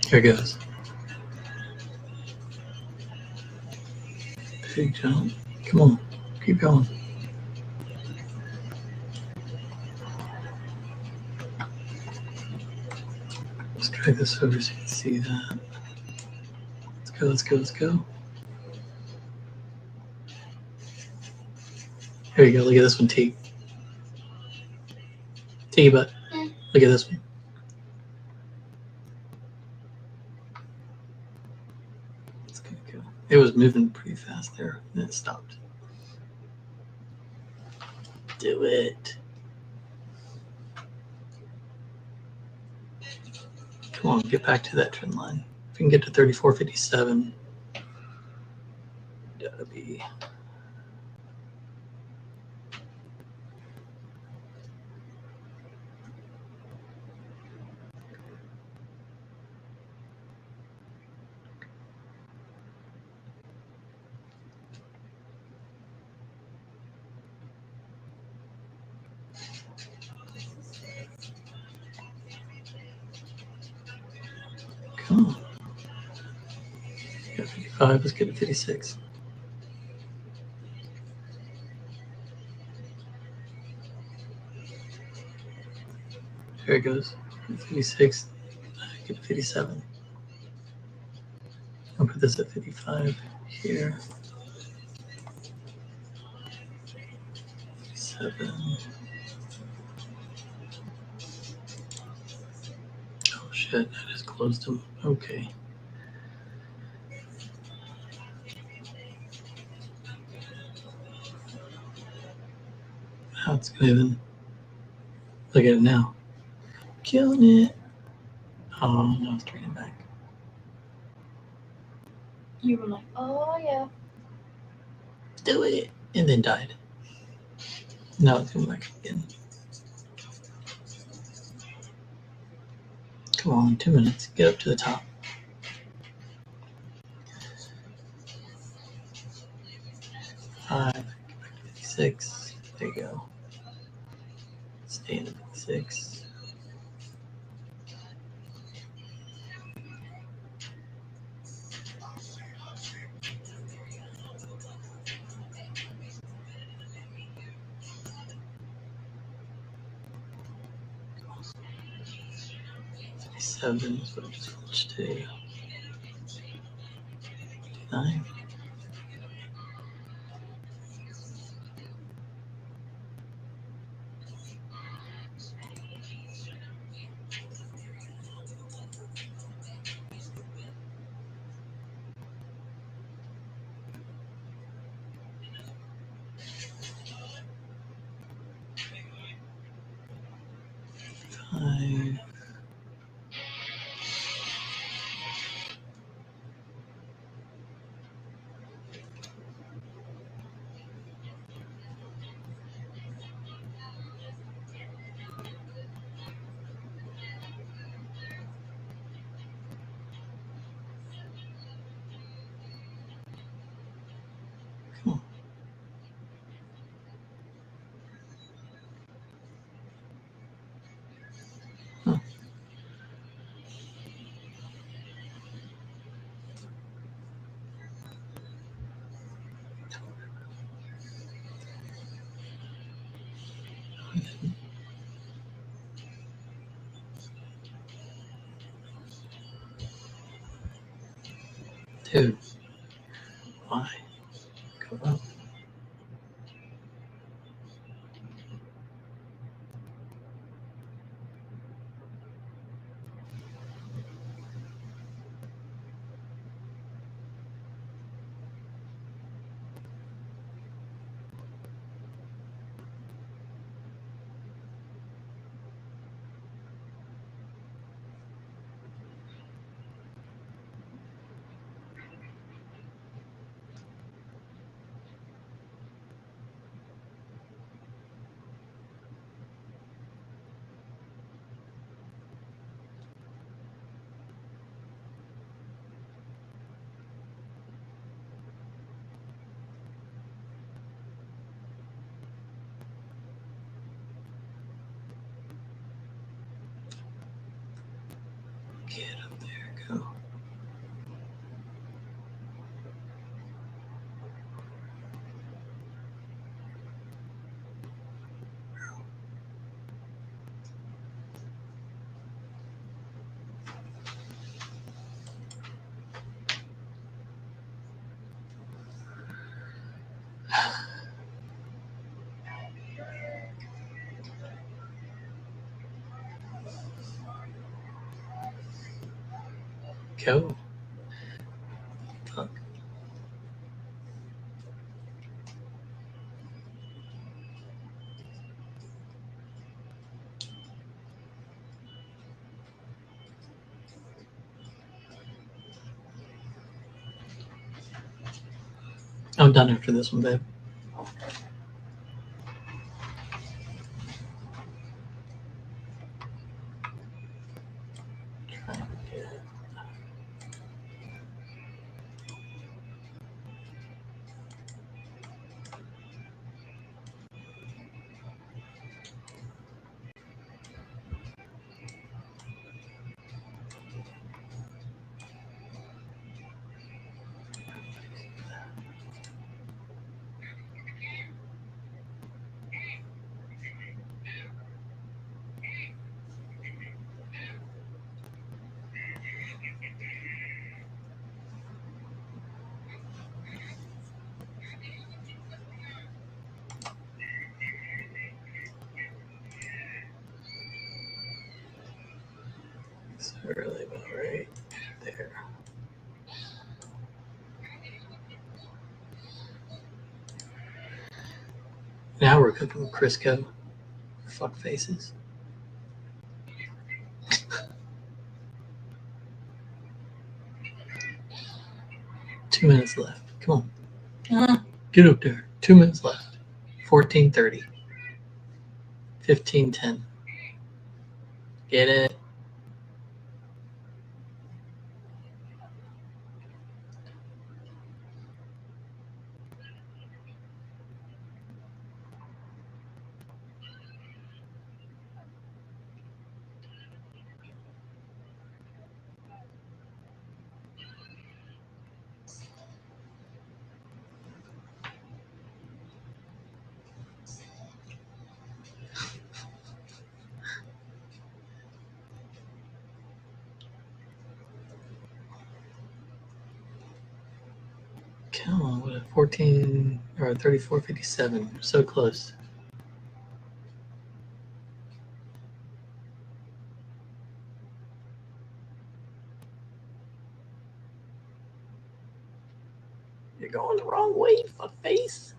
Here goes. Big jump. Come on, keep going. Let's drag this over so you can see that. Let's go, let's go, let's go. Here you go, look at this one, T. Take it back. Look at this one. It's gonna go. It was moving pretty fast there, and it stopped. Do it. Come on, get back to that trend line. If we can get to 34.57, gotta be. Come on. Got 55, let's get to 56. There it goes. 56, get to 57. I'll put this at 55 here. 7. Oh shit, I just closed them. Okay. Now it's moving. Look at it now. Killing it. Oh, no, it's turning back. You were like, oh yeah. Do it. And then died. Now it's coming back again. Come on, 2 minutes. Get up to the top. 5, get back to 56. There you go. Stay in 56. Seven is what I just switched to. 9. Come on. Huh. Dude, why? Go up. Get up there, go. go. Fuck. I'm done after this one, babe. Try and get it. It's really about right there. Now we're cooking with Crisco. Fuck faces. Two minutes left. Come on. Get up there. 2 minutes left. 14:30. 15:10. Get it? Come on, what a 14 or 34:57. So close. You're going the wrong way, fuck face.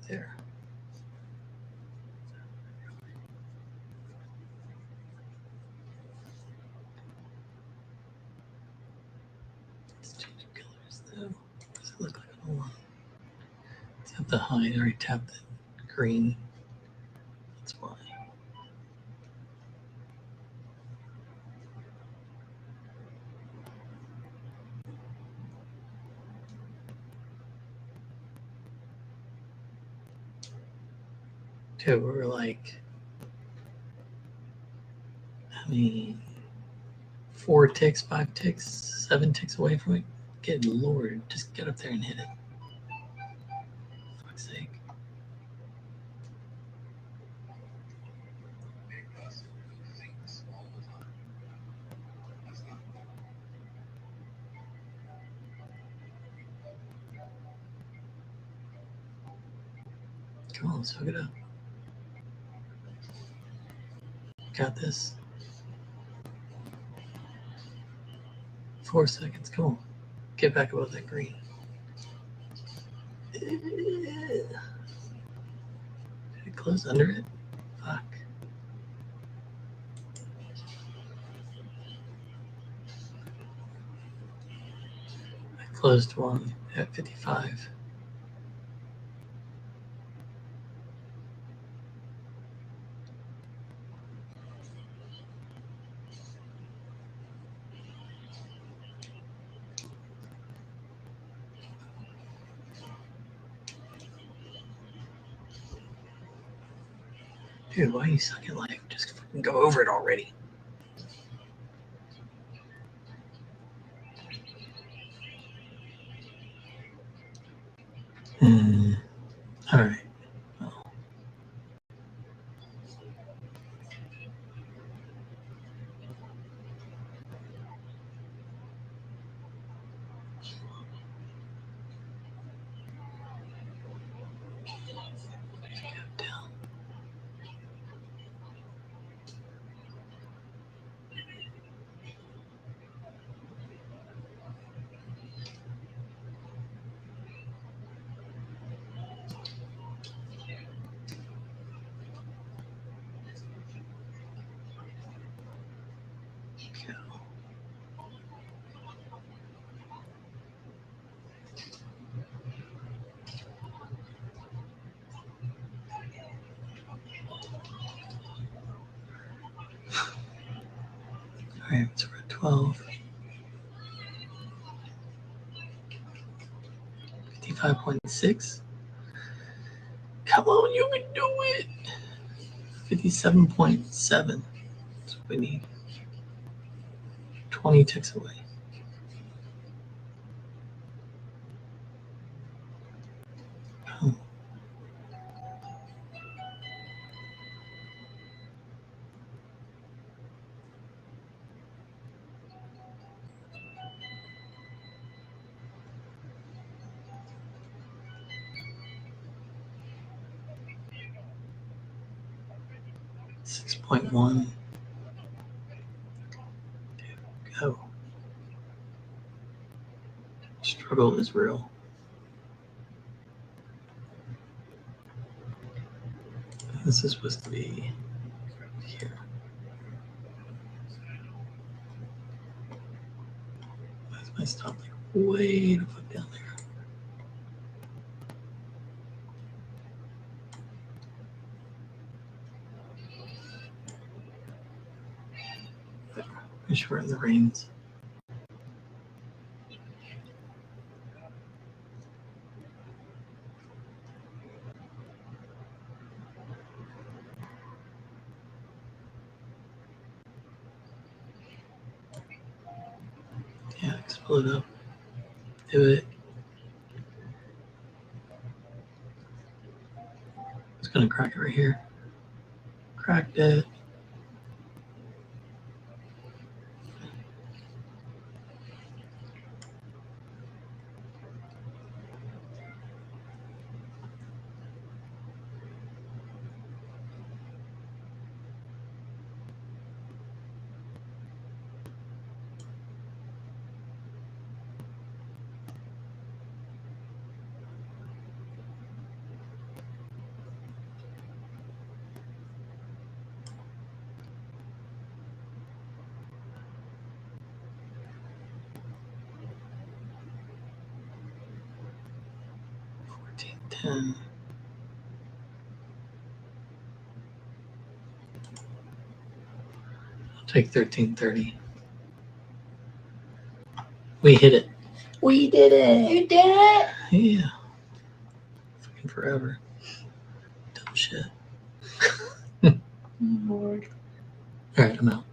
There. Let's change the colors though. Does it look like a one? Tap the hide. I already tapped the green. That's why. Dude, we're like, I mean, 4 ticks, 5 ticks, 7 ticks away from it. Good lord, just get up there and hit it. For fuck's sake. Come on, let's hook it up. Got this. 4 seconds. Come on. Get back above that green. Did it close under it? Fuck. I closed one at 55. Dude, why are you sucking life? Just fucking go over it already. All right. Well. Go. All right, so we're at 12. 55.6. Come on, you can do it. 57.7. That's what we need. 20 ticks away. Oh. .1. Go. Struggle is real. This is supposed to be here. Where's my stop? Like way the fuck down there. Make sure we're in the reins. Yeah, explode up. Do it. It's gonna crack it right here. Cracked it. $14.10. I'll take $13.30. We hit it. We did it. You did it. Yeah. Fucking forever. Dumb shit. Lord. All right, I'm out.